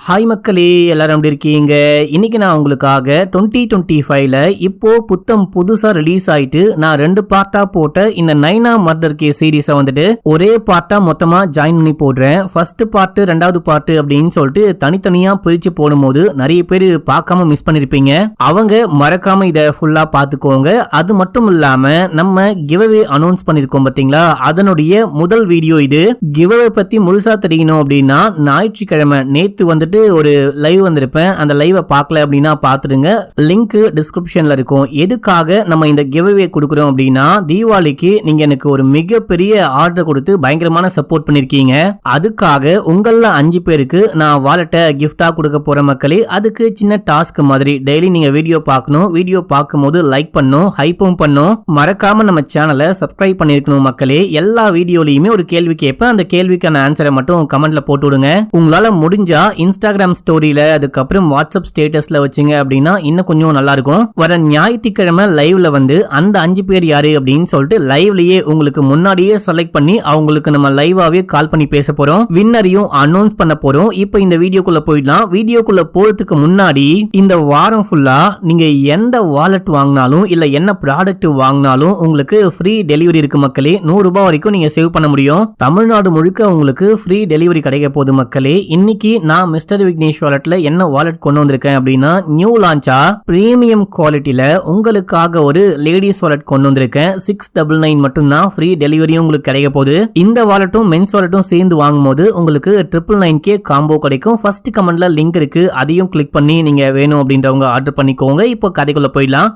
Hi மக்களே, எல்லாரும் எப்படி இருக்கீங்க? இன்னைக்கு நான் உங்களுக்காக 2025ல இப்போ புத்தம் புதுசா ரிலீஸ் ஆயிட்டு நான் 2 பார்ட்டா போட்ட இந்த நைனா மர்டர் கேஸ் சீரிஸை வந்துட்டு ஒரே பார்ட்டா மொத்தமா ஜாயின் பண்ணி போடுறேன். ஃபர்ஸ்ட் பார்ட், 2வது பார்ட் அப்படின்னு சொல்லிட்டு தனித்தனியா பிரிச்சு போடும்போது நிறைய பேர் பார்க்காம மிஸ் பண்ணிருப்பீங்க. அவங்க மறக்காம இதை ஃபுல்லா பாத்துக்கோங்க. அது மட்டும் இல்லாம நம்ம கிவ்அவே அனௌன்ஸ் பண்ணிருக்கோம் பாத்தீங்களா, அதனுடைய முதல் வீடியோ இது. கிவ்அவே பத்தி முழுசா தெரியணும் அப்படின்னா ஞாயிற்றுக்கிழமை நேத்து வந்துட்டு ஒரு லைவ் வந்திருப்பேன். அந்த லைவை பார்க்கல அப்படின்னா பாத்துடுங்க, லிங்க் டிஸ்கிரிப்ஷன்ல இருக்கும். எதுக்காக நம்ம இந்த கிவ்அவே கொடுக்குறோம் அப்படின்னா, தீபாவளிக்கு நீங்க எனக்கு ஒரு மிகப்பெரிய ஆர்டர் கொடுத்து பயங்கரமான சப்போர்ட் பண்ணிருக்கீங்க. அதுக்காக உங்கள 5 பேருக்கு நான் வாலெட்டை கிஃப்டா கொடுக்க போற மக்களே. அதுக்கு சின்ன டாஸ்க் மாதிரி டெய்லி நீங்க வீடியோ பார்க்கணும். வீடியோ பார்க்கும்போது லைக் பண்ணும், ஹைப்பும் பண்ணும். மறக்காம நம்ம சேனலை சப்ஸ்கிரைப் பண்ணிருக்கணும் மக்களே. எல்லா வீடியோலயுமே ஒரு கேள்வி கேட்பேன். அந்த கேள்விக்கான ஆன்சரை மட்டும் கமெண்ட்ல போட்டு விடுங்க. உங்களால முடிஞ்சா இன்ஸ்டாகிராம் ஸ்டோரியில, அதுக்கப்புறம் வாட்ஸ்அப் ஸ்டேட்டஸ்ல வச்சுங்க அப்படின்னா இன்னும் கொஞ்சம் நல்லா இருக்கும். வர ஞாயிற்றுக்கிழமை லைவ்ல வந்து அந்த 5 பேர் யாரு அப்படின்னு சொல்லிட்டு லைவ்லயே உங்களுக்கு முன்னாடியே செலக்ட் பண்ணி அவங்களுக்கு நம்ம லைவாவே கால் பண்ணி பேச போறோம். வின்னரையும் அனௌன்ஸ் பண்ண போறோம். இப்போ இந்த வீடியோக்குள்ள போயிடலாம். வீடியோக்குள்ள போறதுக்கு முன்னாடி இந்த வாரம் ஃபுல்லா நீங்க எந்த வாலெட் வாங்கினாலும் இல்ல என்ன ப்ராடக்ட் வாங்கினாலும் உங்களுக்கு ஃப்ரீ டெலிவரி இருக்கு மக்களே. 100 ரூபாய் வரைக்கும் நீங்க சேவ் பண்ண முடியும். தமிழ்நாடு முழுக்க உங்களுக்கு ஃப்ரீ டெலிவரி கிடைக்க போகுது மக்களே. இன்னைக்கு நான் மிஸ்டர் விக்னேஷ் வாலெட்ல என்ன வாலெட் கொண்டு வந்திருக்கேன் அப்படின்னா, நியூ லான்ச்சா பிரீமியம் குவாலிட்டியில உங்களுக்காக ஒரு லேடிஸ் வாலெட் கொண்டு வந்திருக்கேன். 699 மட்டும் தான் ஃப்ரீ டெலிவரியும் உங்களுக்கு கிடைக்க போகுது. இந்த வாலெட்டும் மென்ஸ் வாலெட்டும் சேர்ந்து வாங்கும்போது உங்களுக்கு 999K காம்போ கிடைக்கும். ஃபர்ஸ்ட் கமெண்ட்ல லிங்க் இருக்கு, அதையும் கிளிக் பண்ணி நீங்க வேணும் அப்படின்றவங்க ஆர்டர் பண்ணிக்கோங்க. இப்போ கதைக்குள்ள போயிடலாம்.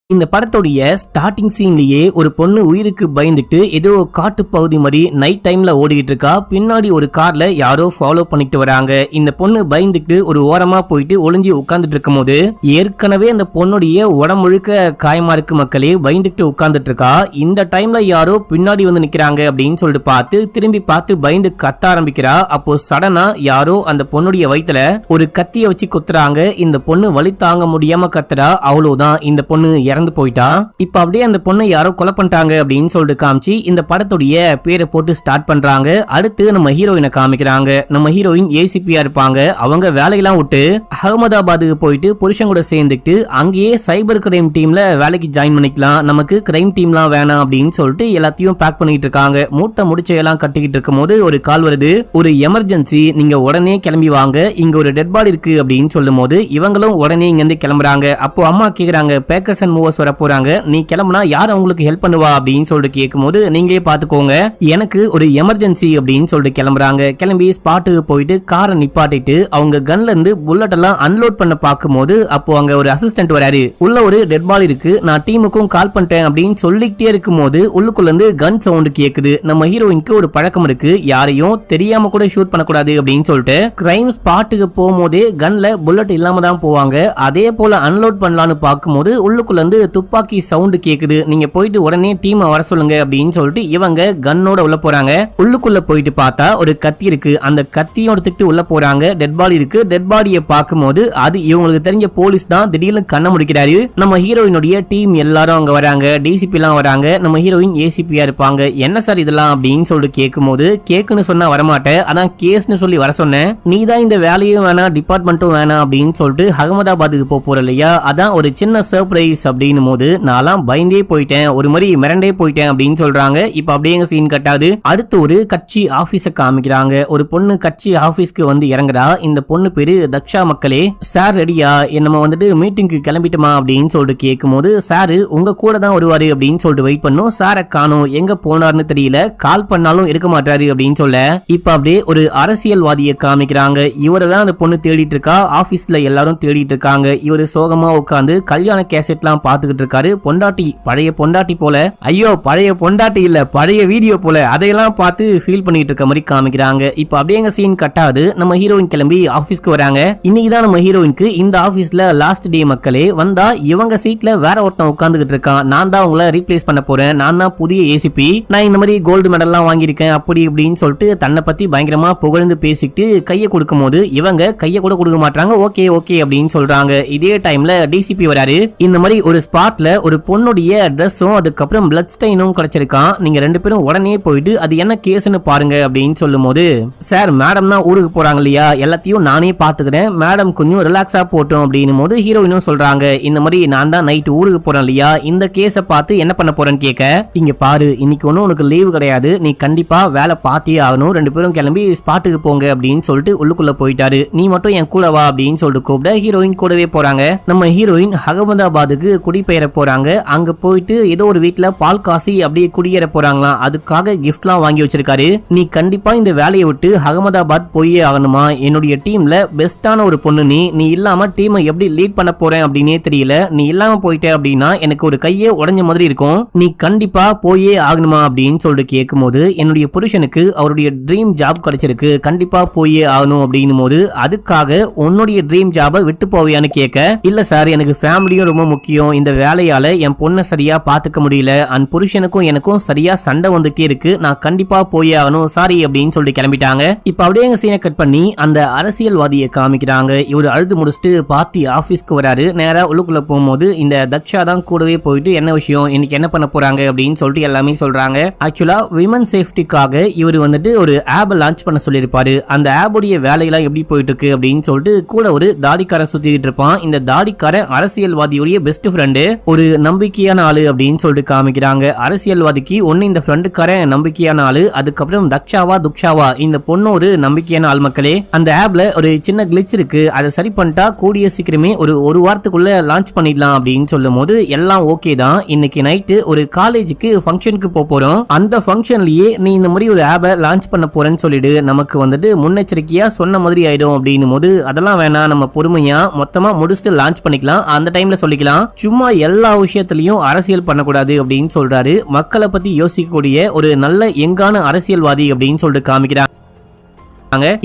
இந்த படத்தோடைய ஸ்டார்டிங் சீன்லயே ஒரு பொண்ணு உயிருக்கு பயந்துட்டு ஏதோ காட்டு பகுதி மாதிரி நைட் டைம்ல ஓடிட்டு இருக்கா. பின்னாடி ஒரு கார்ல யாரோ ஃபாலோ பண்ணிட்டு வராங்க. இந்த பொண்ணு பயந்துட்டு ஒரு ஓரமா போயிட்டு ஒளிஞ்சி உட்கார்ந்துட்டு இருக்கும் போது ஏற்கனவே அந்த பொண்ணுடைய உடம்பு முழுக்க காயமா இருக்கு மக்களே. பயந்துட்டு உட்கார்ந்துட்டு இருக்கா. இந்த டைம்ல யாரோ பின்னாடி வந்து நிக்கிறாங்க அப்படின்னு சொல்லிட்டு திரும்பி பார்த்து பயந்து கத்த ஆரம்பிக்கிறா. அப்போ சடனா யாரோ அந்த பொண்ணுடைய வயித்துல ஒரு கத்திய வச்சு குத்துறாங்க. இந்த பொண்ணு வலி தாங்க முடியாம கத்துறா. அவ்வளவுதான், இந்த பொண்ணு இறந்து போயிட்டா. இப்ப அப்படியே அந்த பொண்ணை யாரோ கொலை பண்ணிட்டாங்க அப்படின்னு சொல்லிட்டு காமிச்சு இந்த படத்துடைய பேரை போட்டு ஸ்டார்ட் பண்றாங்க. அடுத்து நம்ம ஹீரோயினை காமிக்கிறாங்க. நம்ம ஹீரோயின் ஏசிபியா இருப்பாங்க. அவங்க வேலையெல்லாம் விட்டு அகமதாபாத்துக்கு போயிட்டு புருஷன் கூட சேர்ந்துட்டு அங்கேயே சைபர் கிரைம் டீம்ல வேலைக்கு ஜாயின் பண்ணிக்கலாம், நமக்கு கிரைம் டீம்லாம் வேணாம் அப்படின்னு சொல்லிட்டு எல்லாத்தையும் பேக் பண்ணிட்டு இருக்காங்க. மூட்டை முடிச்சையெல்லாம் கட்டிக்கிட்டு இருக்கும் போது ஒரு கால் வருது, ஒரு எமர்ஜென்சி, நீங்க உடனே கிளம்பி வாங்க, இங்க ஒரு டெட் பாடி இருக்கு அப்படின்னு சொல்லும் போது இவங்களும் உடனே இங்க இருந்து கிளம்புறாங்க. அப்போ அம்மா கேக்குறாங்க, பேக்கர்ஸ் அண்ட் மூவர்ஸ் வர போறாங்க, நீ கிளம்புனா யார் அவங்களுக்கு ஹெல்ப் பண்ணுவா அப்படின்னு சொல்லிட்டு கேட்கும்போது நீங்களே பாத்துக்கோங்க, எனக்கு ஒரு எமர்ஜென்சி அப்படின்னு சொல்லிட்டு கிளம்புறாங்க. கிளம்பி ஸ்பாட்டுக்கு போயிட்டு காரை நிப்பாட்டிட்டு அவங்க கன்ல இருந்து புல்லட் எல்லாம் அன்லோட் பண்ண பார்க்கும்போது அப்போ அங்க ஒரு அசிஸ்டன்ட் வராரு. உள்ள ஒரு டெட் பாடி இருக்கு, நான் டீமுக்கும் கால் பண்ணிட்டேன் அப்படின்னு சொல்லிக்கிட்டே இருக்கும் போது உள்ளுக்குள்ள இருந்து கன் சவுண்ட் கேக்குது. நம்ம ஹீரோயினுக்கு ஒரு பழக்கம் இருக்கு, யாரையும் தெரியாம கூட ஷூட் பண்ணக்கூடாது அப்படின்னு சொல்லிட்டு கிரைம் ஸ்பாட்டுக்கு போகும்போதே கன்ல புல்லட் இல்லாம தான் போவாங்க. அதே போல அன்லோட் பண்ணலான்னு பார்க்கும்போது உள்ளுக்குள்ள இருந்து துப்பாக்கி சவுண்ட் கேக்குது. நீங்க போயிட்டு உடனே டீம் வர சொல்லுங்க அப்படின்னு சொல்லிட்டு இவங்க கன்னோட உள்ள போறாங்க. உள்ளுக்குள்ள போயிட்டு பார்த்தா ஒரு கத்தி இருக்கு. அந்த கத்தியோட எடுத்துட்டு உள்ள போறாங்க. டெட் பாடி இருக்கு. டெட் பாடியை பார்க்கும்போது அது இவங்களுக்கு தெரிஞ்ச போலீஸ் தான். திடீர்னு கண்ண முடிக்கிறாரு. நம்ம ஹீரோயினுடைய டீம் எல்லாரும் அங்க வராங்க. டிசிபி எல்லாம் வராங்க. நம்ம ஹீரோயின் ஏசிபியா இருப்பாங்க. என்ன சார் இதெல்லாம் அப்படின்னு சொல்லிட்டு கேட்கும்போது, கேக்குன்னு சொன்னா வரமாட்டேன், அதான் கேஸ்னு சொல்லி வர சொன்னேன், நீ தான் இந்த வேலையும் வேணாம் டிபார்ட்மெண்ட்டும் வேணாம் அப்படின்னு சொல்லிட்டு அகமதாபாத்துக்கு போற இல்லையா, அதான் ஒரு சின்ன சர்ப்ரைஸ் அப்படின்னு போது நான்லாம் பயந்தே போயிட்டேன், ஒரு மாதிரி மிரண்டே போயிட்டேன் அப்படின்னு சொல்றாங்க. இப்ப அப்படியே சீன் கட்டாது. அடுத்து ஒரு கட்சி ஆபீஸ காமிக்கிறாங்க. ஒரு பொண்ணு கட்சி ஆபீஸ்க்கு வந்து இறங்குறா. இந்த பொண்ணு பேரு தக்ஷா மக்களே. சார் ரெடியா, நம்ம வந்துட்டு மீட்டிங்க்கு கிளம்பிட்டுமா அப்படின்னு சொல்லிட்டு கேட்கும்போது, சாரு உங்க கூட தான் வருவாரு அப்படின்னு சொல்லிட்டு வெயிட் பண்ணும். சாரை காணோம், எங்க போனார்னு தெரியல, கால் பண்ணாலும் இருக்க மாட்டாரு அப்படின்னு சொல்ல இப்ப அப்படியே ஒரு அரசியல்வாதியை காமிக்கிறாங்க. இவரை தான் அந்த பொண்ணு தேடிட்டு இருக்கா. ஆபீஸ்ல எல்லாரும் தேடிட்டு இருக்காங்க. இவரு சோகமா உட்காந்து கல்யாண கேசட் எல்லாம் பாத்துக்கிட்டு இருக்காரு. பொண்டாட்டி, பழைய பொண்டாட்டி போல, ஐயோ பழைய பொண்டாட்டி இல்ல பழைய வீடியோ போல, அதையெல்லாம் பார்த்து ஃபீல் பண்ணிட்டு இருக்க மாதிரி காமிக்கிறாங்க. இப்ப அப்படியே சீன் கட்டாது. நம்ம ஹீரோயின் கிளம்பி ஆபீஸ்க்கு வராங்க. இன்னைக்கு தான் நம்ம ஹீரோயினுக்கு இந்த ஆபீஸ்ல லாஸ்ட் டே மக்களே. வந்தா இவங்க சீட்ல வேற ஒருத்தன் உட்கார்ந்துகிட்டு இருக்கான். நான் தான் உங்களை ரீப்ளேஸ் பண்ண போறேன், நான் தான் புதிய ஏசிபி, நான் இந்த மாதிரி கோல்டு மெடல் எல்லாம் வாங்கியிருக்கேன் அப்படி இப்படின்னு சொல்லிட்டு தன்னை பத்தி பயங்கரமா புகழ்ந்து பேசிட்டு கையை கொடுக்கும் போது இவங்க கையை கூட கொடுக்க மாட்டாங்க. ஓகே ஓகே அப்படின்னு சொல்றாங்க. இதே டைம்ல டிசிபி வராரு. இந்த மாதிரி ஒரு ஸ்பாட்ல ஒரு பொண்ணுடைய ட்ரெஸ்ஸும் அதுக்கப்புறம் பிளட் ஸ்டெயினும் கிடைச்சிருக்கான். நீங்க 2 பேரும் உடனே போயிட்டு அது என்ன கேஸ்னு பாருங்க அப்படின்னு சொல்லும்போது, சார் மேடம் தான் ஊருக்கு போறாங்க இல்லையா, எல்லாத்தையும் நானே பாத்துக்கிறேன், மேடம் கொஞ்சம் ரிலாக்ஸா போட்டோம் அப்படின்னும் போது ஹீரோயினும் சொல்றாங்க, இந்த மாதிரி நான் தான் நைட் ஊருக்கு போறேன் இல்லையா, இந்த கேஸை பார்த்து என்ன பண்ண போறேன்னு கேட்க, இங்க பாரு இன்னைக்கு ஒன்னும் உனக்கு லீவு கிடையாது, நீ கண்டிப்பா வேலை பார்த்தே ஆகணும், 2 பேரும் கிளம்பி ஸ்பாட்டுக்கு போங்க அப்படின்னு சொல்லிட்டு உள்ளுக்குள்ள போயிட்டாரு. நீ மட்டும் என் கூட வா அப்படின்னு சொல்லிட்டு கூப்பிட ஹீரோயின் கூடவே போறாங்க. நம்ம ஹீரோயின் அகமதாபாத்துக்கு குடிபெயர போறாங்க. அங்க போயிட்டு ஏதோ ஒரு வீட்டுல பால் காசி அப்படியே குடியேற போறாங்களாம். அதுக்காக கிஃப்ட்லாம் வாங்கி வச்சிருக்காரு. நீ கண்டிப்பா இந்த வேலையை விட்டு அகமதாபாத் போயே ஆகணுமா, என்னுடைய டீம்ல பெஸ்டான ஒரு பொண்ணு நீ இல்லாம டீமை எப்படி லீட் பண்ண போறேன் அப்படின்னே தெரியல, நீ இல்லாம போயிட்ட அப்படின்னா எனக்கு ஒரு கையே உடைஞ்ச மாதிரி இருக்கும், நீ கண்டிப்பா போயே ஆகணுமா அப்படின்னு சொல்லிட்டு கேட்கும் போது, என்னுடைய புருஷனுக்கு அவருடைய ட்ரீம் ஜாப் கிடைச்சிருக்கு, கண்டிப்பா போயே ஆகணும் அப்படின்னும் போது, அதுக்காக உன்னுடைய ட்ரீம் ஜாபை விட்டு போவியான்னு கேட்க, இல்ல சார் எனக்கு ஃபேமிலியும் ரொம்ப முக்கியம், இந்த வேலையால என் பொண்ணை சரியா பாத்துக்க முடியல, அண்ட் புருஷனுக்கும் எனக்கும் சரியா சண்டை வந்துட்டே இருக்கு, நான் கண்டிப்பா போயே ஆகணும் சாரி அப்படின்னு சொல்லிட்டு கிளம்பிட்டாங்க. இப்ப அப்படியே எங்க சீனை கட் பண்ணி அந்த அரசியல்வாதியை காமிக்கிறாங்க. இவர் அழுது முடிச்சுட்டு பார்ட்டி ஆபீஸ்க்கு வராரு. நேரா உள்ளுக்குள்ள போகும்போது இந்த தக்ஷா தான் கூடவே போயிட்டு என்ன விஷயம் இன்னைக்கு என்ன பண்ண போறாங்க அப்படின்னு சொல்லிட்டு எல்லாமே சொல்றாங்க. ஆக்சுவலா விமன் சேஃப்டிக்காக இவர் வந்துட்டு ஒரு ஆப் லான்ச் பண்ண சொல்லியிருப்பாரு. அந்த ஆப்புடைய வேலையெல்லாம் எப்படி போயிட்டு இருக்கு அப்படின்னு சொல்லிட்டு கூட ஒரு தாடிக்காரன் சுத்திட்டு இருப்பான். இந்த தாடிக்காரன் அரசியல்வாதியுடைய பெஸ்ட் ஃப்ரெண்டு, ஒரு நம்பிக்கையான ஆளு அப்படின்னு சொல்லிட்டு காமிக்கிறாங்க. அரசியல்வாதிக்கு ஒன்னு இந்த ஃப்ரெண்டுக்காரன் நம்பிக்கையான ஆளு, அதுக்கப்புறம் தக்ஷாவா துக்ஷாவா இந்த பொண்ணு ஒரு நம்பிக்கையான ஆள். மக்களே அந்த ஆப்ல ஒரு சின்ன கிளிச் இருக்கு, அதை சரி பண்ணிட்டா கூடிய சீக்கிரமே ஒரு வாரத்துக்குள்ள லான்ச் பண்ணிடலாம் அப்படின்னு சொல்லும் போது எல்லாம் ஓகே தான். இன்னைக்கு நைட்டு ஒரு காலேஜுக்கு ஃபங்க்ஷனுக்கு போறோம், அந்த ஃபங்க்ஷன்லயே நீ இந்த மாதிரி ஒரு ஆப்பை லான்ச் பண்ண போறேன்னு சொல்லிடு, நமக்கு வந்துட்டு முன்னெச்சரிக்கையா சொன்ன மாதிரி ஆயிடும் அப்படின்னும் போது, அதெல்லாம் வேணாம் நம்ம பொறுமையா மொத்தமா முடிச்சுட்டு லான்ச் பண்ணிக்கலாம், அந்த டைம்ல சொல்லிக்கலாம், சும்மா எல்லா விஷயத்திலையும் அரசியல் பண்ணக்கூடாது அப்படின்னு சொல்றாரு. மக்களை பத்தி யோசிக்கக்கூடிய ஒரு நல்ல எங்கான அரசியல்வாதி அப்படின்னு சொல்லிட்டு காமிக்கிறாங்க.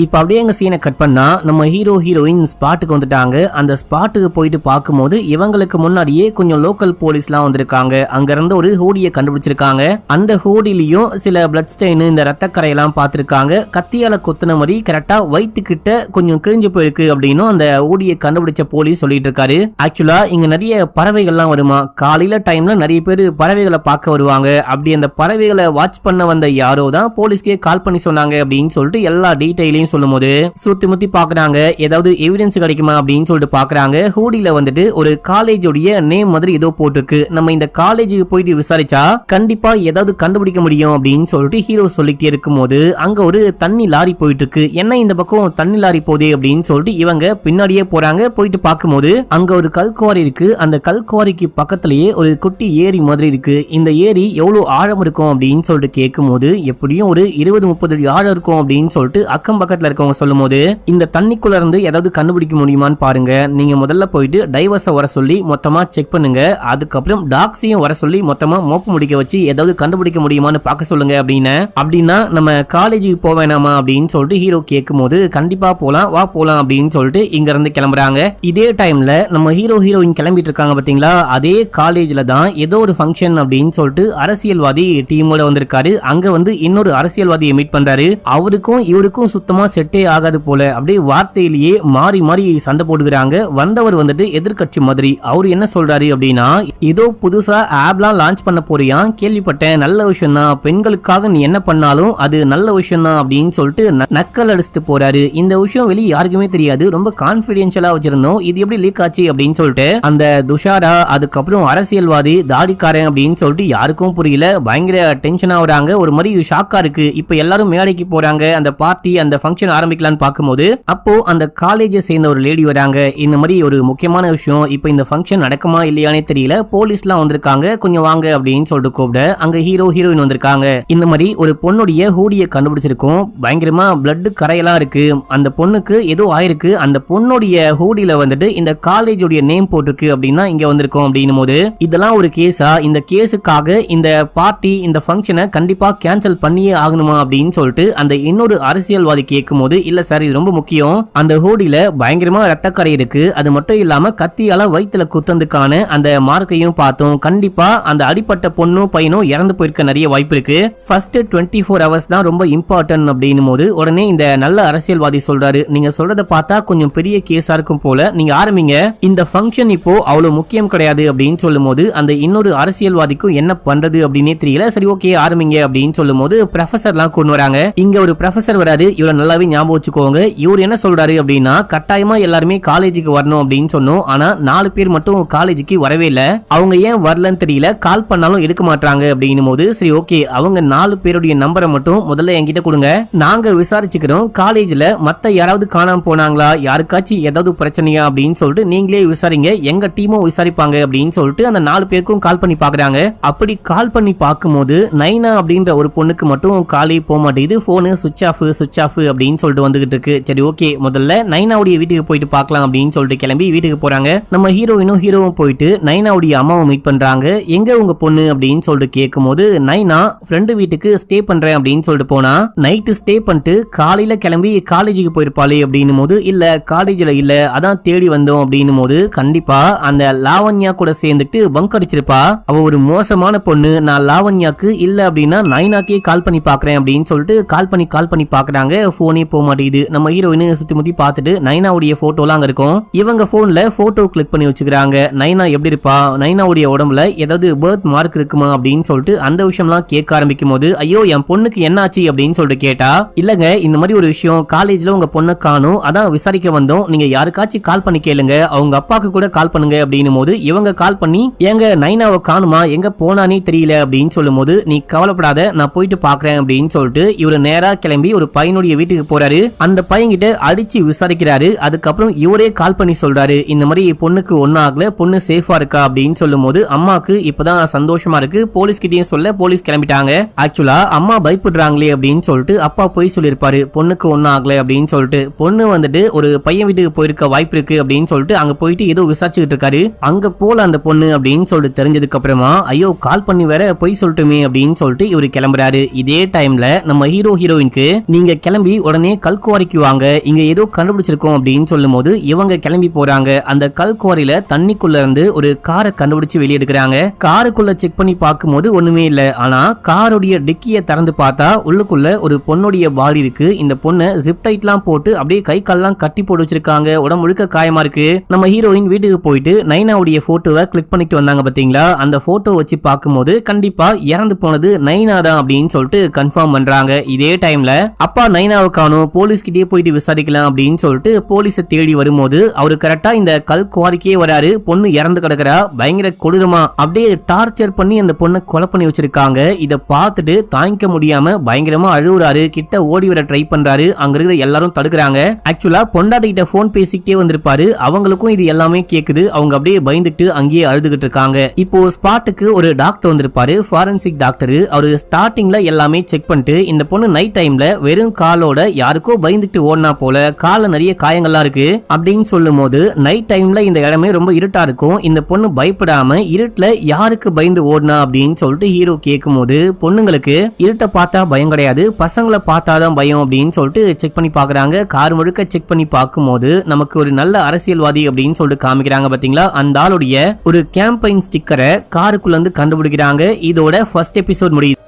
இப்ப அப்படியே எங்க சீனை கட் பண்ணா நம்ம ஹீரோ ஹீரோயின் ஸ்பாட்டுக்கு வந்துட்டாங்க. அந்த ஸ்பாட்டுக்கு போயிட்டு பார்க்கும்போது இவங்களுக்கு முன்னாடியே கொஞ்சம் லோக்கல் போலீஸ்லாம் வந்திருக்காங்க. அங்க இருந்து ஒரு ஹூடியை கண்டுபிடிச்சிருக்காங்க. அந்த ஹூடிலையும் சில பிளட் ஸ்டெயின் இந்த ரத்தக்கரையெல்லாம் பார்த்திருக்காங்க. கத்தியால கொத்துன மாதிரி கரெக்டா வயிற்றுக்கிட்ட கொஞ்சம் கிழிஞ்சு போயிருக்கு அப்படின்னு அந்த ஹூடியை கண்டுபிடிச்ச போலீஸ் சொல்லிட்டு இருக்காரு. ஆக்சுவலா இங்க நிறைய பறவைகள்லாம் வருமா, காலையில டைம்ல நிறைய பேர் பறவைகளை பார்க்க வருவாங்க. அப்படி அந்த பறவைகளை வாட்ச் பண்ண வந்த யாரோ தான் போலீஸ்க்கே கால் பண்ணி சொன்னாங்க அப்படின்னு சொல்லிட்டு எல்லா டீடைலையும் சொல்லும்போது சுத்தி முத்தி பாக்குறாங்க, ஏதாவது எவிடன்ஸ் கிடைக்குமா அப்படின்னு சொல்லிட்டு பாக்குறாங்க. ஹூடில வந்துட்டு ஒரு காலேஜோடைய நேம் மாதிரி ஏதோ போட்டிருக்கு. நம்ம இந்த காலேஜுக்கு போயிட்டு விசாரிச்சா கண்டிப்பா ஏதாவது கண்டுபிடிக்க முடியும் அப்படின்னு சொல்லிட்டு ஹீரோ சொல்லிட்டே இருக்கும்போது அங்க ஒரு தண்ணி லாரி போயிட்டு இருக்கு. என்ன இந்த பக்கம் தண்ணி லாரி போதே அப்படின்னு சொல்லிட்டு இவங்க பின்னாடியே போறாங்க. போயிட்டு பார்க்கும்போது அங்க ஒரு கல்குவாரி இருக்கு. அந்த கல்குவாரிக்கு பக்கத்திலேயே ஒரு குட்டி ஏரி மாதிரி இருக்கு. இந்த ஏரி எவ்வளவு ஆழம் இருக்கும் அப்படின்னு சொல்லிட்டு கேட்கும்போது எப்படியும் ஒரு 20-30 ஆழம் இருக்கும் அப்படின்னு சொல்லிட்டு அக்கம் பக்கத்துல இருக்கவங்க சொல்லும்போது, இந்த தண்ணிக்குள்ள இருந்து ஏதாவது கண்டுபிடிக்க முடியுமான்னு பாருங்க, நீங்க முதல்ல போயிட்டு டைவர்ஸை வர சொல்லி மொத்தமா செக் பண்ணுங்க, அதுக்கப்புறம் டாக்ஸையும் வர சொல்லி மொத்தமா மோப்பு முடிக்க வச்சு ஏதாவது கண்டுபிடிக்க முடியுமான்னு பார்க்க சொல்லுங்க அப்படின்னா நம்ம காலேஜுக்கு போக வேணாமா அப்படின்னு சொல்லிட்டு ஹீரோ கேட்கும்போது, கண்டிப்பா போலாம் வா போலாம் அப்படின்னு சொல்லிட்டு இங்க இருந்து கிளம்புறாங்க. இதே டைம்ல நம்ம ஹீரோ ஹீரோயின் கிளம்பிட்டு இருக்காங்க பாத்தீங்களா, அதே காலேஜ்ல தான் ஏதோ ஒரு ஃபங்க்ஷன் அப்படின்னு சொல்லிட்டு அரசியல்வாதி டீமோட வந்திருக்காரு. அங்க வந்து இன்னொரு அரசியல்வாதியை மீட் பண்றாரு. அவருக்கும் இவருக்கும் சுத்தமா செட்டே ஆகாது போல, அப்படியே வார்த்தையிலேயே மாறி மாறி சண்டை போடுகிறாங்க. வந்தவர் வந்துட்டு எதிர்கட்சி மாதிரி. அவர் என்ன சொல்றாரு அப்படின்னா, ஏதோ புதுசா ஆப்லாம் லான்ச் பண்ண போறியா, கேள்விப்பட்டேன், நல்ல விஷயம் தான், பெண்களுக்காக நீ என்ன பண்ணாலும் அது நல்ல விஷயம் தான் அப்படின்னு சொல்லிட்டு நக்கல் அடிச்சுட்டு போறாரு. இந்த விஷயம் வெளியே யாருக்குமே தெரியாது, ரொம்ப கான்பிடென்ஷியலா வச்சிருந்தோம், இது எப்படி லீக் ஆச்சு அப்படின்னு சொல்லிட்டு அந்த துஷாரா அதுக்கப்புறம் அரசியல்வாதி தாடிக்காரன் அப்படின்னு சொல்லிட்டு யாருக்கும் புரியல. பயங்கர டென்ஷன் ஆகுறாங்க, ஒரு மாதிரி ஷாக்கா இருக்கு. இப்ப எல்லாரும் மேடைக்கு போறாங்க, அந்த பார்ட்டி அந்த ஃபங்க்ஷன் ஆரம்பிக்கலாம்னு பார்க்கும்போது அப்போ அந்த காலேஜை சேர்ந்த ஒரு லேடி வராங்க. இந்த மாதிரி ஒரு முக்கியமான விஷயம், இப்போ இந்த ஃபங்க்ஷன் நடக்குமா இல்லையானே தெரியல, போலீஸ்லாம் வந்திருக்காங்க, கொஞ்சம் வாங்க அப்படின்னு சொல்லிட்டு கூப்பிட அங்க ஹீரோ ஹீரோயின் வந்திருக்காங்க. இந்த மாதிரி ஒரு பொண்ணுடைய ஹூடியை கண்டுபிடிச்சிருக்கோம், பயங்கரமா பிளட் கரையெல்லாம் இருக்கு, அந்த பொண்ணுக்கு ஏதோ ஆயிருக்கு, அந்த பொண்ணுடைய ஹூடியில வந்துட்டு இந்த காலேஜோடைய நேம் போட்டிருக்கு அப்படின்னா இங்க வந்திருக்கோம் அப்படின்னும் போது, இதெல்லாம் ஒரு கேஸா, இந்த கேஸுக்காக இந்த பார்ட்டி இந்த ஃபங்க்ஷனை கண்டிப்பா கேன்சல் பண்ணியே ஆகணுமா அப்படின்னு சொல்லிட்டு அந்த இன்னொரு அரசியல் அரசியல்வாதி கேட்கும் போது, இல்ல சார் இது ரொம்ப முக்கியம், அந்த ஹூடில பயங்கரமா ரத்தக்கரை இருக்கு, அது மட்டும் இல்லாம கத்தியால வயித்துல குத்தந்துக்கான அந்த மார்க்கையும் பார்த்தோம், கண்டிப்பா அந்த அடிப்பட்ட பொண்ணும் பையனும் இறந்து போயிருக்க நிறைய வாய்ப்பு இருக்கு, ஃபர்ஸ்ட் 24 hours தான் ரொம்ப இம்பார்ட்டன்ட் அப்படின்னும் போது உடனே இந்த நல்ல அரசியல்வாதி சொல்றாரு, நீங்க சொல்றத பார்த்தா கொஞ்சம் பெரிய கேஸா இருக்கும் போல, நீங்க ஆரம்பிங்க, இந்த ஃபங்க்ஷன் இப்போ அவ்வளவு முக்கியம் கிடையாது அப்படின்னு சொல்லும் போது அந்த இன்னொரு அரசியல்வாதிக்கும் என்ன பண்றது அப்படின்னே தெரியல. சரி ஓகே ஆரம்பிங்க அப்படின்னு சொல்லும் போது ப்ரொஃபசர்லாம் கொண்டு வராங்க. இங்க ஒரு ப்ரொஃபசர் வராரு, இவரை நல்லாவே ஞாபகம் வச்சுக்கோங்க. இவர் என்ன சொல்றாரு அப்படின்னா, கட்டாயமா எல்லாருமே காலேஜுக்கு வரணும் அப்படின்னு சொன்னோம், ஆனா 4 பேர் மட்டும் காலேஜுக்கு வரவே இல்ல, அவங்க ஏன் வரலன்னு தெரியல, கால் பண்ணாலும் எடுக்க மாட்டாங்க அப்படின்னும் போது சரி ஓகே அவங்க 4 பேருடைய நம்பரை மட்டும் முதல்ல என்கிட்ட கொடுங்க, நாங்க விசாரிச்சுக்கிறோம், காலேஜ்ல மத்த யாராவது காணாம போனாங்களா, யாருக்காச்சும் ஏதாவது பிரச்சனையா அப்படின்னு சொல்லிட்டு நீங்களே விசாரிங்க, எங்க டீமும் விசாரிப்பாங்க அப்படின்னு சொல்லிட்டு அந்த 4 பேருக்கும் கால் பண்ணி பாக்குறாங்க. அப்படி கால் பண்ணி பார்க்கும்போது நைனா அப்படின்ற ஒரு பொண்ணுக்கு மட்டும் காலே போக மாட்டேங்குது, போனு சுவிட்ச் ஆஃப் அப்படின்னு சொல்லிட்டு வந்துகிட்டு இருக்கு. சரி ஓகே முதல்ல நைனாவுடைய வீட்டுக்கு போயிட்டு பார்க்கலாம் அப்படின்னு சொல்லிட்டு கிளம்பி வீட்டுக்கு போறாங்க. நம்ம ஹீரோவும் போயிட்டு நைனாவுடைய அம்மாவை மீட் பண்றாங்க. எங்க உங்க பொண்ணு அப்படின்னு சொல்லிட்டு கேட்கும் போது நைனா ஃப்ரெண்டு வீட்டுக்கு ஸ்டே பண்றேன் அப்படின்னு சொல்லிட்டு போனா, நைட்டு ஸ்டே பண்ணிட்டு காலையில கிளம்பி காலேஜுக்கு போயிருப்பாளே அப்படின்னும் போது இல்ல காலேஜ்ல இல்ல அதான் தேடி வந்தோம் அப்படின்னும் போது கண்டிப்பா அந்த லாவண்யா கூட சேர்ந்துட்டு பங்க் அடிச்சிருப்பா, அவ ஒரு மோசமான பொண்ணு, நான் லாவண்யாக்கு இல்ல அப்படின்னா நைனாக்கே கால் பண்ணி பாக்குறேன் அப்படின்னு சொல்லிட்டு கால் பண்ணி பாக்குறாங்க, போனே போக மாட்டேங்குது. நம்ம ஹீரோயின் சுத்தி முத்தி பார்த்துட்டு நைனாவுடைய போட்டோலாம் அங்க இருக்கும், இவங்க போன்ல போட்டோ கிளிக் பண்ணி வச்சுக்கிறாங்க. நைனா எப்படி இருப்பா, நைனாவுடைய உடம்புல ஏதாவது பர்த் மார்க் இருக்குமா அப்படின்னு சொல்லிட்டு அந்த விஷயம்லாம் கேட்க ஆரம்பிக்கும் போது ஐயோ என் பொண்ணுக்கு என்னாச்சு அப்படின்னு சொல்லிட்டு கேட்டா, இல்லங்க இந்த மாதிரி ஒரு விஷயம், காலேஜ்ல உங்க பொண்ணை காணும், அதான் விசாரிக்க வந்தோம், நீங்க யாருக்காச்சும் கால் பண்ணி கேளுங்க, அவங்க அப்பாக்கு கூட கால் பண்ணுங்க அப்படின்னும் போது இவங்க கால் பண்ணி எங்க நைனாவை காணுமா, எங்க போனானே தெரியல அப்படின்னு சொல்லும் போது நீ கவலைப்படாத நான் போயிட்டு பாக்குறேன் அப்படின்னு சொல்லிட்டு இவரு நேரா கிளம்பி ஒரு பையனுடைய வீட்டுக்கு போறாரு. அந்த பையன்கிட்ட அடிச்சு விசாரிக்கிறாரு. அதுக்கப்புறம் இவரே கால் பண்ணி சொல்றாரு, இந்த மாதிரி பொண்ணுக்கு ஒன்னும் ஆகல, பொண்ணு சேஃபா இருக்கா அப்படின்னு சொல்லும் போது அம்மாக்கு இப்பதான் சந்தோஷமா இருக்கு, போலீஸ் கிட்டயும் சொல்ல போலீஸ் கிளம்பிட்டாங்க. ஆக்சுவலா அம்மா பயப்படுறாங்களே அப்படின்னு சொல்லிட்டு அப்பா போய் சொல்லிருப்பாரு, பொண்ணுக்கு ஒன்னும் ஆகல அப்படின்னு சொல்லிட்டு. பொண்ணு வந்துட்டு ஒரு பையன் வீட்டுக்கு போயிருக்க வாய்ப்பு இருக்கு அப்படின்னு சொல்லிட்டு அங்க போயிட்டு ஏதோ விசாரிச்சுட்டு இருக்காரு. அங்க போல அந்த பொண்ணு அப்படின்னு சொல்லிட்டு தெரிஞ்சதுக்கு அப்புறமா ஐயோ கால் பண்ணி வேற போய் சொல்லட்டுமே அப்படின்னு சொல்லிட்டு இவரு கிளம்புறாரு. இதே டைம்ல நம்ம ஹீரோயினுக்கு நீங்க கிளம்பி உடனே கல்குவாரிக்கு வாங்க, இங்க ஏதோ கண்டுபிடிச்சிருக்கோம் அப்படின்னு சொல்லும் போது இவங்க கிளம்பி போறாங்க. அந்த கல்குவாரியில தண்ணிக்குள்ள இருந்து ஒரு காரை கண்டுபிடிச்சு வெளியே எடுக்கிறாங்க. காருக்குள்ள செக் பண்ணி பார்க்கும்போது ஒண்ணுமே இல்ல, ஆனா காருடைய டிக்கிய திறந்து பார்த்தா உள்ளுக்குள்ள ஒரு பொண்ணுடைய பாடி இருக்கு. இந்த பொண்ணு ஜிப் டைட்லாம் போட்டு அப்படியே கை கால்லாம் கட்டி போட்டு வச்சிருக்காங்க, உடம்பு முழுக்க காயமா இருக்கு. நம்ம ஹீரோயின் வீட்டுக்கு போயிட்டு நைனாவுடைய போட்டோவை கிளிக் பண்ணிட்டு வந்தாங்க பாத்தீங்களா, அந்த போட்டோ வச்சு பார்க்கும்போது கண்டிப்பா இறந்து போனது நைனா தான் அப்படின்னு சொல்லிட்டு கன்ஃபார்ம் பண்றாங்க. இதே டைம்ல அப்பா நைனாவை காணோம், போலீஸ் கிட்டே போயிட்டு விசாரிக்கலாம் அப்படின்னு சொல்லிட்டு போலீஸை தேடி வரும்போது அவரு கரெக்டா இந்த கல் குவாரிக்கே வராரு. பொண்ணு இறந்து கிடக்குறா, பயங்கர கொடூரமா அப்படியே டார்ச்சர் பண்ணி அந்த பொண்ணை கொலை பண்ணி வச்சிருக்காங்க. இத பார்த்துட்டு தாங்கிக்க முடியாம பயங்கரமா அழுகுறாரு, கிட்ட ஓடி வர ட்ரை பண்றாரு, அங்க இருக்கிற எல்லாரும் தடுக்கிறாங்க. ஆக்சுவலா பொண்டாட்டி கிட்ட போன் பேசிக்கிட்டே வந்திருப்பாரு, அவங்களுக்கும் இது எல்லாமே கேக்குது, அவங்க அப்படியே பயந்துட்டு அங்கேயே அழுதுகிட்டு இருக்காங்க. இப்போ ஸ்பாட்டுக்கு ஒரு டாக்டர் வந்திருப்பாரு, ஃபாரன்சிக் டாக்டர். அவரு ஸ்டார்டிங்ல எல்லாமே செக் பண்ணிட்டு இந்த பொண்ணு நைட் டைம்ல வெறும் காலோட யாருக்கோ பயந்துட்டு ஓடினா போல, கால நிறைய காயங்கள்லாம் இருக்கு அப்படின்னு சொல்லும் போது நைட் டைம்ல இந்த இடமே ரொம்ப இருட்டா இருக்கும், இந்த பொண்ணு பயப்படாம இருட்டுல யாருக்கு பயந்து ஓடினா அப்படின்னு சொல்லிட்டு ஹீரோ கேட்கும் போது பொண்ணுங்களுக்கு இருட்ட பார்த்தா பயம் கிடையாது, பசங்களை பார்த்தாதான் பயம் அப்படின்னு சொல்லிட்டு செக் பண்ணி பாக்குறாங்க. கார் முழுக்க செக் பண்ணி பார்க்கும் போது நமக்கு ஒரு நல்ல அரசியல்வாதி அப்படின்னு சொல்லிட்டு காமிக்கிறாங்க பாத்தீங்களா, அந்த ஆளுடைய ஒரு கேம்பெயின் ஸ்டிக்கரை காருக்குள்ள இருந்து கண்டுபிடிக்கிறாங்க. இதோட ஃபர்ஸ்ட் எபிசோட் முடியுது.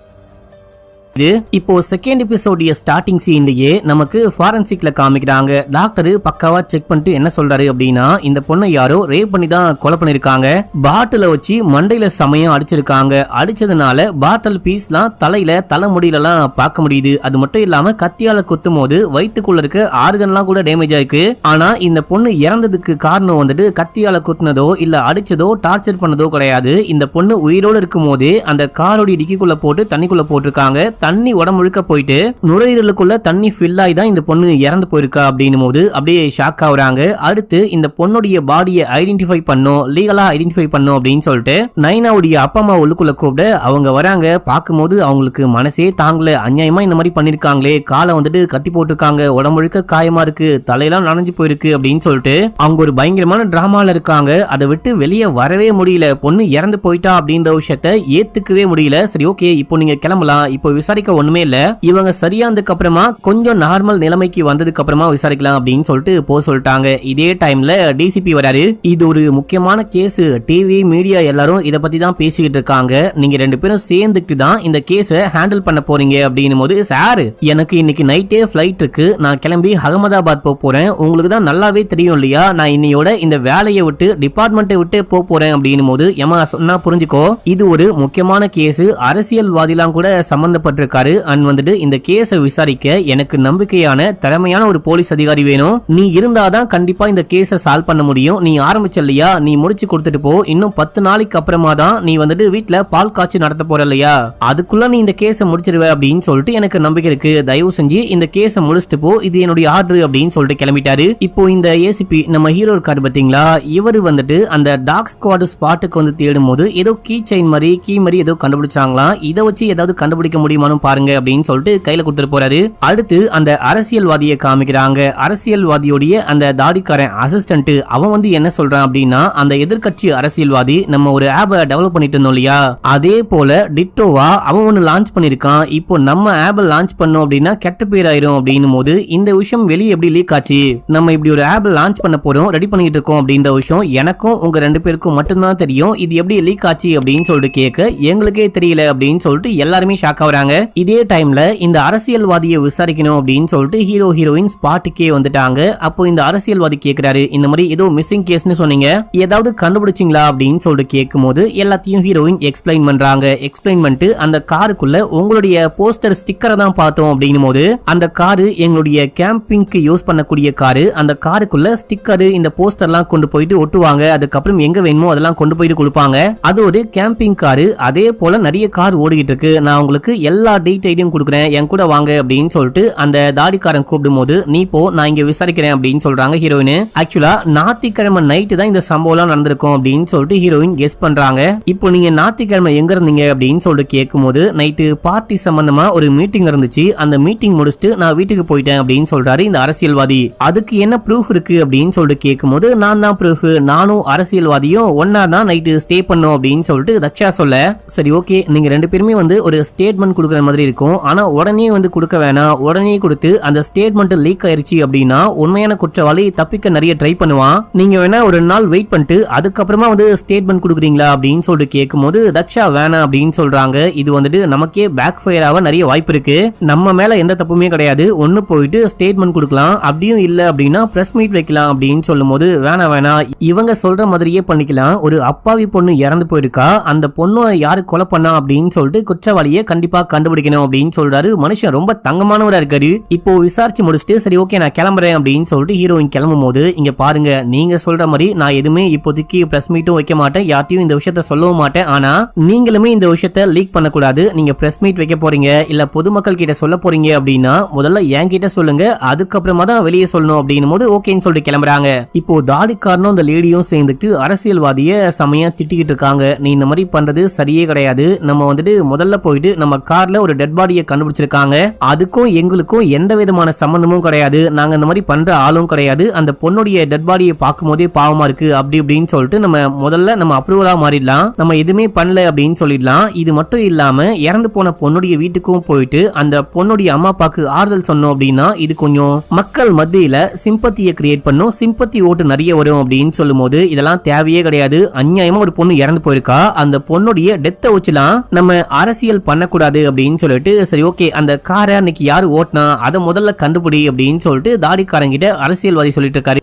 இப்போ செகண்ட் எபிசோடிய ஸ்டார்டிங் சீன்லயே நமக்கு ஃபாரன்சிக்ல காமிக்கிறாங்க. டாக்டர் பக்காவா செக் பண்ணிட்டு என்ன சொல்றாரு அப்படின்னா, இந்த பொண்ணை யாரோ ரேப் பண்ணி தான் கொலை பண்ணிருக்காங்க, பாட்டில வச்சு மண்டையில சமயம் அடிச்சிருக்காங்க, அடிச்சதுனால பாட்டில் பீஸ்லாம் தலையில தலைமுடியிலாம் பார்க்க முடியுது, அது மட்டும் இல்லாம கத்தியால குத்தும் போது வயிற்றுக்குள்ள இருக்க ஆர்கன்லாம் கூட டேமேஜ் ஆயிருக்கு. ஆனா இந்த பொண்ணு இறந்ததுக்கு காரணம் வந்துட்டு கத்தியால குத்துனதோ இல்ல அடிச்சதோ டார்ச்சர் பண்ணதோ கிடையாது, இந்த பொண்ணு உயிரோடு இருக்கும் போதே அந்த காரோட டிக்கிக்குள்ள போட்டு தண்ணிக்குள்ள போட்டிருக்காங்க, தண்ணி உடம்பு முழுக்க போயிட்டு நுரையீரலுக்குள்ள தண்ணி ஃபில் ஆகி தான் இந்த பொண்ணு இறந்து போயிருக்கா அப்படின்னும் போது அப்படியே ஷாக் ஆகுறாங்க. அடுத்து இந்த பொண்ணுடைய பாடியை ஐடென்டிஃபை பண்ணும், லீகலா ஐடென்டிஃபை பண்ணும் அப்படின்னு சொல்லிட்டு நைனாவுடைய அப்பா அம்மா உள்ளுக்குள்ள கூப்பிட்டு அவங்க வராங்க. பார்க்கும்போது அவங்களுக்கு மனசே தாங்கல, அநியாயமா இந்த மாதிரி பண்ணிருக்காங்களே, காலை வந்துட்டு கட்டி போட்டிருக்காங்க, உடம்பு முழுக்க காயமா இருக்கு, தலையெல்லாம் நனைஞ்சு போயிருக்கு அப்படின்னு சொல்லிட்டு அவங்க ஒரு பயங்கரமான டிராமால இருக்காங்க. அதை விட்டு வெளியே வரவே முடியல, பொண்ணு இறந்து போயிட்டா அப்படின்ற விஷயத்த ஏத்துக்கவே முடியல. சரி ஓகே இப்போ நீங்க கிளம்பலாம், இப்போ விசாரிக்க ஒண்ணுமே இல்ல, இவங்க சரியானதுக்கு அப்புறமா கொஞ்சம் நார்மல் நிலைமைக்கு வந்ததுக்கு அப்புறமா விசாரிக்கலாம் அப்படின்னு சொல்லிட்டு சொல்லிட்டாங்க. இதே டைம்ல டிசிபி வராரு. இது ஒரு முக்கியமான கேஸ், டிவி மீடியா எல்லாரும் இத பத்தி தான் பேசிக்கிட்டு இருக்காங்க, நீங்க ரெண்டு பேரும் சேர்ந்துட்டு தான் இந்த கேஸை ஹேண்டில் பண்ண போறீங்க அப்படின்னும் போது, சார் எனக்கு இன்னைக்கு நைட்டே ஃபிளைட் இருக்கு, நான் கிளம்பி அகமதாபாத் போறேன், உங்களுக்கு தான் நல்லாவே தெரியும் இல்லையா, நான் இன்னையோட இந்த வேலையை விட்டு டிபார்ட்மெண்ட்டை விட்டு போறேன் அப்படின்னும் போது, ஏமா சொன்னா புரிஞ்சுக்கோ, இது ஒரு முக்கியமான கேஸ், அரசியல்வாதிலாம் கூட சம்பந்தப்பட்டிருக்காரு, அண்ட் வந்துட்டு இந்த கேஸை விசாரிக்க எனக்கு நம்பிக்கையான திறமையான ஒரு போலீஸ் அதிகாரி வேணும், நீ இருந்தாதான் கண்டிப்பா இந்த கேஸை சால்வ் பண்ண முடியும், நீ ஆரம்பிச்ச இல்லையா, நீ முடிச்சு கொடுத்துட்டு போ, இன்னும் 10 நாளைக்கு அப்புறமா தான் நீ வந்துட்டு வீட்டுல பால் காய்ச்சி நடத்த போற இல்லையா, அதுக்குள்ள நீ இந்த கேஸை முடிச்சிருவ அப்படின்னு சொல்லிட்டு எனக்கு நம்பிக்கை இருக்கு, தயவு செஞ்சு இந்த கேஸை முடிச்சுட்டு போ, இது என்னுடைய ஆர்டர் அப்படின்னு சொல்லிட்டு கிளம்பிட்டாரு. இப்போ இந்த ஏசிபி நம்ம ஹீரோ இருக்காரு பாத்தீங்களா, இவரு வந்துட்டு அந்த டாக் ஸ்குவாட் ஸ்பாட்டுக்கு வந்து தேடும் போது ஏதோ கீ செயின் மாதிரி கீ மாதிரி ஏதோ கண்டுபிடிச்சாங்களாம், இதை வச்சு ஏதாவது கண்டுபிடிக்க முடியுமானு பாருங்க அப்படின்னு சொல்லிட்டு கையில கொடுத்துட்டு போறாரு. அடுத்து அந்த அரசியல்வாதியை காமிக்கிறாங்க. அரசியல்வாதியோடைய அந்த தாடிக்காரன் அசிஸ்டன்ட் அவன் வந்து என்ன சொல்றான் அப்படின்னா, அந்த எதிர்க்கட்சி அரசியல்வாதி நம்ம ஒரு ஆப்பை டெவலப் பண்ணிட்டு இருந்தோம் இல்லையா, அதே போல டிட்டோவா அவன் ஒன்னு லான்ச் பண்ணிருக்கான், இப்போ நம்ம ஆப்பை லான்ச் பண்ணோம் அப்படின்னா கெட்ட பேர் ஆயிரும் அப்படின்னும் போது, இந்த விஷயம் வெளியே எப்படி லீக் ஆச்சு, நம்ம இப்படி ஒரு ஆப் லான்ச் பண்ண போறோம் ரெடி பண்ணிட்டு இருக்கோம் அப்படின்ற விஷயம் எனக்கும் உங்க ரெண்டு பேருக்கும் மட்டும்தான் தெரியும், இது எப்படி லீக் ஆச்சு அப்படின்னு சொல்லிட்டு கேட்க எங்களுக்கே தெரியல அப்படின்னு சொல்லிட்டு எல்லாருமே ஷாக் ஆகுறாங்க. இதே டைம்ல இந்த அரசியல்வாதியை விசாரிக்கணும் அப்படின்னு சொல்லிட்டு ஹீரோ ஹீரோயின் ஸ்பாட்டுக்கே வந்துட்டாங்க. அப்போ இந்த அரசியல்வாதி கேக்குறாரு, இந்த மாதிரி ஏதோ மிஸ்ஸிங் கேஸ்னு சொன்னீங்க, ஏதாவது கண்டுபிடிச்சிங்களா அப்படின்னு சொல்லிட்டு கேட்கும்போது எல்லாத்தையும் ஹீரோயின் எக்ஸ்பிளைன் பண்றாங்க. எக்ஸ்பிளைன் பண்ணிட்டு அந்த காருக்குள்ள உங்களுடைய போஸ்டர் ஸ்டிக்கரை தான் பார்த்தோம் அப்படின்னும் போது, அந்த காரு எங்களுடைய கேம்பிங்க்கு யூஸ் பண்ணக்கூடிய காரு, அந்த காருக்குள்ள ஸ்டிக்கர் இந்த போஸ்டர்லாம் கொண்டு போயிட்டு ஒட்டுவாங்க, அதுக்கப்புறம் எங்க வேணுமோ அதெல்லாம் கொண்டு போயிட்டு கொடுப்பாங்க, அது ஒரு கேம்பிங் காரு, அதே போல நிறைய கார் ஓடிக்கிட்டு இருக்கு, நான் உங்களுக்கு எல்லா டீடைலையும் கொடுக்குறேன், என் கூட வாங்க அப்படின்னு சொல்லிட்டு அந்த தாடிக்காரன் கூப்பிடும் போது, நீ போ நான் இங்க விசாரிக்கிறேன் அப்படின்னு சொல்றாங்க ஹீரோயின். ஆக்சுவலா ஞாயிற்றுக்கிழமை நைட்டு தான் இந்த சம்பவம் நடந்திருக்கும் அப்படின்னு சொல்லிட்டு ஹீரோயின் கெஸ் பண்றாங்க. இப்போ நீங்க ஞாயிற்றுக்கிழமை எங்க இருந்தீங்க அப்படின்னு சொல்லிட்டு கேட்கும்போது, நைட்டு பார்ட்டி சம்பந்தமா ஒரு மீட்டிங் இருந்துச்சு, அந்த மீட்டிங் முடிச்சுட்டு நான் வீட்டுக்கு போயிட்டேன் அப்படின்னு சொல்றாரு இந்த அரசியல்வாதி. அதுக்கு என்ன ப்ரூஃப் இருக்கு அப்படின்னு சொல்லிட்டு கேட்கும்போது, நான் தான் ப்ரூஃப், நானும் அரசியல்வாதியும் ஒன்னா தான் நைட்டு ஸ்டே பண்ணோம் அப்படின்னு சொல்லிட்டு தக்ஷா சொல்ல, சரி ஓகே நீங்க ரெண்டு பேருமே வந்து ஒரு ஸ்டேட்மெண்ட் கொடுக்குற மாதிரி இருக்கும், ஆனா உடனே வந்து கொடுக்க வேணாம், உடனே கொடுத்து அந்த ஸ்டேட்மெண்ட் லீக் ஆயிருச்சு அப்படின்னா உண்மையான குற்றவாளி தப்பிக்க நிறைய ட்ரை பண்ணுவான், நீங்க வேணா ஒரு நாள் வெயிட் பண்ணிட்டு அதுக்கப்புறமா வந்து ஸ்டேட்மெண்ட் கொடுக்குறீங்களா அப்படின்னு சொல்லிட்டு கேட்கும்போது தக்ஷா வேணாம் அப்படின்னு சொல்றாங்க. இது வந்துட்டு நமக்கே பேக் ஃபயர் ஆக நிறைய வாய்ப்பு இருக்கு, நம்ம மேல எந்த தப்புமே கிடையாது, ஒன்னு போயிட்டு ஸ்டேட்மெண்ட் கொடுக்கலாம், அப்படியும் இல்ல அப்படின்னா பிரஸ் மீட் வைக்கலாம் அப்படின்னு சொல்லும் போது, வேணாம் இவங்க சொல்ற மாதிரியே பண்ணிக்கலாம், ஒரு அப்பாவி பொண்ணு இறந்து போயிருக்கா, அந்த பொண்ணு யாரு கொலை பண்ணா அப்படின்னு சொல்லிட்டு குற்றவாளியை கண்டிப்பா கண்டுபிடிக்கணும் அப்படின்னு சொல்றாரு. மனுஷன் ரொம்ப தங்கமானவரா இருக்காரு. இப்போ விசாரிச்சு முடிச்சுட்டு சரி ஓகே நான் கிளம்புறேன் அப்படின்னு சொல்லிட்டு ஹீரோயின் கிளம்பும் போது, இங்க பாருங்க நீங்க சொல்ற மாதிரி நான் எதுவுமே இப்போதைக்கு பிரஸ் மீட்டும் வைக்க மாட்டேன், யார்ட்டையும் இந்த விஷயத்த சொல்லவும் மாட்டேன், ஆனா நீங்களுமே இந்த விஷயத்த லீக் பண்ணக்கூடாது, நீங்க பிரஸ் மீட் வைக்க போறீங்க இல்ல பொதுமக்கள் கிட்ட சொல்ல போறீங்க அப்படின்னா முதல்ல என்கிட்ட சொல்லுங்க, அதுக்கப்புறமா தான் வெளியே சொல்லணும் அப்படின்னும் போது ஓகேன்னு சொல்லிட்டு கிளம்புறாங்க. இப்போ தாடிக்காரனும் அந்த லேடியும் சேர்ந்துட்டு அரசியல்வாதிய செமையா திட்டிக்கிட்டு இருக்காங்க, நீ இந்த மாதிரி பண்றது சரியே கிடையாது, நம்ம வந்துட்டு முதல்ல போயிட்டு நம்ம கார்ல ஒரு டெட் பாடியை கண்டுபிடிச்சிருக்காங்க, அதுக்கும் எங்களுக்கும் எந்த விதமான சம்பந்தமும் கிடையாது, நாங்க இந்த மாதிரி பண்ற ஆளும் கிடையாது, அந்த பொண்ணுடைய டெட் பாடியை பார்க்கும் போதே பாவமா இருக்கு அப்படி இப்படின்னு சொல்லிட்டு நம்ம முதல்ல நம்ம அப்ரூவலா மாறிடலாம், நம்ம எதுவுமே பண்ணல அப்படின்னு சொல்லிடலாம். இது மட்டும் இல்லாம இறந்து போன பொண்ணுடைய வீட்டுக்கும் போயிட்டு அந்த பொண்ணுடைய அம்மா அப்பாக்கு ஆறுதல் சொன்னோம் அப்படின்னா இது கொஞ்சம் மக்கள் மத்தியில சிம்பத்தியை கிரியேட் பண்ணும், சிம்பத்தி ஓட்டு நிறைய வரும் அப்படின்னு சொல்லும் போது, இதெல்லாம் தேவையே கிடையாது, அநியாயமா ஒரு பொண்ணு இறந்து போயிருக்கா, அந்த பொண்ணுடைய டெத்தை வச்சுலாம் நம்ம அரசியல் பண்ணக்கூடாது அப்படின்னு சொல்லிட்டு, சரி ஓகே அந்த காரை அன்னைக்கு யாரு ஓட்டினா அதை முதல்ல கண்டுபிடி அப்படின்னு சொல்லிட்டு தாடிக்காரங்கிட்ட அரசியல்வாதி சொல்லிட்டு இருக்காரு.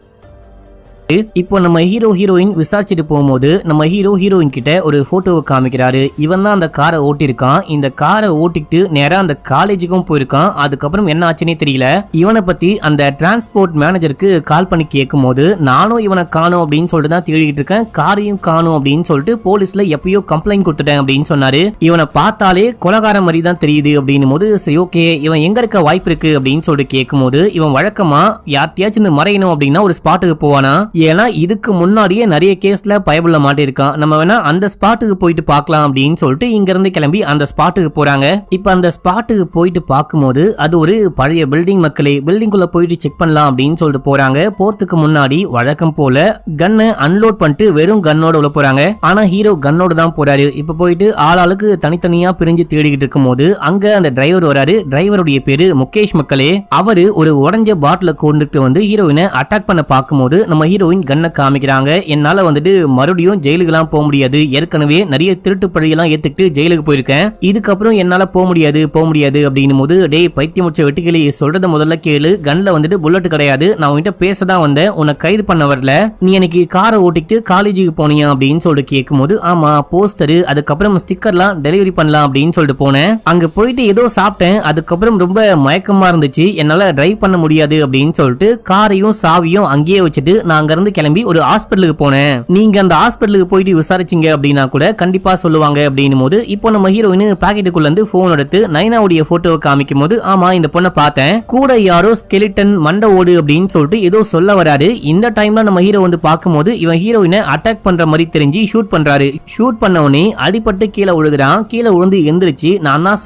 இப்போ நம்ம ஹீரோ ஹீரோயின் விசாரிச்சுட்டு போகும்போது நம்ம ஹீரோ ஹீரோயின் கிட்ட ஒரு போட்டோவை காமிக்கிறாரு, இவன் தான் அந்த காரை ஓட்டிருக்கான், இந்த காரை ஓட்டிட்டு நேரா அந்த காலேஜுக்கும் போயிருக்கான், அதுக்கப்புறம் என்ன ஆச்சுன்னே தெரியல. இவனை பத்தி அந்த டிரான்ஸ்போர்ட் மேனேஜருக்கு கால் பண்ணி கேட்கும் போது, நானும் இவனை காணும் அப்படின்னு சொல்லிட்டு தான் தேடிட்டு இருக்கேன், காரையும் காணும் அப்படின்னு சொல்லிட்டு போலீஸ்ல எப்பயோ கம்ப்ளைண்ட் கொடுத்துட்டேன் அப்படின்னு சொன்னாரு. இவனை பார்த்தாலே கொலகார மாதிரி தான் தெரியுது அப்படின்னும் போது, சரி ஓகே இவன் எங்க இருக்க வாய்ப்பு இருக்கு அப்படின்னு சொல்லிட்டு கேட்கும் போது, இவன் வழக்கமா யார்ட்டையாச்சும் இந்த மறையணும் அப்படின்னா ஒரு ஸ்பாட்டுக்கு போவானா, ஏன்னா இதுக்கு முன்னாடியே நிறைய கேஸ்ல பயபுள்ள மாட்டிருக்கான். நம்ம வேணா அந்த ஸ்பாட்டுக்கு போயிட்டு பார்க்கலாம் அப்படின்னு சொல்லிட்டு இங்க இருந்து கிளம்பி அந்த ஸ்பாட்டுக்கு போறாங்க. இப்ப அந்த ஸ்பாட்டுக்கு போயிட்டு பார்க்கும்போது அது ஒரு பழைய பில்டிங். மக்களே பில்டிங்குள்ள போயிட்டு செக் பண்ணலாம் அப்படின்னு சொல்லிட்டு போறாங்க. போறதுக்கு முன்னாடி வழக்கம் போல கன்னை அன்லோட் பண்ணிட்டு வெறும் கன்னோட உள்ள போறாங்க. ஆனா ஹீரோ கன்னோட தான் போறாரு. இப்ப போயிட்டு ஆளாளுக்கு தனித்தனியா பிரிஞ்சு தேடிக்கிட்டு இருக்கும் போது அங்க அந்த டிரைவர் வராரு. டிரைவருடைய பேரு முகேஷ். மக்களே அவரு ஒரு உடஞ்ச பாட்டில கொண்டுட்டு வந்து ஹீரோயினை அட்டாக் பண்ண பார்க்கும்போது நம்ம ஹீரோயின் கன்னை காமிக்கிறாங்க. என்னால வந்துட்டு மறுபடியும் ஜெயிலுக்கு போக முடியாது. ஏற்கனவே நிறைய திருட்டு பழியெல்லாம் ஏத்துக்கிட்டு ஜெயிலுக்கு போயிருக்கேன். இதுக்கப்புறம் என்னால போக முடியாது அப்படின்னு போது டேய் பைத்தியம் முடிச்ச வெட்டிக்கிளி சொல்றத முதல்ல கேளு. கன்ல வந்துட்டு புல்லட் கிடையாது. நான் உன்கிட்ட பேசதான் வந்தேன். உன்னை கைது பண்ண வரல. நீ எனக்கு காரை ஓட்டிட்டு காலேஜுக்கு போனியா அப்படின்னு சொல்லிட்டு கேட்கும்போது ஆமா போஸ்டரு அதுக்கப்புறம் ஸ்டிக்கர்லாம் டெலிவரி பண்ணலாம் அப்படின்னு சொல்லிட்டு போனேன். அங்க போயிட்டு ஏதோ சாப்பிட்டேன். அதுக்கப்புறம் ரொம்ப மயக்கமா இருந்துச்சு. என்னால டிரைவ் பண்ண முடியாது அப்படின்னு சொல்லிட்டு காரையும் சாவியும் அங்கேயே வச்சுட்டு நான் அங்க இருந்து கிளம்பி ஒரு ஹாஸ்பிட்டலுக்கு போனேன். நீங்க அந்த ஹாஸ்பிட்டலுக்கு போயிட்டு விசாரிச்சீங்க அப்படின்னா கூட கண்டிப்பா சொல்லுவாங்க அப்படின்னும் போது இப்போ நம்ம ஹீரோயின் பாக்கெட்டுக்குள்ள இருந்து போன் எடுத்து நைனாவுடைய போட்டோவை காமிக்கும் போது ஆமா இந்த பொண்ணை பார்த்தேன். கூட யாரோ ஸ்கெலிட்டன் மண்டை ஓடு அப்படின்னு சொல்லிட்டு ஏதோ சொல்ல வராரு. இந்த டைம்ல நம்ம ஹீரோ வந்து பார்க்கும்போது இவன் ஹீரோயினை அட்டாக் பண்ற மாதிரி தெரிஞ்சு ஷூட் பண்றாரு. ஷூட் பண்ணவனே அடிபட்டு கீழே விழுகிறான். கீழே விழுந்து எந்திரிச்சு நான் தான்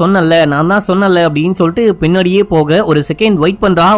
சொன்னல அப்படின்னு சொல்லிட்டு பின்னாடியே போக ஒரு செகண்ட் வெயிட் பண்றா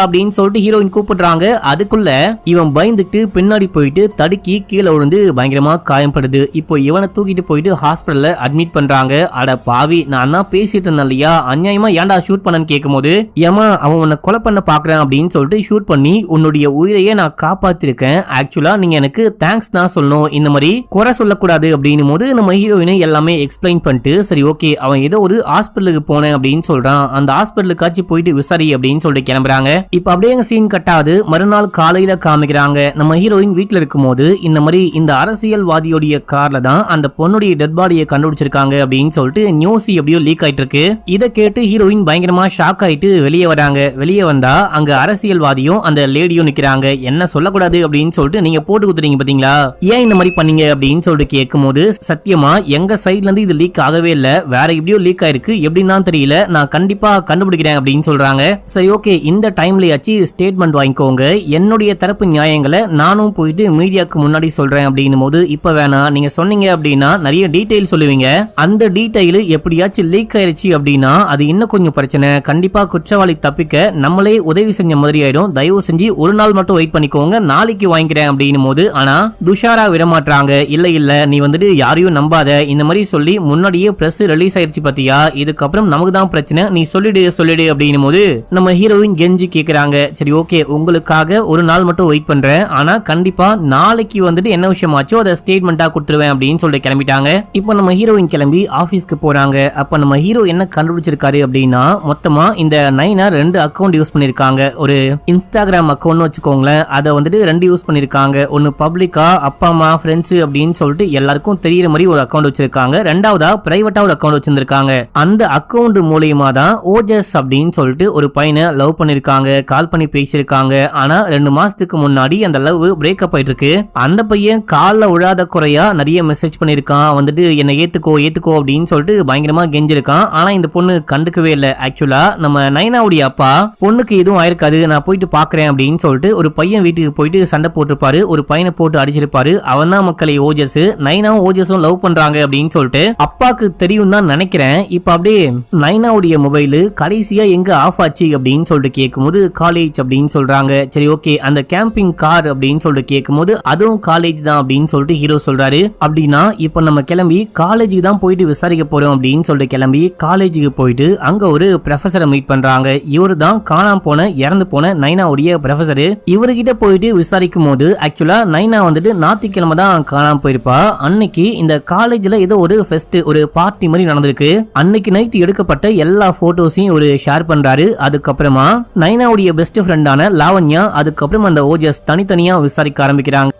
அப்படின்னு சொல்லிட்டு ஹீரோயின் கூப்பிடுறாங்க. அதுக்குள்ள இவன் பயந்துட்டு பின்னாடி போயிட்டு தடுக்கி கீழே விழுந்து பயங்கரமா காயப்படுது. இப்போ இவனை தூக்கிட்டு போயிட்டு ஹாஸ்பிட்டல்ல அட்மிட் பண்றாங்க. அட பாவி நான் தான் பேசிட்டு இருந்தேன் இல்லையா அநியாயமா ஏன்டா ஷூட் பண்ணன்னு கேட்கும்போது ஏமா அவன் உன்னை கொலை பண்ண பாக்குறான் அப்படின்னு சொல்லிட்டு ஷூட் பண்ணி உன்னுடைய உயிரையே நான் காப்பாத்திருக்கேன். ஆக்சுவலா நீங்க எனக்கு தேங்க்ஸ் தான் சொல்லணும். இந்த மாதிரி குறை சொல்லக்கூடாது அப்படின்னும் போது நம்ம ஹீரோயினை எல்லாமே எக்ஸ்பிளைன் பண்ணிட்டு சரி ஓகே அவன் ஏதோ ஒரு ஹாஸ்பிட்டலுக்கு போனேன் அப்படின்னு சொல்றான். அந்த ஹாஸ்பிட்டலுக்காச்சும் போயிட்டு விசாரி அப்படின்னு சொல்லிட்டு கிளம்புறாங்க. இப்ப அப்படியே சீன் கட்டாது மறுநாள் காலையில காமிக்கிறாங்க. நம்ம ஹீரோயின் வீட்டுல இருக்கும் போது இந்த மாதிரி இந்த அரசியல்வாதியோடைய கார்ல தான் அந்த பொண்ணுடைய டெட் பாடியை கண்டுபிடிச்சிருக்காங்க அப்படின்னு சொல்லிட்டு நியூஸ் எப்படியோ லீக் ஆயிட்டு இருக்கு. இதை கேட்டு ஹீரோயின் பயங்கரமா ஷாக் ஆயிட்டு வெளியே வராங்க. வெளியே வந்தா அங்க அரசியல்வாதியும் அந்த லேடியும் நிக்கிறாங்க. என்ன சொல்லக்கூடாது அப்படின்னு சொல்லிட்டு நீங்க போட்டு குத்துறீங்க பாத்தீங்களா, ஏன் இந்த மாதிரி பண்ணீங்க அப்படின்னு சொல்லிட்டு கேட்கும் போது சத்தியமா எங்க சைட்ல இருந்து இது லீக் ஆகவே இல்ல, வேற எப்படியோ லீக் ஆயிருக்கு, எப்படின்னு தான் தெரியல, நான் கண்டிப்பா கண்டுபிடிக்கிறேன் அப்படின்னு சொல்றாங்க. சரி ஓகே இந்த டைம்லயாச்சு ஸ்டேட்மெண்ட் வாங்கிக்கோங்க, என்னுடைய தரப்பு நியாயங்களை நானும் போயிட்டு மீடியாக்கு முன்னாடி சொல்றேன் அப்படின்னும் போது இப்ப வேணாம், நீங்க சொன்னீங்க அப்படின்னா நிறைய டீடைல் சொல்லுவீங்க, அந்த டீடைல் எப்படியாச்சும் லீக் ஆயிருச்சு அப்படின்னா அது இன்னும் கொஞ்சம் பிரச்சனை, கண்டிப்பா குற்றவாளி தப்பிக்க நம்மளே உதவி செஞ்ச மாதிரி ஆயிடும், தயவு செஞ்சு ஒரு நாள் மட்டும் வெயிட் பண்ணிக்கோங்க, நாளைக்கு வாங்கிக்கிறேன் அப்படின்னும் போது ஆனா துஷாரா விடமாட்டாங்க. இல்ல நீ வந்துட்டு யாரையும் நம்பாத, இந்த மாதிரி சொல்லி முன்னாடியே பிரஸ் ரிலீஸ் ஆயிருச்சு பாத்தியா, இதுக்கப்புறம் நமக்கு தான் பிரச்சனை, நீ சொல்லிடு அப்படின்னும் போது நம்ம ஹீரோயின் கெஞ்சி கேக்குறாங்க. சரி ஓகே உங்களுக்காக ஒரு நாள் மட்டும் வெயிட் பண்றேன், ஆனா கண்டிப்பா நாளைக்கு வந்துட்டு என்ன விஷயம் ஆச்சோ அதை ஸ்டேட்மெண்டா கொடுத்துருவேன் அப்படின்னு சொல்லிட்டு கிளம்பிட்டாங்க. இப்போ நம்ம ஹீரோயின் கிளம்பி ஆபீஸ்க்கு போறாங்க. அப்ப நம்ம ஹீரோ என்ன கண்டுபிடிச்சிருக்காரு அப்படின்னா மொத்தமா இந்த நைனா 2 அக்கௌண்ட் யூஸ் பண்ணிருக்காங்க. ஒரு இன்ஸ்டாகிராம் அக்கௌண்ட் வச்சுக்கோங்களேன், அதை வந்துட்டு 2 யூஸ் பண்ணிருக்காங்க. ஒன்னு பப்ளிக்கா அப்பா அம்மா ஃப்ரெண்ட்ஸ் அப்படின்னு சொல்லிட்டு எல்லாருக்கும் தெரியற மாதிரி ஒரு அக்கௌண்ட் வச்சிருக்காங்க, ரெண்டாவதா பிரைவேட்டா ஒரு அக்கௌண்ட் வச்சிருக்காங்க. அந்த அக்கௌண்ட் மூலமா தான் ஓஜஸ் அப்படின்னு சொல்லிட்டு ஒரு பையனை லவ் பண்ணிருக்காங்க, கால் பண்ணி பேசியிருக்காங்க. ஆனா 2 மாசத்துக்கு முன்னாடி அந்த லவ் பிரேக்கப் ஆயிட்டு இருக்கு. அந்த பையன் கால்ல விழாத குறையா நிறைய மெசேஜ் பண்ணிருக்கான், வந்துட்டு என்ன ஏத்துக்கோ அப்படின்னு சொல்லிட்டு பயங்கரமா கெஞ்சிருக்கான். ஆனா இந்த பொண்ணு கண்டுக்கவே இல்லை. ஆக்சுவலா நம்ம நைனாவுடைய அப்பா பொண்ணுக்கு எதுவும் ஆயிருக்காது, நான் போயிட்டு பாக்குறேன் அப்படின்னு சொல்லிட்டு ஒரு பையன் வீட்டுக்கு போயிட்டு சண்டை போட்டிருப்பாரு, ஒரு பையனை போட்டு அடிச்சிருப்பாரு. அவன் தான் மக்களை ஓஜஸ், நைனாவும் ஓஜஸும் லவ் பண்றாங்க அப்படின்னு சொல்லிட்டு அப்பாக்கு தெரியும் தான் நினைக்கிறேன். இப்ப அப்படியே நைனாவுடைய மொபைல் கடைசியா எங்க ஆஃப் ஆச்சு அப்படின்னு சொல்லிட்டு கேட்கும்போது காலேஜ் அப்படின்னு சொல்றாங்க. சரி ஓகே அந்த கேம்பிங் கார் அப்படின்னு சொல்லிட்டு கேட்கும்போது அதுவும் காலேஜ் தான் அப்படின்னு சொல்லிட்டு ஹீரோ சொல்றாரு. அப்படின்னா இப்ப நம்ம கிளம்பி காலேஜுக்கு தான் போயிட்டு விசாரிக்க போறோம் அப்படின்னு சொல்லிட்டு கிளம்பி காலேஜுக்கு போயிட்டு அங்க ஒரு ப்ரொஃபஸரை மீட் பண்றாங்க. இவரு தான் காணாம போன இறந்து போன நைனாவுடைய ப்ரொஃபஸர். இவர்கிட்ட போயிட்டு விசாரிக்கும் போது ஆக்சுவலா நைனா வந்துட்டு ஞாயிற்றுக்கிழமை தான் காணாம போயிருப்பா. அன்னைக்கு இந்த காலேஜ்ல ஏதோ ஒரு ஃபெஸ்ட், ஒரு பார்ட்டி மாதிரி நடந்திருக்கு. அன்னைக்கு நைட் எடுக்கப்பட்ட எல்லா போட்டோஸையும் ஒரு ஷேர் பண்றாரு. அதுக்கப்புறமா நைனாவுடைய பெஸ்ட் ஃப்ரெண்டான லாவண்யா அதுக்கப்புறம் அந்த ஓஜஸ் தனித்தனியா விசாரிக்க ஆரம்பிக்கிறாங்க.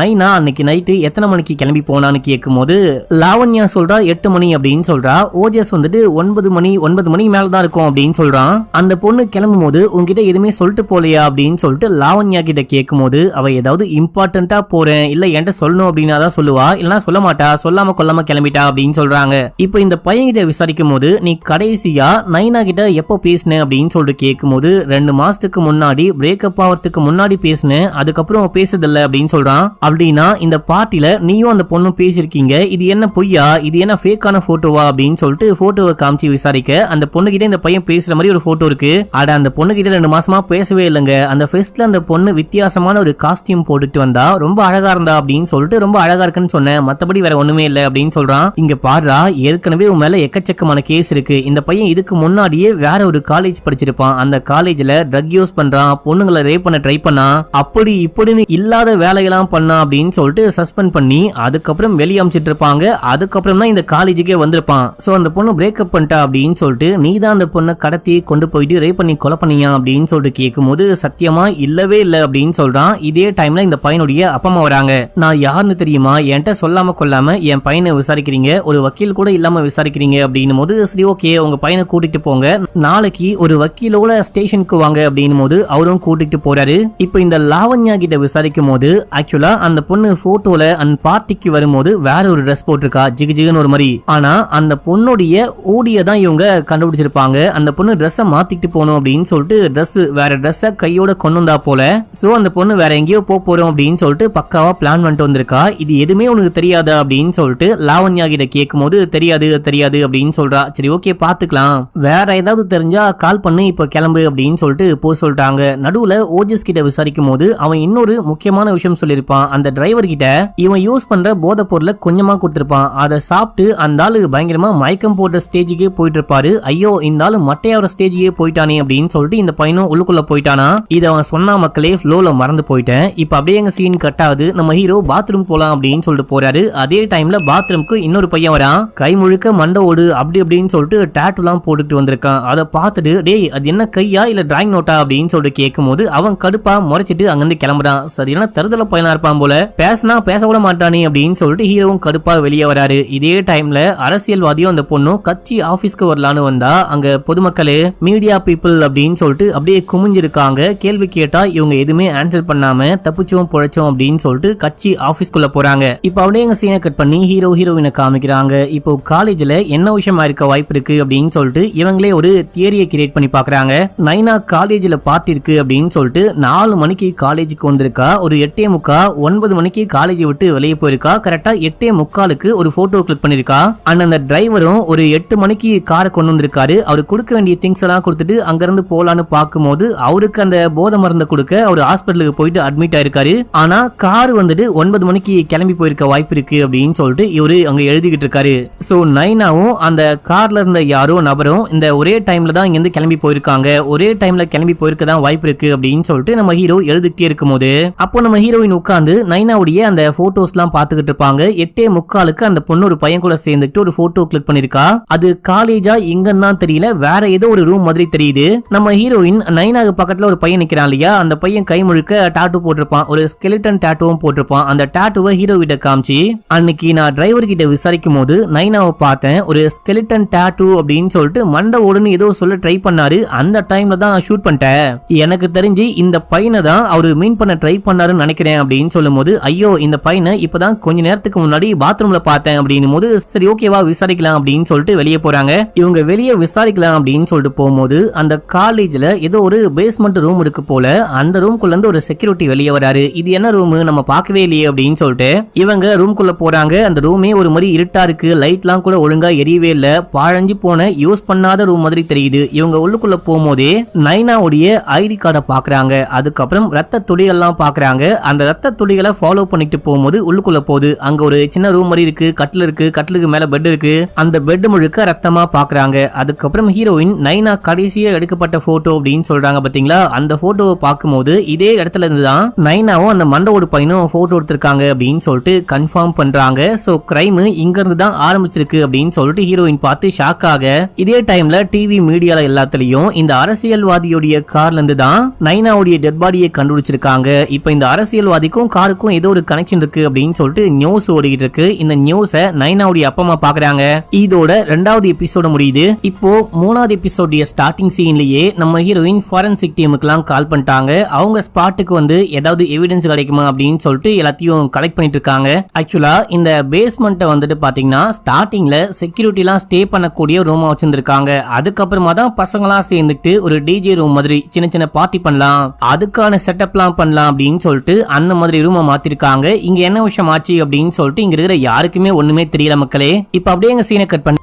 நைனா அன்னைக்கு நைட்டு எத்தனை மணிக்கு கிளம்பி போனான்னு கேட்கும்போது லாவண்யா சொல்றா 8 மணி அப்படின்னு சொல்றா. ஓஜஸ் வந்துட்டு 9 மணி மேலதான் இருக்கும் அப்படின்னு சொல்றான். அந்த பொண்ணு கிளம்பும் போது உங்ககிட்ட எதுவுமே சொல்லிட்டு போலையா அப்படின்னு சொல்லிட்டு லாவண்யா கிட்ட கேட்கும் போது அவ ஏதாவது இம்பார்ட்டன்டா போறேன் இல்ல என்கிட்ட சொல்லணும் அப்படின்னா தான் சொல்லுவா, இல்லனா சொல்ல மாட்டா, சொல்லாம கொல்லாம கிளம்பிட்டா அப்படின்னு சொல்றாங்க. இப்போ இந்த பையன் கிட்ட விசாரிக்கும் போது நீ கடைசியா நைனா கிட்ட எப்போ பேசின அப்படின்னு சொல்லிட்டு கேட்கும் போது 2 மாசத்துக்கு முன்னாடி பிரேக்கப் ஆகிறதுக்கு முன்னாடி பேசினேன், அதுக்கப்புறம் பேசுதில்ல அப்படின்னு சொல்றான். அப்படின்னா இந்த பார்ட்டில நீயும் அந்த பொண்ணும் பேசிருக்கீங்க, இது என்ன பொய்யா, இது என்ன ஃபேக்கான போட்டோவா அப்படின்னு சொல்லிட்டு போட்டோவை காமிச்சு விசாரிக்க அந்த பொண்ணு கிட்ட இந்த பையன் பேசுற மாதிரி ஒரு போட்டோ இருக்கு. அட அந்த பொண்ணு கிட்ட 2 மாசமா பேசவே இல்லைங்க. அந்த ஃபெஸ்ட்ல அந்த பொண்ணு வித்தியாசமான ஒரு காஸ்டியூம் போட்டுட்டு வந்தா, ரொம்ப அழகா இருந்தா அப்படின்னு சொல்லிட்டு ரொம்ப அழகா இருக்குன்னு சொன்னேன், மத்தபடி வேற ஒண்ணுமே இல்ல அப்படின்னு சொல்றான். இங்க பாருடா, ஏற்கனவே உன் மேல எக்கச்சக்கமான கேஸ் இருக்கு. இந்த பையன் இதுக்கு முன்னாடியே வேற ஒரு காலேஜ் படிச்சிருப்பான், அந்த காலேஜ்ல ட்ரக் யூஸ் பண்றான், பொண்ணுங்களை ரேப் பண்ண ட்ரை பண்ணா, அப்படி இப்படின்னு இல்லாத வேலையெல்லாம் பண்ணா அப்படின்னு சொல்லிட்டு சஸ்பெண்ட் பண்ணி அதுக்கப்புறம் வெளியே அமிச்சிட்டு இருப்பாங்க. அதுக்கப்புறம் தான் இந்த காலேஜுக்கே வந்திருப்பான். சோ அந்த பொண்ணு பிரேக்கப் பண்ணிட்டா அப்படின்னு சொல்லிட்டு நீ தான் அந்த பொண்ணை கடத்தி கொண்டு போயிட்டு ரேப் பண்ணி கொலை பண்ணியா அப்படின்னு சொல்லிட்டு கேட்கும்போது சத்தியமா இல்லவே இல்ல அப்படின்னு சொல்றான். இதே டைம்ல இந்த பையனுடைய அப்பா அம்மா வராங்க. நான் யாருன்னு தெரியுமா, என்கிட்ட சொல்லாம கொள்ளாம என் பையனை விசாரிக்கிறீங்க, ஒரு வக்கீல் கூட இல்லாம விசாரிக்கிறீங்க அப்படின்னும் போது சரி ஓகே உங்க பையனை கூட்டிட்டு போங்க, நாளைக்கு ஒரு வக்கீலோட ஸ்டேஷனுக்கு வாங்க அப்படின்னும் போது அவரும் கூட்டிட்டு போறாரு. இப்போ இந்த லாவண்யா கிட்ட விசாரிக்கும் போது ஆக்சுவலா அந்த பொண்ணு போட்டோல அந்த பார்ட்டிக்கு வரும்போது வேற ஒரு ட்ரெஸ் போட்டிருக்கா, ஜிகு ஜிகுன்னு ஒரு மாதிரி. ஆனா அந்த பொண்ணுடைய ஓடிய தான் இவங்க கண்டுபிடிச்சிருப்பாங்க. அந்த பொண்ணு ட்ரெஸ்ஸை மாத்திட்டு போகணும் அப்படின்னு சொல்லிட்டு வேற ட்ரெஸ்ஸை கையோட கொண்டு வந்தா போல. சோ அந்த பொண்ணு வேற எங்கேயோ போறோம் அப்படின்னு சொல்லிட்டு பக்காவா பிளான் பண்ணிட்டு வந்திருக்கா. இது எதுவுமே உனக்கு தெரியாதா அப்படின்னு சொல்லிட்டு லாவண்யா கிட்ட கேட்கும் போது தெரியாது அப்படின்னு சொல்றா. சரி ஓகே பாத்துக்கலாம், வேற ஏதாவது தெரிஞ்சா கால் பண்ணு, இப்ப கிளம்பு அப்படின்னு சொல்லிட்டு போ சொல்லிட்டாங்க. நடுவுல ஓஜஸ் கிட்ட விசாரிக்கும் போது அவன் இன்னொரு முக்கியமான விஷயம் சொல்லியிருப்பான். அந்த டிரைவர் கிட்ட இவன் யூஸ் பண்ற போதை பொருளை கொஞ்சமா கொடுத்திருப்பான், அதை சாப்பிட்டு அந்த ஆளு பயங்கரமா மயக்கம் போட்ட ஸ்டேஜுக்கே போயிட்டு இருப்பாரு. ஐயோ இந்த ஆளு மட்டையாவர ஸ்டேஜுக்கே போயிட்டானே அப்படின்னு சொல்லிட்டு இந்த பையனும் உள்ளுக்குள்ள போயிட்டானா. இதை அவன் சொன்னா மக்களே ஃப்ளோல மறந்து போயிட்டேன். இப்ப அப்படியே எங்க சீன் கட் ஆகுது. நம்ம ஹீரோ பாத்ரூம் போலாம் அப்படின்னு சொல்லிட்டு போறாரு. அதே டைம்ல பாத்ரூம்க்கு இன்னொரு பையன் வரான். கை முழுக்க மண்டை ஓடு அப்படி அப்படின்னு சொல்லிட்டு டாட்டூலாம் போட்டுட்டு வந்திருக்கான். அதை பார்த்துட்டு டேய் அது என்ன கையா இல்ல டிராயிங் நோட்டா அப்படின்னு சொல்லிட்டு கேட்கும் போது அவன் கடுப்பா முறைச்சிட்டு அங்கிருந்து கிளம்புறான். சரியான தருதல பையனா இருப்பான் போல, பேசினா பேச கூட மாட்டானே அப்படின்னு சொல்லிட்டு ஹீரோவும் கடுப்பா வெளியே வராரு. இதே டைம்ல அரசியல்வாதியும் அந்த பொண்ணும் கட்சி ஆபீஸ்க்கு வரலான்னு வந்தா அங்க பொதுமக்களே மீடியா பீப்புள் அப்படின்னு சொல்லிட்டு அப்படியே குமிஞ்சிருக்காங்க. கேள்வி கேட்டா இவங்க எதுவுமே ஆன்சர் பண்ணாம தப்பிச்சோம் பொழைச்சோம் அப்படின்னு சொல்லிட்டு கட்சி ஆபீஸ்க்குள்ள போறாங்க. இப்ப அப்படியே எங்க சீனை கட் பண்ணி ஹீரோயினை காமிக்கிறாங்க. இப்போ காலேஜ்ல என்ன விஷயமா இருக்க வாய்ப்பு இருக்கு அப்படின்னு சொல்லிட்டு இவங்களே ஒரு தியரியை கிரியேட் பண்ணி பாக்குறாங்க. நைனா காலேஜ்ல பார்த்திருக்கு அப்படின்னு சொல்லிட்டு 4 மணிக்கு காலேஜுக்கு வந்திருக்கா, ஒரு 8:45 9 மணிக்கு காலேஜை விட்டு வெளியே போயிருக்கா, கரெக்டா 8:45க்கு ஒரு போட்டோ கிளிக் பண்ணிருக்கா. அந்த டிரைவரும் ஒரு 8 மணிக்கு காரை கொண்டு வந்திருக்காரு. அவரு கொடுக்க வேண்டிய திங்ஸ் எல்லாம் கொடுத்துட்டு அங்கிருந்து போலான்னு பார்க்கும்போது அவருக்கு அந்த போதை மருந்து கொடுக்க அவர் ஹாஸ்பிட்டலுக்கு போயிட்டு அட்மிட் ஆயிருக்காரு. ஆனா கார் வந்துட்டு 9 மணிக்கு கிளம்பி போயிருக்க வாய்ப்பு இருக்கு அப்படின்னு சொல்லிட்டு இவரு அங்க எழுதிக்கிட்டு இருக்காரு. சோ நைனாவும் அந்த கார்ல இருந்த யாரோ நபரும் இந்த ஒரே டைம்ல தான் இங்கிருந்து கிளம்பி போயிருக்காங்க, ஒரே டைம்ல கிளம்பி போயிருக்க தான் வாய்ப்பு இருக்கு அப்படின்னு சொல்லிட்டு நம்ம ஹீரோ எழுதிக்கிட்டே இருக்கும் போது அப்போ நம்ம ஹீரோயின் உட்கார்ந்து நைனாவுடைய அந்த போட்டோஸ் எல்லாம் பாத்துக்கிட்டு இருப்பாங்க. 8:45க்கு அந்த பொண்ணு ஒரு பையன் கூட சேர்ந்துட்டு ஒரு போட்டோ கிளிக் பண்ணிருக்கா. அது காலேஜா எங்கன்னா தெரியல, வேற ஏதோ ஒரு ரூம் மாதிரி தெரியுது. நம்ம ஹீரோயின் நைனாக்கு பக்கத்துல ஒரு பையன் நிக்கிறான் இல்லையா, அந்த பையன் கை முழுக்க டாட்டூ போட்டிருப்பான், ஒரு ஸ்கெலிட்டன் டாட்டூவும் போட்டிருப்பான். அந்த டாட்டூவை ஹீரோ கிட்ட காமிச்சு அன்னைக்கு நான் டிரைவர் கிட்ட விசாரிக்கும் போது நைனாவை பார்த்தேன், ஒரு ஸ்கெலிட்டன் டாட்டூ அப்படின்னு சொல்லிட்டு மண்டை ஓடுன்னு ஏதோ சொல்ல ட்ரை பண்ணாரு, அந்த டைம்ல தான் நான் ஷூட் பண்ணிட்டேன், எனக்கு தெரிஞ்சு இந்த பையனை தான் அவரு மீன் பண்ண ட்ரை பண்ணாருன்னு நினைக்கிறேன் அப்படின்னு சொல்லும் போது ஐயோ இந்த பையனை இப்பதான் கொஞ்ச நேரத்துக்கு முன்னாடி பாத்ரூம்ல பார்த்தேன் அப்படின்னும் போது சரி ஓகேவா விசாரிக்கலாம் அப்படின்னு சொல்லிட்டு வெளியே போறாங்க. இவங்க வெளியே விசாரிக்கலாம் அப்படின்னு சொல்லிட்டு போகும்போது அந்த காலேஜ்ல ஏதோ ஒரு பேஸ்மெண்ட் ரூம் இருக்கு போல, அந்த ரூம்குள்ள இருந்து ஒரு செக்யூரிட்டி வெளியே வராரு. இது என்ன ரூம் நம்ம பார்க்கவே இல்லையே அப்படின்னு சொல்லிட்டு இவங்க ரூம்குள்ள போறாங்க. அந்த ரூமே ஒரு மாதிரி இருட்டா இருக்கு, லைட்லாம் கூட ஒழுங்கா எரியவே இல்ல, பாழஞ்சு போன யூஸ் பண்ணாத ரூம் மாதிரி தெரியுது. இவங்க உள்ளுக்குள்ள போகும்போதே நைனாவுடைய ஐடி கார்டை பாக்குறாங்க, அதுக்கப்புறம் ரத்த துளிகள்லாம் பாக்குறாங்க. அந்த ரத்த துளிகளை ஃபாலோ பண்ணிட்டு போகும்போது உள்ளுக்குள்ள போகுது. அங்க ஒரு சின்ன ரூம் மாதிரி இருக்கு, கட்டில் இருக்கு, கட்டிலுக்கு மேல பெட் இருக்கு, அந்த பெட் முழுக்க ரத்தமா பாக்குறாங்க. அதுக்கப்புறம் ஹீரோயின் நைனா கடைசியா எடுக்கப்பட்ட போட்டோ அப்படின்னு சொல்றாங்க பாத்தீங்களா, அந்த போட்டோவை பார்க்கும்போது இதே இடத்துல இருந்துதான் நைனாவும் அந்த மண்டவோட பையனும் போட்டோ எடுத்திருக்காங்க அப்படின்னு சொல்லிட்டு கன்ஃபார்ம் பண்றாங்க. சோ கிரைம் இங்க இருந்து தான் ஆரம்பிச்சிருக்கு அப்படின்னு சொல்லிட்டு ஹீரோயின் பார்த்து ஷாக் ஆக இதே டைம்ல டிவி மீடியால எல்லாத்துலயும் இந்த அரசியல்வாதியுடைய கார்ல இருந்து தான் நைனாவுடைய டெட் பாடியை கண்டுபிடிச்சிருக்காங்க. இப்ப இந்த அரசியல்வாதிக்கும் இதுக்கும் காருக்கும் ஏதோ ஒரு கனெக்ஷன் இருக்கு அப்படின்னு சொல்லிட்டு நியூஸ் ஓடிக்கிட்டு இருக்கு. இந்த நியூஸை நைனாவுடைய அப்பா அம்மா பாக்குறாங்க. இதோட 2வது எபிசோட முடியுது. இப்போ 3வது எபிசோடைய ஸ்டார்டிங் சீன்லயே நம்ம ஹீரோயின் ஃபாரன்சிக் டீமுக்குலாம் கால் பண்ணிட்டாங்க. அவங்க ஸ்பாட்டுக்கு வந்து ஏதாவது எவிடன்ஸ் கிடைக்குமா அப்படின்னு சொல்லிட்டு எல்லாத்தையும் கலெக்ட் பண்ணிட்டு இருக்காங்க. ஆக்சுவலா இந்த பேஸ்மெண்ட்டை வந்துட்டு பாத்தீங்கன்னா ஸ்டார்டிங்ல செக்யூரிட்டி எல்லாம் ஸ்டே பண்ணக்கூடிய ரூமா வச்சிருந்திருக்காங்க. அதுக்கப்புறமா தான் பசங்களாம் சேர்ந்துட்டு ஒரு டிஜே ரூம் மாதிரி சின்ன சின்ன பார்ட்டி பண்ணலாம், அதுக்கான செட்டப்லாம் பண்ணலாம் அப்படின்னு சொல்லிட்டு அந்த மாதிரி ரூமை மாத்திருக்காங்க. இங்க என்ன விஷயம் ஆச்சு அப்படின்னு சொல்லிட்டு இங்க இருக்கிற யாருக்குமே ஒண்ணுமே தெரியல மக்களே. இப்ப அப்படியே எங்க சீனை கட் பண்ணி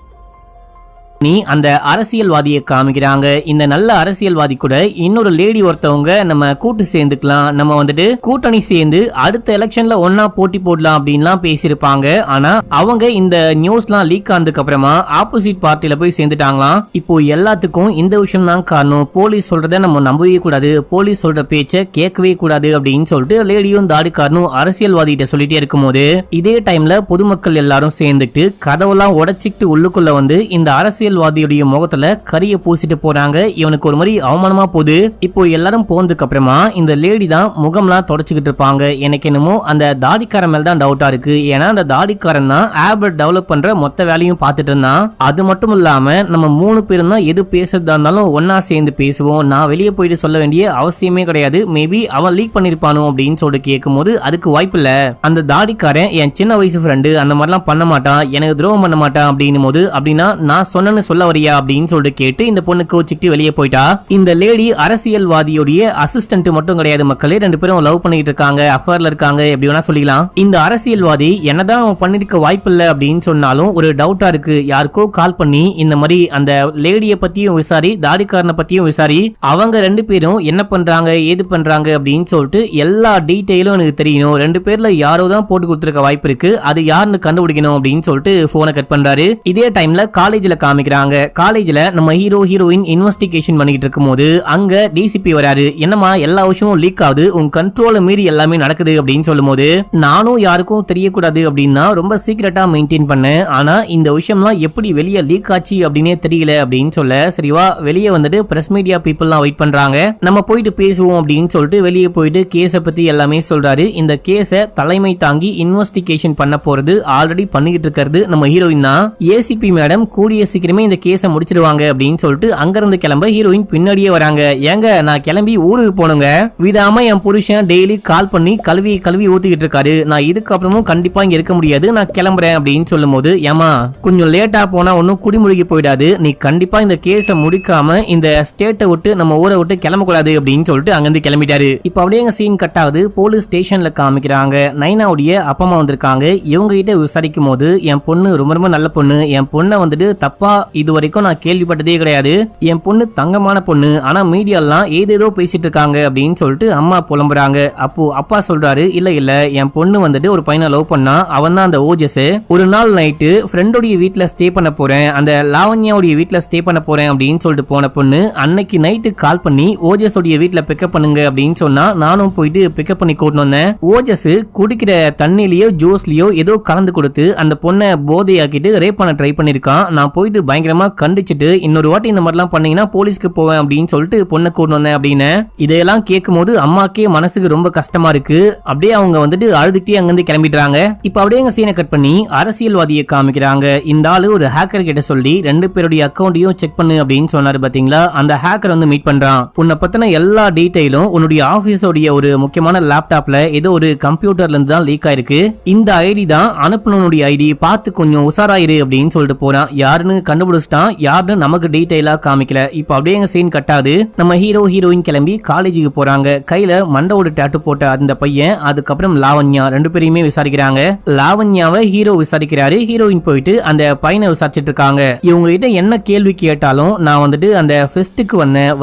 அந்த அரசியல்வாதியை காமிக்கிறாங்க. இந்த நல்ல அரசியல்வாதி கூட இன்னொரு லேடி ஒருத்தவங்க நம்ம கூட்டு சேர்ந்துக்கலாம், நம்ம வந்துட்டு கூட்டணி சேர்ந்து அடுத்த எலெக்ஷன்ல ஒன்னா போட்டி போடலாம் அப்படின்லாம் பேசியிருப்பாங்க. ஆனா அவங்க இந்த நியூஸ்லாம் லீக் ஆனதுக்கு அப்புறமா ஆப்போசிட் பார்ட்டில போய் சேர்ந்துட்டாங்களாம். இப்போ எல்லாத்துக்கும் இந்த விஷயம் தான் காரணம். போலீஸ் சொல்றத நம்ம நம்பவே கூடாது, போலீஸ் சொல்ற பேச்ச கேட்கவே கூடாது அப்படின்னு சொல்லிட்டு லேடியும் தாடிக்காரனும் அரசியல்வாதி கிட்ட சொல்லிட்டே இருக்கும்போது இதே டைம்ல பொதுமக்கள் எல்லாரும் சேர்ந்துட்டு கதவெல்லாம் உடைச்சிட்டு உள்ளுக்குள்ள வந்து இந்த அரசியல்வாதியுடைய முகத்துல கரிய பூசிட்டு போறாங்க. இவனுக்கு ஒரு மாதிரி அவமானமா போகுது. இப்போ எல்லாரும் போனதுக்கு அப்புறமா இந்த லேடி தான் முகம்லாம் தொடச்சுக்கிட்டு இருப்பாங்க. எனக்கு என்னமோ அந்த தாடிக்காரன் மேல தான் டவுட்டா இருக்கு. ஏன்னா அந்த தாடிக்காரன் தான் ஆப் டெவலப் பண்ற மொத்த வேலையும் பார்த்துட்டு இருந்தான். அது மட்டும் இல்லாம நம்ம 3 பேரும் தான் எது பேசுறதா இருந்தாலும் ஒன்னா சேர்ந்து பேசுவோம், நான் வெளியே போயிட்டு சொல்ல வேண்டிய அவசியமே கிடையாது, மேபி அவன் லீக் பண்ணிருப்பானோ அப்படின்னு சொல்லிட்டு கேட்கும் போது அதுக்கு வாய்ப்பு இல்ல, அந்த தாடிக்காரன் என் சின்ன வயசு ஃப்ரெண்டு, அந்த மாதிரிலாம் பண்ண மாட்டான், எனக்கு துரோகம் பண்ண மாட்டான் அப்படின்னும் போது அப்படின்னா நான் சொன்னேன்னு சொல்ல வரியா அப்படின்னு சொல்லிட்டு கேட்டு இந்த பொண்ணு கோச்சிட்டு வெளியே போயிட்டா. இந்த லேடி அரசியல்வாதியோடைய அசிஸ்டன்ட் மட்டும் கிடையாது மக்களே, 2 பேரும் லவ் பண்ணிட்டு இருக்காங்க, அஃபேர்ல இருக்காங்க, எப்படி வேணா சொல்லிக்கலாம். இந்த அரசியல்வாதி என்னதான் அவன் பண்ணிருக்க வாய்ப்பு இல்ல அப்படின்னு சொன்னாலும் ஒரு டவுட்டா இருக்கு. யாருக்கோ கால் பண்ணி இந்த மாதிரி அந்த லேடிய பத்தியும் விசாரி, தாடிக்காரனை பத்தியும் விசாரி, அவங்க 2 பேரும் என்ன பண்றாங்க ஏது பண்றாங்க அப்படின்னு சொல்லிட்டு எல்லா டீடைலும் எனக்கு தெரியணும். 2 பேர்ல யாரோ தான் போட்டு கொடுத்திருக்க வாய்ப்பு இருக்கு, அது யாருன்னு கண்டுபிடிக்கணும் அப்படின்னு சொல்லிட்டு போனை கட் பண்றாரு. இதே டைம்ல காலேஜ்ல காமிக்கிறாங்க. காலேஜ்ல நம்ம ஹீரோயின் இன்வெஸ்டிகேஷன் பண்ணிட்டு இருக்கும்போது அங்க டிசிபி வராரு. என்னமா எல்லா விஷயமும் லீக் ஆகுது, உங்க கண்ட்ரோல மீறி எல்லாமே நடக்குது அப்படின்னு சொல்லும்போது நானும் யாருக்கும் தெரியக்கூடாது அப்படின்னா ரொம்ப சீக்கிரட்டா மெயின்டைன் பண்ணேன், ஆனா இந்த விஷயம்லாம் எப்படி வெளியே லீக் ஆச்சு அப்படின்னே தெரியல அப்படின்னு சொல்ல, சரிவா வெளியே வந்துட்டு பிரஸ் மீடியா பீப்புள்லாம் வெயிட் பண்றாங்க, நம்ம போயிட்டு பேசுவோம் அப்படின்னு சொல்லிட்டு வெளியே போயிட்டு கேஸை பத்தி எல்லாமே சொல்றாரு. இந்த கேஸை தலைமை தாங்கி இன்வெஸ்டிகேஷன் பண்ண போறது ஆல்ரெடி பண்ணிக்கிட்டு இருக்கிறது நம்ம ஹீரோயின் தான். ஏசிபி மேடம் கூடிய சீக்கிரமே இந்த கேஸை முடிச்சிருவாங்க அப்படின்னு சொல்லிட்டு அங்கிருந்து கிளம்ப ஹீரோயின் பின்னாடியே வராங்க. ஏங்க நான் கிளம்பி ஊருக்கு போனுங்க, விடாம என் புருஷன் டெய்லி கால் பண்ணி கல்வி ஊத்திக்கிட்டு இருக்காரு, நான் இதுக்கப்புறமும் கண்டிப்பா இங்க இருக்க முடியாது, நான் கிளம்புறேன் அப்படின்னு சொல்லும் போது, ஏமா கொஞ்சம் லேட்டா போனா ஒன்னும் குடிமுழுகி போயிடாது, நீ கண்டிப்பா இந்த கேஸை முடிக்காம இந்த ஸ்டேட்டை விட்டு நம்ம ஊரை விட்டு கிளம்பக்கூடாது அப்படின்னு சொல்லிட்டு அங்கிருந்து கிளம்பிட்டாரு. இப்ப அப்படியே எங்க சீன் கட் ஆகுது. போலீஸ் ஸ்டேஷன்ல காமிக்கிறாங்க. நைனாவுடைய அப்பா அம்மா வந்திருக்காங்க. இவங்க கிட்ட விசாரிக்கும் போது என் பொண்ணு ரொம்ப ரொம்ப நல்ல பொண்ணு, என் பொண்ணை வந்துட்டு தப்பா இது வரைக்கும் நான் கேள்விப்பட்டதே கிடையாது, என் பொண்ணு தங்கமான பொண்ணு, ஆனா மீடியாலாம் ஏதேதோ பேசிட்டு இருக்காங்க அப்படின்னு சொல்லிட்டு அம்மா புலம்புறாங்க. அப்போ அப்பா சொல்றாரு, இல்ல இல்ல என் பொண்ணு வந்துட்டு ஒரு பையனை லவ் பண்ணா, அவன் தான் அந்த ஓஜஸ். ஒரு நாள் நைட்டு ஃப்ரெண்டோடைய வீட்டுல ஸ்டே பண்ண போறேன், அந்த லாவண்யாவுடைய வீட்டுல ஸ்டே பண்ண போறேன் அப்படின்னு சொல்லிட்டு போன பொண்ணு அன்னைக்கு நைட்டு கால் பண்ணி ஓஜஸ் உடைய வீட்டுல பிக்கப் பண்ணுங்க அப்படின்னு சொன்னா, நானும் போயிட்டு பிக்கப் பண்ணி கூட்டிட்டு வந்தேன். ஓஜஸ் குடிக்கிற தண்ணிலயோ ஜூஸ்லயோ ஏதோ கலந்து கொடுத்து அந்த பொண்ணை போதையாக்கிட்டு ரேப் பண்ண ட்ரை பண்ணிருக்கான். நான் போயிட்டு பயங்கரமா கண்டிச்சிட்டு இன்னொரு வாட்டி இந்த மாதிரிலாம் பண்ணீங்கன்னா போலீஸ்க்கு போவேன் அப்படின்னு சொல்லிட்டு பொண்ணை கூட்டு வந்தேன் அப்படின்னு. இதையெல்லாம் கேட்கும் போது அம்மாக்கே மனசுக்கு ரொம்ப கஷ்டமா இருக்கு. அப்படியே அவங்க வந்துட்டு அழுதுகிட்டே அங்கிருந்து கிளம்பிடுறாங்க. இப்ப அப்படியே எங்க சீனை கட் பண்ணி அரசியல்வாதியை காமிக்கிறாங்க. இந்த ஆளு ஒரு ஹேக்கர் கிட்ட சொல்லி 2 பேருடைய அக்கௌண்ட்டையும் செக் பண்ணு அப்படின்னு சொன்னாரு பாத்தீங்களா. அந்த ஹேக்கர் வந்து மீட் பண்றான். உன்னை பத்தின எல்லா டீடைலும் உன்னுடைய ஆபீஸோடைய ஒரு முக்கியமான லேப்டாப்ல ஏதோ ஒரு கம்ப்யூட்டர்ல இருந்து தான் லீக் ஆயிருக்கு, இந்த ஐடி தான் அனுப்புனனுடைய ஐடி, பார்த்து கொஞ்சம் உசாராயிரு அப்படின்னு சொல்லிட்டு போறான். யாருன்னு கண்டுபிடிச்சிட்டான், யாருன்னு நமக்கு டீடைலா காமிக்கல. இப்ப அப்படியே எங்க சீன் கட்டாது. நம்ம ஹீரோயின் கிளம்பி காலேஜுக்கு போறாங்க. கையில மண்டவோட டாட்டூ போட்ட அந்த பையன், அதுக்கப்புறம் லாவண்யா 2 பேரையுமே விசாரிக்கிறாங்க. லாவண்யாவை ஹீரோ விசாரிக்கிறாரு. ஹீரோயின் போயிட்டு அந்த பையனை விசாரிச்சுட்டு இருக்காங்க. இவங்க கிட்ட என்ன கேள்வி கேட்டாலும் நான் வந்துட்டு அந்த ஃபெஸ்ட்டுக்கு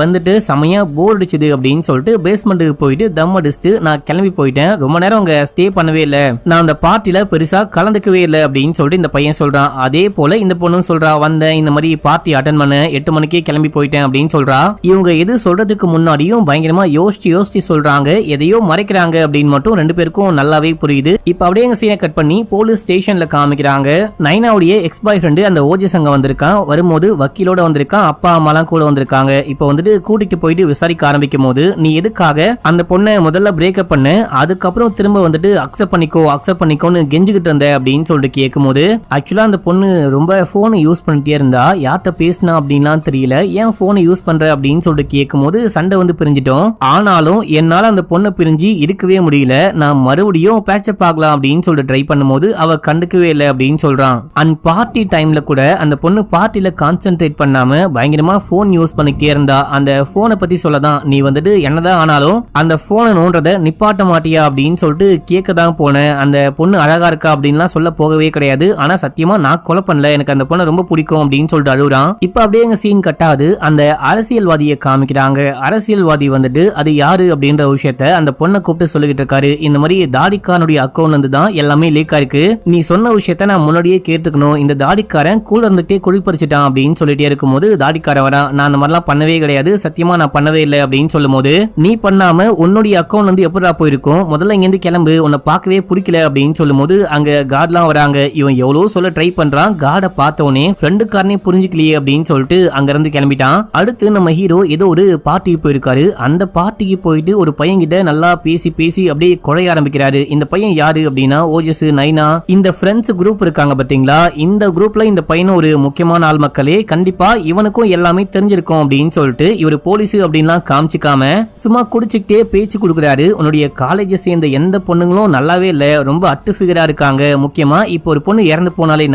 வந்துட்டு செமையா போர் அடிச்சுது அப்படின்னு சொல்லிட்டு பேஸ்மெண்ட்டுக்கு போயிட்டு தம் அடிச்சுட்டு நான் கிளம்பி போயிட்டேன், ரொம்ப நேரம் அங்க ஸ்டே பண்ணவே இல்ல, நான் அந்த பார்ட்டில பெருசா கலந்துக்கவே இல்லை அப்படின்னு சொல்லிட்டு இந்த பையன் சொல்றான். அதே போல இந்த பொண்ணும் சொல்றா, வந்த வந்தேன், இந்த மாதிரி பார்ட்டி அட்டன் பண்ண 8 மணிக்கே கிளம்பி போயிட்டேன் அப்படின்னு சொல்றா. இவங்க எது சொல்றதுக்கு முன்னாடியும் பயங்கரமா யோசிச்சு சொல்றாங்க, எதையோ மறைக்கிறாங்க அப்படின்னு மட்டும் ரெண்டு பேருக்கும் நல்லாவே புரியுது. இப்ப அப்படியே எங்க சீனை கட் பண்ணி போலீஸ் ஸ்டேஷன்ல காமிக்கிறாங்க. நைனாவுடைய எக்ஸ் பாய் ஃப்ரெண்டு அந்த ஓஜஸ் அங்க வந்திருக்கான். வரும்போது வக்கீலோட வந்திருக்கான், அப்பா அம்மாலாம் கூட வந்திருக்காங்க. இப்ப வந்துட்டு கூட்டிட்டு போயிட்டு விசாரிக்க ஆரம்பிக்கும் போது, நீ எதுக்காக அந்த பொண்ணை முதல்ல பிரேக்கப் பண்ண, அதுக்கப்புறம் திரும்ப வந்துட்டு அக்செப்ட் பண்ணிக்கோன்னு கெஞ்சுக்கிட்டு இருந்த அப்படின்னு சொல்லிட்டு கேட்கும் போது, ஆக்சுவலா அந்த பொண்ணு ரொம்ப போனை யூஸ் பண்ணிட்டே இருந்தா, யார்கிட்ட பேசினா அப்படின்லாம் தெரியல, ஏன் போனை யூஸ் பண்ற அப்படின்னு சொல்லிட்டு கேட்கும் போது சண்டை வந்து பிரிஞ்சிட்டோம். ஆனாலும் என்னால அந்த பொண்ணை பிரிஞ்சு இருக்கவே முடியல, நான் மறுபடியும் பேட்சப் ஆகலாம் அப்படின்னு சொல்லிட்டு ட்ரை பண்ணும்போது அவ கண்டுக்கவே இல்லை அப்படின்னு சொல்றான். அண்ட் பார்ட்டி டைம்ல கூட அந்த பொண்ணு பார்ட்டில கான்சென்ட்ரேட் பண்ணாம பயங்கரமா போன் யூஸ் பண்ணிட்டே இருந்தா. அந்த போனை பத்தி சொல்லதான், நீ வந்துட்டு என்னதான் ஆனாலும் அந்த போனை நோன்றத நிப்பாட்ட மாட்டியா அப்படின்னு சொல்லிட்டு கேட்கதான் போனேன். அந்த பொண்ணு அழகா இருக்கா அப்படின்லாம் சொல்ல போகவே கிடையாது. ஆனா சத்தியமா நான் கொலை பண்ணல, எனக்கு அந்த பொண்ணை ரொம்ப பிடிக்கும் அப்படின்னு சொல்லிட்டு அழுகுறான். இப்ப அப்படியே எங்க சீன் கட்டாது அந்த அரசியல்வாதியை காமிக்கிறாங்க. அரசியல்வாதி வந்துட்டு அது யாரு அப்படின்ற விஷயத்த அந்த பொண்ணை கூப்பிட்டு சொல்லிக்கிட்டு இருக்காரு. இந்த மாதிரி தாடிக்காரனுடைய அக்கௌண்ட்ல இருந்து தான் எல்லாமே லீக் ஆயிருக்கு, நீ சொன்ன விஷயத்த நான் முன்னாடியே கேட்டுக்கணும், இந்த தாடிக்காரன் கூட இருந்துட்டே குழிப்பறிச்சிட்டான் அப்படின்னு சொல்லிட்டே இருக்கும்போது தாடிக்காரன் வரா, நான் அந்த மாதிரிலாம் பண்ணவே கிடையாது, சத்தியமா நான் பண்ணவே இல்லை அப்படின்னு சொல்லும் போது, நீ பண்ணாம உன்னுடைய அக்கௌண்ட் வந்து எப்படா போயிருக்கும், முதல்ல இங்க இருந்து கிளம்பு, உன்னை பார்க்கவே பிடிக்கல அப்படின்னு சொல்லும் போது அங்க கார்ட்லாம் வராங்க. இவன் எவ்வளவு சொல்ல ட்ரை பண்றான், கார்டை பார்த்தவனே ஃப்ரெண்டுக்காரனே புரிஞ்சுக்கலையே அப்படின்னு சொல்லிட்டு அங்க இருந்து கிளம்பிட்டான். அடுத்து நம்ம ஹீரோ ஏதோ ஒரு பார்ட்டிக்கு போயிருக்காரு. அந்த பார்ட்டிக்கு போயிட்டு ஒரு பையன் கிட்ட நல்லா பேசி அப்படியே குறைய ஆரம்பிக்கிறாரு. இந்த பையன் யாரு அப்படின்னா ஓஜஸ், நைனா, இந்த ஃப்ரெண்ட்ஸ் குரூப் இருக்காங்க பாத்தீங்களா, இந்த குரூப்ல இந்த பையனும் ஒரு முக்கியமான ஆள் மக்களே, கண்டிப்பா இவனுக்கும் எல்லாமே தெரிஞ்சிருக்கும் அப்படின்னு சொல்லிட்டு இவர் போலீஸ் அப்படின்லாம் காமிச்சிக்காம சும்மா குடிச்சுக்கிட்டே பேச்சு கொடுக்குறாரு. உன்னுடைய காலேஜை சேர்ந்த எந்த பொண்ணுங்களும் நல்லாவே இல்ல, ரொம்ப அட்டு ஃபிகரா இருக்காங்க. முக்கியமா இப்போ ஒரு பொண்ணு இறந்து போனாலே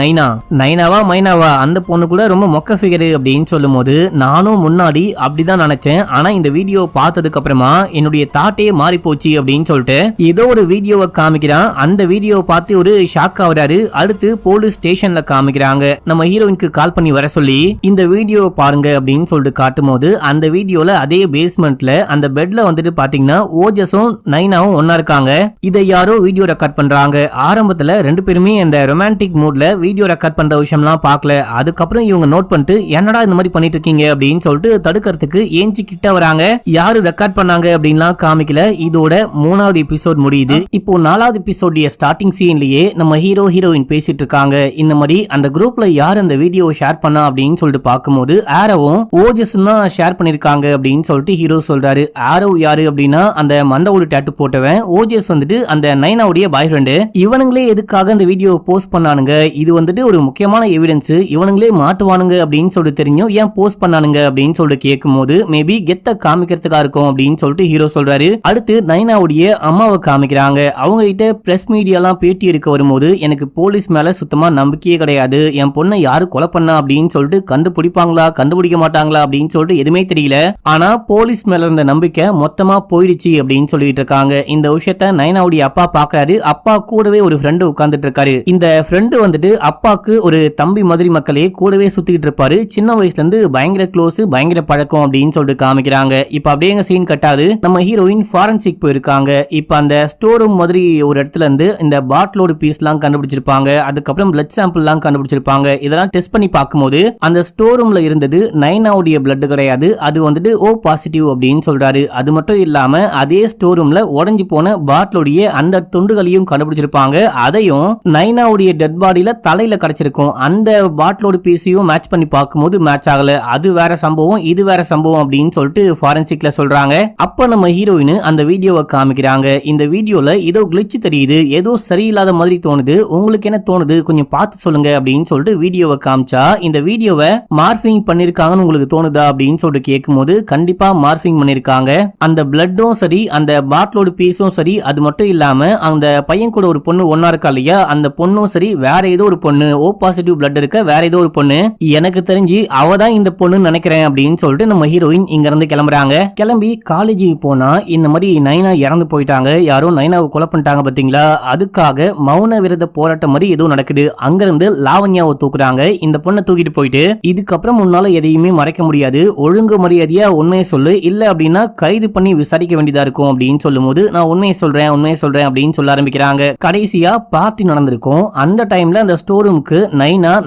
நைனாவா மைனாவா, அந்த பொண்ணு கூட ரொம்ப மொக்க ஃபிகர் அப்படின்னு சொல்லும் போது, நானும் முன்னாடி அப்படிதான் நினைச்சேன், ஆனா இந்த வீடியோ பார்த்ததுக்கு அப்புறமா என்னுடைய தாட்டே மாறி போச்சு அப்படின்னு சொல்லிட்டு ஏதோ ஒரு வீடியோவை காமிக்கிறான். அந்த வீடியோ பார்த்து ஒரு ஷாக் ஆகுறாரு. அடுத்து போலீஸ் ஸ்டேஷன்ல காமிக்கிறாங்க. நம்ம ஹீரோயினுக்கு கால் பண்ணி வர சொல்லி இந்த வீடியோ பாருங்க அப்படின்னு சொல்லிட்டு காட்டும் போது, அந்த வீடியோல அதே பேஸ்மெண்ட்ல அந்த பெட்ல வந்துட்டு பாத்தீங்கன்னா ஓஜஸும் நைனாவும் ஒன்னா இருக்காங்க. இதை யாரோ வீடியோ ரெக்கார்ட் பண்றாங்க. ஆரம்பத்துல ரெண்டு பேருமே இந்த ரொமான்டிக் மூட்ல வீடியோ ரெக்கார்ட் பண்ற விஷயம்லாம் பார்க்கல. அதுக்கப்புறம் இவங்க நோட் பண்ணிட்டு என்னடா இந்த மாதிரி பண்ணிட்டு இருக்கீங்க அப்படின்னு சொல்லிட்டு தடுக்கிறதுக்கு ஏஞ்சி கிட்ட வராங்க. யாரு ரெக்கார்ட் பண்ணாங்க அப்படின்லாம் காமிக்கல. இதோட 3வது எபிசோட் முடியுது. இப்போ 4வது எபிசோட் ஸ்டார்டிங் சீன்லயே நம்ம ஹீரோ ஹீரோயின் பேசிட்டு இருக்காங்க. இந்த மாதிரி அந்த குரூப்ல யார் அந்த வீடியோ ஷேர் பண்ணா அப்படின்னு சொல்லிட்டு பார்க்கும்போது ஆரோவும் ஓஜஸ் தான் ஷேர் பண்ணிருக்காங்க அப்படின்னு சொல்லிட்டு ஹீரோ சொல்றாரு. ஆரோ யாரு அப்படின்னா அந்த மண்டவோட டாட்டூ போட்டவன். ஓஜஸ் வந்துட்டு அந்த நைனாவுடைய பாய் ஃப்ரெண்டு. இவனுங்களே எதுக்காக அந்த வீடியோ போஸ்ட் பண்ணானுங்க, இது வந்துட்டு ஒரு முக்கியமான எவிடன்ஸ், இவனுங்களே மாட்டுவானுங்க அப்படின்னு சொல்லிட்டு தெரியும், ஏன் போஸ்ட் பண்ணானுங்க அப்படின்னு சொல்லிட்டு கேட்கும் போது மேபி கெத்த காமிக்கிறதுக்கா இருக்கும் அப்படின்னு சொல்லிட்டு ஹீரோ சொல்றாரு. அடுத்து நைனாவுடைய அம்மாவை காமிக்கிறாங்க. அவங்க கிட்ட பிரஸ் மீடியாலாம் பேட்டி எடுக்க வரும்போது, எனக்கு போலீஸ் மேல சுத்தமா நம்பிக்கையே கிடையாது, என் பொண்ணை யாரு கொலை பண்ணா அப்படின்னு சொல்லிட்டு கண்டுபிடிப்பாங்களா கண்டுபிடிக்க மாட்டாங்களா அப்படின்னு சொல்லிட்டு எதுவுமே தெரியல, ஆனா போலீஸ் மேல இருந்த நம்பிக்கை மொத்தமா போயிடுச்சு அப்படின்னு சொல்லிட்டு இருக்காங்க. இந்த விஷயத்த நைனாவுடைய அப்பா பாக்குறாரு. அப்பா கூடவே ஒரு ஃப்ரெண்டு உட்கார்ந்துட்டு இருக்காரு. இந்த ஃப்ரெண்டு வந்துட்டு அப்பாக்கு ஒரு தம்பி மாதிரி மக்களே கூடவே சுத்திக்கிட்டு இருப்பாரு. சின்ன வயசுல இருந்து பயங்கர க்ளோஸ், பயங்கர பழக்கம் அப்படின்னு சொல்லிட்டு காமிக்கிறாங்க. இப்ப அப்படியே சீன் கட்டாது நம்ம ஹீரோயின் ஃபாரன்சிக் போயிருக்காங்க. இப்ப அந்த ஸ்டோர் ரூம் மாதிரி ஒரு இடத்துல இருந்து இந்த பாட்டிலோட பீஸ்லாம் கண்டுபிடிச்சிருப்பாங்க. அதுக்கப்புறம் பிளட் சாம்பிள்லாம் கண்டுபிடிச்சிருப்பாங்க. இதெல்லாம் டெஸ்ட் பண்ணி பார்க்கும்போது அந்த ஸ்டோர் ரூம்ல இருந்தது நைனாவுடைய பிளட் கிடையாது, அது வந்துட்டு ஓ பாசிட்டிவ் அப்படின்னு சொல்றாரு. அது மட்டும் இல்லாம அதே ஸ்டோர் ரூம்ல உடைஞ்சு போன பாட்டிலோடைய அந்த துண்டுகளையும் கண்டுபிடிச்சிருப்பாங்க. அதையும் நைனாவுடைய டெட் பாடியில தலையில கிடைச்சிருக்கும். அந்த பாட்டிலோட பீஸையும் மேட்ச் பண்ணி பார்க்கும்போது மேட்ச் ஆகல. அது வேற சம்பவம், இது வேற சம்பவம் அப்படின்னு சொல்லிட்டு ஃபாரன்சிக்ல சொல்றாங்க. அப்ப நம்ம ஹீரோயின் அந்த வீடியோவை காமிக்கிறாங்க. இந்த வீடியோல ஏதோ கிளிச் தெரியுது, ஏதோ சரியில்லாத மாதிரி தோணுது, உங்களுக்கு என்ன தோணுது கொஞ்சம் பார்த்து சொல்லுங்க அப்படின்னு சொல்லிட்டு வீடியோவை காமிச்சா, இந்த வீடியோவை மார்பிங் பண்ணிருக்காங்கன்னு உங்களுக்கு தோணுதா அப்படின்னு சொல்லிட்டு கேட்கும்போது கண்டிப்பா மார்பிங் பண்ணிருக்காங்க. அந்த பிளட்டும் சரி, அந்த பாட்டிலோட பீஸும் சரி, அது மட்டும் இல்லாம அந்த பையன் கூட ஒரு பொண்ணு ஒன்னா இருக்கா இல்லையா, அந்த பொண்ணும் சரி வேற ஏதோ ஒரு பொண்ணு, ஓ பாசிட்டிவ் பிளட் இருக்க வேற ஏதோ ஒரு பொண்ணு, எனக்கு தெரிஞ்சு அவதான் இந்த பொண்ணு நினைக்கிறேன் அப்படின்னு சொல்லிட்டு நம்ம ஹீரோயின் இங்க இருந்து கிளம்புறாங்க. கிளம்பி காலேஜுக்கு போனா இந்த மாதிரி நைனா இறந்து போயிட்டாங்க, யாரோ நைனாவை கொலை பண்ணிட்டாங்க பாத்தீங்களா, அதுக்காக மௌன விரத போராட்டம் மாதிரி ஏதோ நடக்குது. அங்கிருந்து லாவண்யாவை தூக்குறாங்க. இந்த பொண்ணை தூக்கிட்டு போயிட்டு இதுக்கப்புறம் முன்னால எதையுமே மறைக்க முடியாது, ஒழுங்கு மரியாதையா உண்மையை சொல்லு, இல்ல அப்படின்னா கைது பண்ணி விசாரிக்க வேண்டியதா இருக்கும் அப்படின்னு சொல்லும் போது நான் உண்மையை சொல்றேன் அப்படின்னு சொல்ல ஆரம்பிக்கிறாங்க. கடைசியா பார்ட்டி நடந்திருக்கும். அந்த டைம்ல அந்த ஸ்டோர் ரூமுக்கு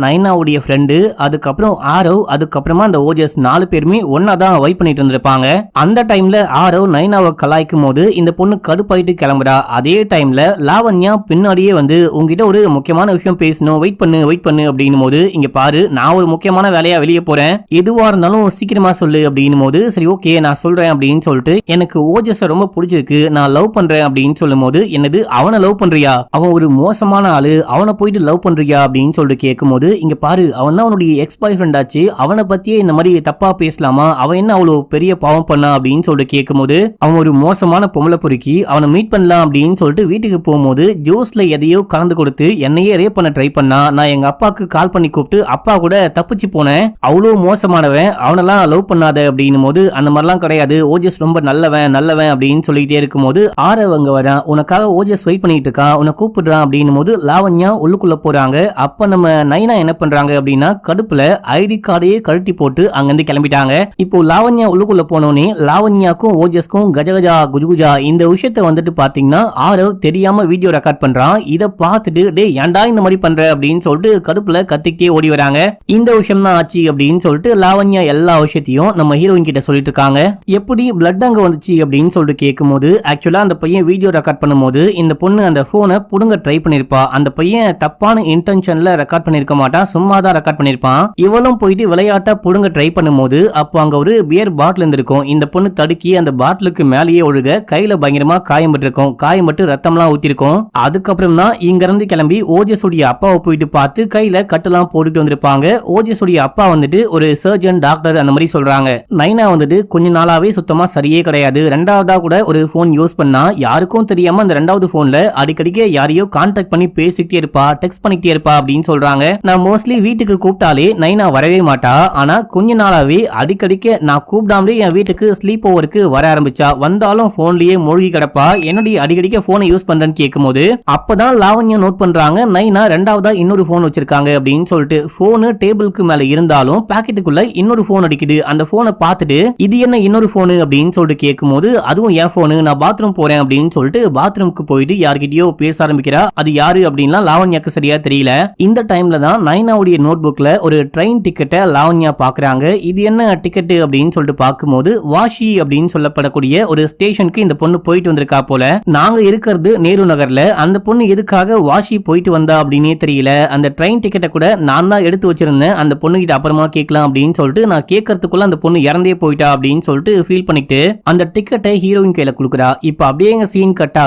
நைனாவுடைய ஃப்ரெண்டு, அதுக்கப்புறம் ஆரவ், அதுக்கப்புறமா அந்த ஓஜஸ் 4 பேருமே ஒன்னா தான் வைப் பண்ணிட்டு இருந்திருப்பாங்க. அந்த டைம்ல ஆரவ் நைனாவை கலாய்க்கும் போது இந்த பொண்ணு கடுப்பாயிட்டு கிளம்புறா. அதே டைம்ல லாவண்யா பின்னாடியே வந்து உங்ககிட்ட ஒரு முக்கியமான விஷயம் பேசணும், வெயிட் பண்ணு அப்படின்னும் போது, இங்க பாரு நான் ஒரு முக்கியமான வேலையா வெளியே போறேன், எதுவா இருந்தாலும் சீக்கிரமா சொல்லு அப்படின்னும் போது, சரி ஓகே நான் சொல்றேன் அப்படின்னு சொல்லிட்டு, எனக்கு ஓஜஸ் ரொம்ப பிடிச்சிருக்கு, நான் லவ் பண்றேன் அப்படின்னு சொல்லும் போது, என்னது அவனை லவ் பண்றியா, அவன் ஒரு மோசமான ஆளு, அவனை போயிட்டு லவ் பண்றியா அப்படின்னு சொல்லிட்டு கேட்கும் போது, இங்க பாரு அவன் தான் அவனுடைய எக்ஸ் பாய் ஃப்ரெண்ட் ஆச்சு, அவனை பத்தியே இந்த மாதிரி தப்பா பேசலாமா, அவன் என்ன அவ்வளவு பெரிய பாவம் பண்ணா அப்படின்னு சொல்லிட்டு கேட்கும் போது, அவன் ஒரு மோசமான பொம்பளை பொறுக்கி, அவனை மீட் பண்ணலாம் அப்படின்னு சொல்லிட்டு வீட்டுக்கு போகும்போது ஜூஸ்ல எதையோ கலந்து கொடுத்து என்னையே ரேப் பண்ண ட்ரை பண்ணா, நான் எங்க அப்பாவுக்கு கால் பண்ணி கூப்பிட்டு அப்பா கூட தப்பிச்சு போனேன், அவ்வளவு மோசமானவன், அவனெல்லாம் லவ் பண்ணாத அப்படின்னும் போது, அந்த மாதிரிலாம் கிடையாது, ஓஜஸ் ரொம்ப நல்லவன் அப்படின்னு சொல்லிட்டே இருக்கும் போது, ஆரவ் அங்க வரான், உனக்காக ஓஜஸ் வெயிட் பண்ணிட்டு இருக்கான், உன்னை கூப்பிடுறான் அப்படின்னும் போது லாவண்யா உள்ளுக்குள்ள போறாங்க. அப்ப நம்ம நைனா என்ன பண்றாங்க அப்படின்னா கடுப்புல ஐடி கார்டையே கழட்டி போட்டு அங்கிருந்து கிளம்பிட்டாங்க. இப்போ லாவண்யா உள்ளுக்குள்ள போனோனே லாவண்யாக்கும் ஓஜஸ்க்கும் கஜகஜா குஜுகுஜா இந்த விஷயத்த வந்துட்டு பாத்தீங்கன்னா ஆரவ் தெரியாம வீடியோ ரெக்கார்ட் பண்றான். இத பார்த்துட்டு டே ஏன்டா இந்த மாதிரி பண்ற அப்படின்னு சொல்லிட்டு கடுப்புல கத்திக்கிட்டே ஓடி வராங்க. இந்த விஷயம் தான் ஆச்சு அப்படின்னு சொல்லிட்டு லாவண்யா எல்லா விஷயத்தையும் நம்ம ஹீரோயின் கிட்ட சொல்லிட்டு இருக்காங்க. எப்படி பிளட் அங்க வந்துச்சு அப்படின்னு சொல்லிட்டு கேட்கும் போது, ஆக்சுவலா அந்த பையன் வீடியோ ரெக்கார்ட் பண்ணும்போது இந்த பொண்ணு அந்த போனை புடுங்க ட்ரை பண்ணிருப்பா, அந்த பையன் தப்பான இன்டென்ஷன்ல ரெக்கார்ட் பண்ணிருக்க மாட்டான், சும்மா தான் ரெக்கார்ட் பண்ணிருப்பான். இவளும் போயிட்டு விளையாட்டா புடுங்க ட்ரை பண்ணும்போது அப்போ அங்க ஒரு பியர் பாட்டில் இருந்திருக்கும், இந்த பொண்ணு தடுக்கி அந்த பாட்டிலுக்கு மேலேயே ஒழுக கையில பயங்கரமா காயம்பட்டு இருக்கும், காயம்பட்டு ரத்தம்லாம் ஊத்திருக்கும். அதுக்கப்புறம் தான் இங்க இருந்து கிளம்பி ஓஜஸ் உடைய அப்பாவை போயிட்டு பார்த்து கையில கட்டெல்லாம் போட்டுட்டு வந்திருப்பாங்க. ஓஜஸ் உடைய அப்பா வந்துட்டு ஒரு சர்ஜன் டாக்டர் அந்த மாதிரி சொல்றாங்க. நைனா வந்துட்டு கொஞ்ச நாளாவே சுத்தமா சரியே கிடையாது, ரெண்டாவதா கூட ஒரு போன் யூஸ் பண்ணா யாருக்கும் தெரியாம அந்த ரெண்டாவது போன்ல அடிக்கடிக்கு யாரையோ கான்டாக்ட் பண்ணி பேசிக்கிட்டே இருப்பா, டெக்ஸ்ட் பண்ணிக்கிட்டே இருப்பா அப்படின்னு சொல்றாங்க. நான் மோஸ்ட்லி வீட்டுக்கு கூப்பிட்டாலே நைனா வரவே மாட்டா, ஆனா கொஞ்ச நாளாவே அடிக்கடிக்க நான் கூப்பிடாமலே என் வீட்டுக்கு ஸ்லீப் ஓவருக்கு வர ஆரம்பிச்சா, வந்தாலும் போன்லயே மூழ்கி கிடப்பா, என்னுடைய அடிக்கடிக்க போனை யூஸ் பண்றேன்னு கேட்கும் போது அப்பதான் லாவண்யா நோட் பண்றாங்க நைனா ரெண்டாவதா இன்னொரு போன் வச்சிருக்காங்க அப்படின்னு சொல்லிட்டு. போனு டேபிளுக்கு மேல இருந்தாலும் பாக்கெட்டுக்குள்ள இன்னொரு போன் அடிக்குது. அந்த போனை பார்த்துட்டு இது என்ன இன்னொரு போனு அப்படின்னு சொல்லிட்டு கேட்கும் போது, அதுவும் என் போனு, நான் பாத்ரூம் போறேன் அப்படின்னு சொல்லிட்டு பாத்ரூமுக்கு போயிட்டு யார்கிட்டயோ பேச ஆரம்பிக்கிறா. அது யாரு அப்படின்னா லாவண்யாக்கு சரியா தெரியல. இந்த டைம்ல தான் நைனாவுடைய நோட் புக்ல ஒரு ட்ரெயின் டிக்கெட்டை லாவண்யா பாக்குறாங்க. இது என்ன டிக்கெட் அப்படின்னு சொல்லிட்டு பார்க்கும்போது வாஷி அப்படின்னு சொல்லப்படக்கூடிய ஒரு ஸ்டேஷனுக்கு இந்த பொண்ணு போயிட்டு வந்திருக்கா போல. நாங்க இருக்கிறது நேரு நகர்ல, அந்த பொண்ணு எதுக்காக வாஷி போயிட்டு வந்தா அப்படின்னே தெரியல. அந்த ட்ரெயின் டிக்கெட்டை கூட நான் தான் எடுத்து வச்சிருந்தேன், அந்த பொண்ணு கிட்ட அப்புறமா கேட்கலாம் அப்படின்னு சொல்லிட்டு நான் கேட்கறதுக்குள்ள அந்த பொண்ணு இறந்தே போயிட்டா அப்படின்னு சொல்லிட்டு ஃபீல் பண்ணிட்டு அந்த டிக்கெட்டை ஹீரோயின் கையில கொடுக்குறா. இப்ப அப்படியே எங்க சீன் கட்டா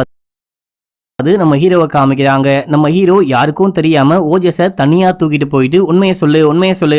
அது நம்ம ஹீரோவை காமிக்கிறாங்க. நம்ம ஹீரோ யாருக்கும் தெரியாம ஓஜஸ தனியா தூக்கிட்டு போயிட்டு உண்மையை சொல்லு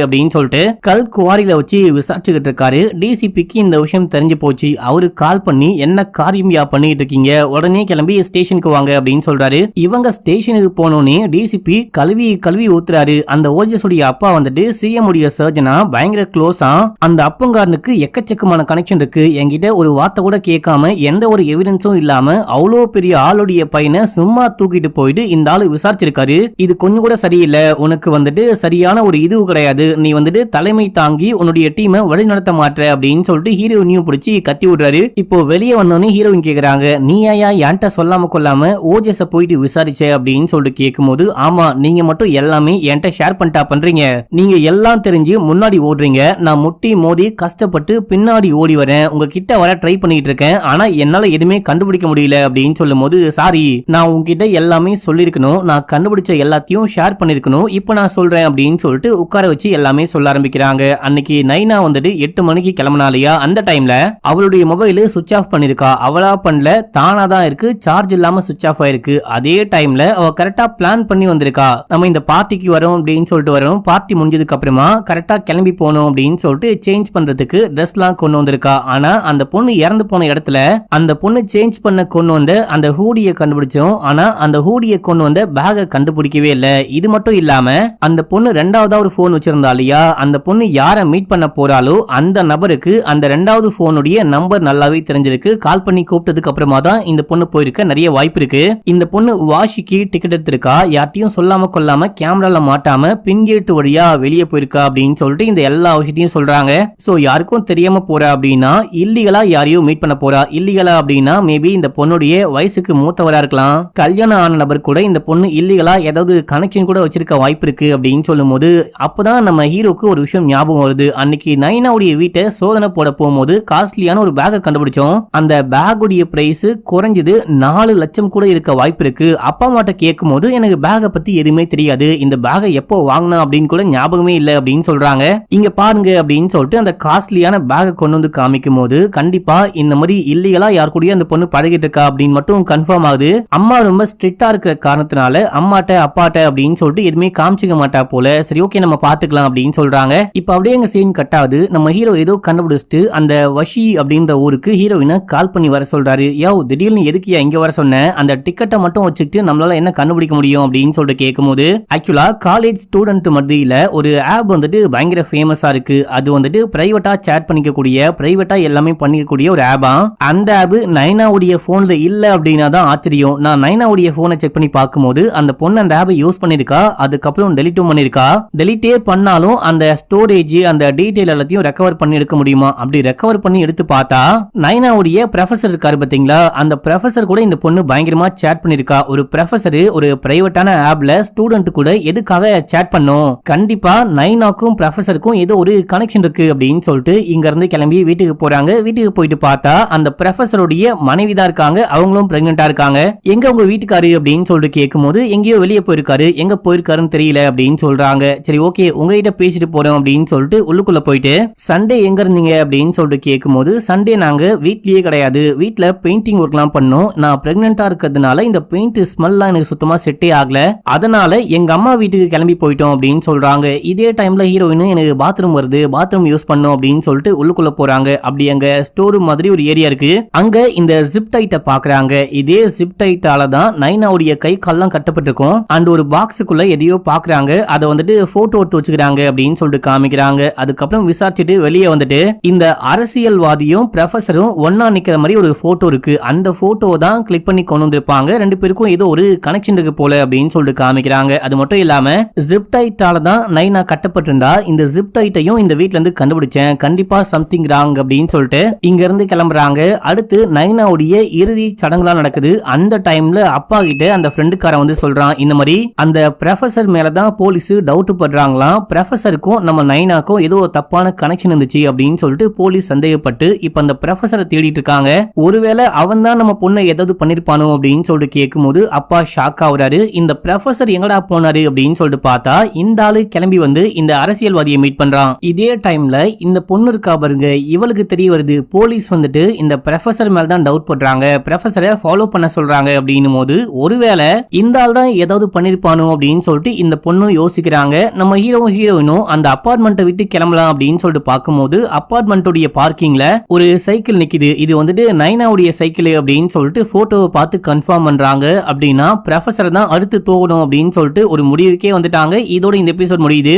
அப்படின்னு சொல்லிட்டு கல் குவாரியில வச்சு விசாரிச்சுக்கிட்டு இருக்காரு. டிசிபிக்கு இந்த விஷயம் தெரிஞ்சு போச்சு. அவரு கால் பண்ணி என்ன காரியம் பண்ணிட்டு இருக்கீங்க, உடனே கிளம்பி ஸ்டேஷனுக்கு வாங்க அப்படின்னு சொல்றாரு. இவங்க ஸ்டேஷனுக்கு போனோடனே டிசிபி கல்வி ஊத்துறாரு. அந்த ஓஜஸ் உடைய அப்பா வந்துட்டு சிஎம் உடைய சர்ஜனா பயங்கர க்ளோஸா, அந்த அப்பங்காரனுக்கு எக்கச்சக்கமான கனெக்ஷன் இருக்கு, என்கிட்ட ஒரு வார்த்தை கூட கேட்காம எந்த ஒரு எவிடன்ஸும் இல்லாம அவ்வளோ பெரிய ஆளுடைய பையனை சும்மா தூக்கிட்டு போயிட்டு இந்த ஆளு விசாரிச்சிருக்காரு. இது கொஞ்சம் கூட சரியில்லை, உனக்கு வந்துட்டு சரியான ஒரு இது கிடையாது, நீ வந்துட்டு தலைமை தாங்கி உன்னுடைய டீமை வழி நடத்த மாற்ற அப்படின்னு சொல்லிட்டு ஹீரோயினையும் பிடிச்சி கத்தி விடுறாரு. இப்போ வெளியே வந்தோடனே ஹீரோயின் கேக்குறாங்க, நீ ஏயா என்கிட்ட சொல்லாம கொள்ளாம ஓஜஸ போயிட்டு விசாரிச்ச அப்படின்னு சொல்லிட்டு கேட்கும்போது, ஆமா நீங்க மட்டும் எல்லாமே என்கிட்ட ஷேர் பண்ணிட்டா பண்றீங்க, நீங்க எல்லாம் தெரிஞ்சு முன்னாடி ஓடுறீங்க, நான் முட்டி மோதி கஷ்டப்பட்டு பின்னாடி ஓடி வரேன், உங்ககிட்ட வர ட்ரை பண்ணிட்டு இருக்கேன், ஆனா என்னால எதுவுமே கண்டுபிடிக்க முடியல அப்படின்னு சொல்லும் போது, சாரி நான் உங்ககிட்ட எல்லாமே சொல்லிருக்கணும், நான் கண்டுபிடிச்ச எல்லாத்தையும் ஷேர் பண்ணிருக்கணும், இப்ப நான் சொல்றேன் அப்படின்னு சொல்லிட்டு உட்கார வச்சு எல்லாமே சொல்ல ஆரம்பிக்கிறாங்க. அன்னைக்கு நைனா வந்துட்டு 8 மணிக்கு கிளம்பினாலையா, அந்த டைம்ல அவளுடைய மொபைல் சுவிட்ச் ஆஃப் பண்ணிருக்கா, அவளா பண்ணல, தானா தான் இருக்கு, சார்ஜ் இல்லாம சுவிட்ச் ஆஃப் ஆயிருக்கு. அதே டைம்ல அவ கரெக்டா பிளான் பண்ணி வந்திருக்கா, நம்ம இந்த பார்ட்டிக்கு வரோம் அப்படின்னு சொல்லிட்டு வரோம், பார்ட்டி முடிஞ்சதுக்கு அப்புறமா கரெக்டா கிளம்பி போனோம் அப்படின்னு சொல்லிட்டு சேஞ்ச் பண்றதுக்கு ட்ரெஸ் எல்லாம் கொண்டு வந்திருக்கா. ஆனா அந்த பொண்ணு இறந்து போன இடத்துல அந்த பொண்ணு சேஞ்ச் பண்ண கொண்டு வந்த அந்த ஹூடியை கண்டுபிடிச்சோம், ஆனா அந்த ஹூடியை கொண்டு வந்த பேக கண்டுபிடிக்கவே இல்ல. இது மட்டும் இல்லாம அந்த பொண்ணு ரெண்டாவதா ஒரு போன் வச்சிருந்தா இல்லையா, அந்த பொண்ணு யார மீட் பண்ண போறாலோ அந்த நபருக்கு அந்த ரெண்டாவது போனுடைய நம்பர் நல்லாவே தெரிஞ்சிருக்கு. கால் பண்ணி கூப்பிட்டதுக்கு அப்புறமா தான் இந்த பொண்ணு போயிருக்க நிறைய வாய்ப்பு இருக்கு. இந்த பொண்ணு வாஷிக்கு டிக்கெட் எடுத்திருக்கா, யார்ட்டையும் சொல்லாம கொள்ளாம கேமரால மாட்டாம பின்கேட்டு வழியா வெளியே போயிருக்கா அப்படின்னு சொல்லிட்டு இந்த எல்லா விஷயத்தையும் சொல்றாங்க. சோ யாருக்கும் தெரியாம போறா அப்படின்னா இல்லீகலா யாரையும் மீட் பண்ண போறா, இல்லீகலா அப்படின்னா மேபி இந்த பொண்ணுடைய வயசுக்கு மூத்தவரா இருக்கலாம், கல்யாணம் ஆன நபர் கூட இந்த பொண்ணு இல்லீகலா ஏதாவது கனெக்ஷன் கூட வச்சிருக்க வாய்ப்பு இருக்கு அப்படின்னு சொல்லும் போது அப்பதான் நம்ம ஹீரோக்கு ஒரு விஷயம் ஞாபகம் வருது. அன்னைக்கு நைனாவுடைய வீட்டை சோதனை போட போகும்போது காஸ்ட்லியான ஒரு பேக்கை கண்டுபிடிச்சோம். அந்த பேக்குடைய பிரைஸ் குறைஞ்சது 4 லட்சம் கூட இருக்க வாய்ப்பு இருக்கு. அப்பா அம்மாட்ட கேட்கும் போது எனக்கு பேக்கை பத்தி எதுவுமே தெரியாது, இந்த பேக்கை எப்போ வாங்கினா அப்படின்னு கூட ஞாபகமே இல்லை அப்படின்னு சொல்றாங்க. இங்க பாருங்க அப்படின்னு சொல்லிட்டு அந்த காஸ்ட்லியான பேக்கை கொண்டு வந்து காமிக்கும் போது கண்டிப்பா இந்த மாதிரி இல்லீகலா யார் கூடயும் அந்த பொண்ணு பழகிட்டு இருக்கா அப்படின்னு மட்டும் கன்ஃபார்ம் ஆகுது. அம்மா ரொம்ப ஸ்ட்ரிக்டா இருக்கிற காரணத்தினால அம்மாட்ட அப்பாட்ட அப்படின்னு சொல்லிட்டு எதுவுமே காமிச்சிக்க மாட்டா போல. சரி ஓகே நம்ம பாத்துக்கலாம் அப்படின்னு சொல்றாங்க. இப்ப அப்படியே எங்க சீன் கட் ஆகுது. நம்ம ஹீரோ ஏதோ கண்டுபிடிச்சிட்டு அந்த வஷி அப்படின்ற ஊருக்கு ஹீரோயினை கால் பண்ணி வர சொல்றாரு. யோ திடீர்னு எதுக்கு இங்க வர சொன்ன, அந்த டிக்கெட்டை மட்டும் வச்சுக்கிட்டு நம்மளால என்ன கண்டுபிடிக்க முடியும் அப்படின்னு சொல்லிட்டு கேட்கும்போது ஆக்சுவலா காலேஜ் ஸ்டூடெண்ட் மத்தியில ஒரு ஆப் வந்துட்டு பயங்கர ஃபேமஸா இருக்கு. அது வந்துட்டு பிரைவேட்டா சேட் பண்ணிக்கக்கூடிய பிரைவேட்டா எல்லாமே பண்ணிக்கக்கூடிய ஒரு ஆபா. அந்த ஆப் நைனாவுடைய போன்ல இல்ல அப்படின்னா தான் ஆச்சரியம். நான் நைனாவுடைய போனை செக் பண்ணி பார்க்கும்போது அந்த பொண்ணு அந்த ஆப்பை யூஸ் பண்ணிருக்கா, அதுக்கப்புறம் டெலிட்டும் பண்ணிருக்கா. டெலிட்டே பண்ணாலும் அந்த ஸ்டோரேஜ் அந்த டீடைல் எல்லாத்தையும் ரெக்கவர் பண்ணி எடுக்க முடியுமா? அப்படி ரெக்கவர் பண்ணி எடுத்து பார்த்தா நைனாவுடைய ப்ரொஃபசர் இருக்காரு பாத்தீங்களா, அந்த ப்ரொஃபசர் கூட இந்த பொண்ணு பயங்கரமா சேட் பண்ணிருக்கா. ஒரு ப்ரொஃபசர் ஒரு பிரைவேட்டான ஆப்ல ஸ்டூடெண்ட் கூட எதுக்காக சேட் பண்ணும்? கண்டிப்பா நைனாக்கும் ப்ரொஃபசருக்கும் ஏதோ ஒரு கனெக்ஷன் இருக்கு அப்படின்னு சொல்லிட்டு இங்க இருந்து கிளம்பி வீட்டுக்கு போறாங்க. வீட்டுக்கு போயிட்டு பார்த்தா அந்த ப்ரொஃபசருடைய மனைவி தான் இருக்காங்க, அவங்களும் பிரெக்னெண்டா இருக்காங்க. எங்க உங்க வீட்டுக்காரு அப்படின்னு சொல்லிட்டு கேட்கும்போது எங்கேயோ வெளியே போயிருக்காரு, எங்க போயிருக்காருன்னு தெரியல அப்படின்னு சொல்றாங்க. சரி ஓகே உங்ககிட்ட பேசிட்டு போறோம் அப்படின்னு சொல்லிட்டு உள்ளுக்குள்ள போயிட்டு சண்டே எங்க இருந்தீங்க அப்படின்னு சொல்லிட்டு கேட்கும்போது சண்டே நாங்க வீட்லயே கிடையாது, வீட்ல பெயிண்டிங் ஒர்க்லாம் பண்ணோம். நான் பிரெக்னெண்டா இருக்கிறதுனால இந்த பெயிண்ட் ஸ்மெல்லாம் எனக்கு சுத்தமா செட்டே ஆகல, அதனால எங்க அம்மா வீட்டுக்கு கிளம்பி போயிட்டோம் அப்படின்னு சொல்றாங்க. இதே டைம்ல ஹீரோயின் எனக்கு பாத்ரூம் வருது, பாத்ரூம் யூஸ் பண்ணும் அப்படின்னு சொல்லிட்டு உள்ளுக்குள்ள போறாங்க. அப்படி அங்க ஸ்டோர் மாதிரி ஒரு ஏரியா இருக்கு, அங்க இந்த ஜிப் டைட்டை பாக்குறாங்க. இதே ஜிப் டைட்டால தான் நைனாவுடைய கை கால்லாம் கட்டப்பட்டிருக்கும். அண்ட் ஒரு பாக்ஸுக்குள்ள எதையோ பாக்குறாங்க, அதை வந்துட்டு போட்டோ எடுத்து வச்சுக்கிறாங்க அப்படின்னு சொல்லிட்டு காமிக்கிறாங்க. அதுக்கப்புறம் விசாரிச்சுட்டு வெளியே வந்துட்டு இந்த அரசியல்வாதியும் ப்ரொஃபசரும் ஒன்னா நிக்கிற மாதிரி ஒரு போட்டோ இருக்கு, அந்த போட்டோ தான் கிளிக் பண்ணி கொண்டு வந்திருப்பாங்க. ரெண்டு பேருக்கும் ஏதோ ஒரு கனெக்ஷன் இருக்கு போல அப்படின்னு சொல்லிட்டு காமிக்கிறாங்க. அது மட்டும் இல்லாம ஜிப் டைட்டால தான் நைனா கட்டப்பட்டிருந்தா, இந்த ஜிப் டைட்டையும் இந்த வீட்ல இருந்து கண்டுபிடிச்சேன், கண்டிப்பா சம்திங் ராங் அப்படின்னு சொல்லிட்டு இங்க இருந்து கிளம்புறாங்க. அடுத்து நைனாவுடைய இறுதி சடங்குலாம் நடக்குது. அந்த டைம்ல அப்பா கிட்ட அந்த ஃப்ரெண்டுக்காரன் வந்து சொல்றான், இந்த மாதிரி அந்த ப்ரொஃபசர் மேலதான் போலீஸ் டவுட் பண்றாங்களாம், ப்ரொஃபசருக்கும் நம்ம நைனாக்கும் ஏதோ தப்பான கனெக்ஷன் இருந்துச்சு அப்படின்னு சொல்லிட்டு போலீஸ் சந்தேகப்பட்டு இப்ப அந்த ப்ரொஃபசரை தேடிட்டு இருக்காங்க. ஒருவேளை அவன் தான் நம்ம பொண்ணை ஏதாவது பண்ணிருப்பானோ அப்படின்னு சொல்லிட்டு கேட்கும்போது அப்பா ஷாக் ஆகுறாரு. இந்த ப்ரொஃபசர் எங்கடா போனாரு அப்படின்னு சொல்லிட்டு பார்த்தா இந்த ஆளு கிளம்பி வந்து இந்த அரசியல்வாதியை மீட் பண்றான். இதே டைம்ல இந்த பொண்ணு இருக்கா பாருங்க, இவளுக்கு தெரிய வருது போலீஸ் வந்துட்டு இந்த ப்ரொஃபசர் மேல தான் டவுட் பண்றாங்க, ப்ரொஃபசரை ஃபாலோ பண்ண சொல்றாங்க அப்படின்னும் போது ஒருவேளை இந்த ஆள் தான் ஏதாவது பண்ணிருப்பானோ அப்படின்னு சொல்லிட்டு இந்த பொண்ணு யோசிக்கிறாங்க. நம்ம ஹீரோயினும் அந்த அபார்ட்மெண்ட்டை விட்டு கிளம்பலாம் அப்படின்னு சொல்லிட்டு பார்க்கும்போது அபார்ட்மெண்ட்டுடைய பார்க்கிங்ல ஒரு சைக்கிள் நிக்குது. இது வந்துட்டு நைனாவுடைய சைக்கிள் அப்படின்னு சொல்லிட்டு போட்டோவை பார்த்து கன்ஃபார்ம் பண்றாங்க. அப்படின்னா ப்ரொஃபசரை தான் அடுத்து தோகணும் அப்படின்னு சொல்லிட்டு ஒரு முடிவுக்கே வந்துட்டாங்க. இதோட இந்த எபிசோட் முடியுது.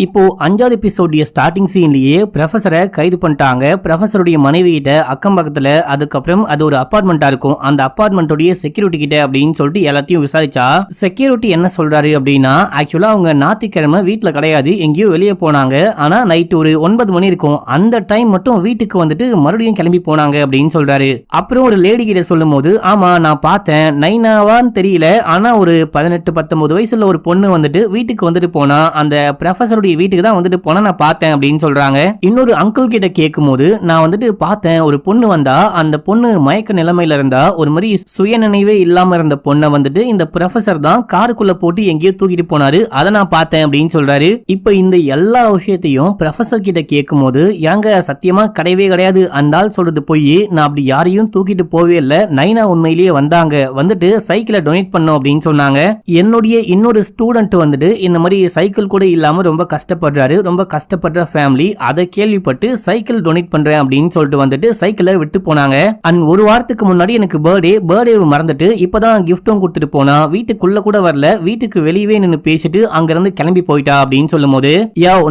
இப்போ 5வது எபிசோடைய ஸ்டார்டிங் சீன்லயே ப்ரொஃபசரை கைது பண்ணிட்டாங்க. ப்ரொஃபசருடைய மனைவி கிட்ட அக்கம் பக்கத்துல, அதுக்கப்புறம் அது ஒரு அபார்ட்மெண்டா இருக்கும், அந்த அபார்ட்மெண்ட்டுடைய செக்யூரிட்டி கிட்ட அப்படின்னு சொல்லிட்டு எல்லாத்தையும் விசாரிச்சா செக்யூரிட்டி என்ன சொல்றாரு அப்படின்னா ஆக்சுவலா அவங்க ஞாயிற்றுக்கிழமை வீட்டுல கிடையாது, எங்கேயோ வெளியே போனாங்க. ஆனா நைட் ஒரு 9 மணி இருக்கும், அந்த டைம் மட்டும் வீட்டுக்கு வந்துட்டு மறுபடியும் கிளம்பி போனாங்க அப்படின்னு சொல்றாரு. அப்புறம் ஒரு லேடி கிட்ட சொல்லும் போது ஆமா நான் பார்த்தேன், நைனாவான்னு தெரியல, ஆனா ஒரு 18-19 வயசுல ஒரு பொண்ணு வந்துட்டு வீட்டுக்கு வந்துட்டு போனா, அந்த ப்ரொஃபசருடைய வீட்டுக்கு தான் வந்துட்டு போனா நான் பார்த்தேன் அப்படின்னு சொல்றாங்க. இன்னொரு அங்கிள் கிட்ட கேட்கும்போது நான் வந்துட்டு பார்த்தேன், ஒரு பொண்ணு வந்தா, அந்த பொண்ணு மயக்க நிலைமையில இருந்தா, ஒரு மாதிரி சுயநினைவே இல்லாம இருந்த பொண்ணை வந்துட்டு இந்த ப்ரொஃபசர் தான் காருக்குள்ள போட்டு எங்கேயோ தூக்கிட்டு போனாரு, அதை நான் பார்த்தேன் அப்படின்னு சொல்றாரு. இப்ப இந்த எல்லா விஷயத்தையும் ப்ரொஃபசர் கிட்ட கேட்கும்போது ஏங்க சத்தியமா கிடையவே கிடையாது, அந்த ஆள் சொல்றது போய், நான் அப்படி யாரையும் தூக்கிட்டு போவே இல்லை, நைனா உண்மையிலேயே வந்தாங்க, வந்துட்டு சைக்கிளை டொனேட் பண்ணோம் அப்படின்னு சொன்னாங்க. என்னுடைய இன்னொரு ஸ்டூடெண்ட் வந்துட்டு இந்த மாதிரி சைக்கிள் கூட இல்லாம ரொம்ப கஷ்டப்படுறாரு, ரொம்ப கஷ்டப்படுற ஃபேமிலி, அதை கேள்விப்பட்டு சைக்கிள் டொனேட் பண்றேன் அப்படின்னு சொல்லிட்டு வந்துட்டு சைக்கிளை விட்டு போனாங்க. அண்ட் ஒரு வாரத்துக்கு முன்னாடி எனக்கு பர்த்டே மறந்துட்டு இப்பதான் கிஃப்டும் கொடுத்துட்டு போனா, வீட்டுக்குள்ள கூட வரல, வீட்டுக்கு வெளியவே நின்று பேசிட்டு அங்க இருந்து கிளம்பி போயிட்டா அப்படின்னு சொல்லும் போது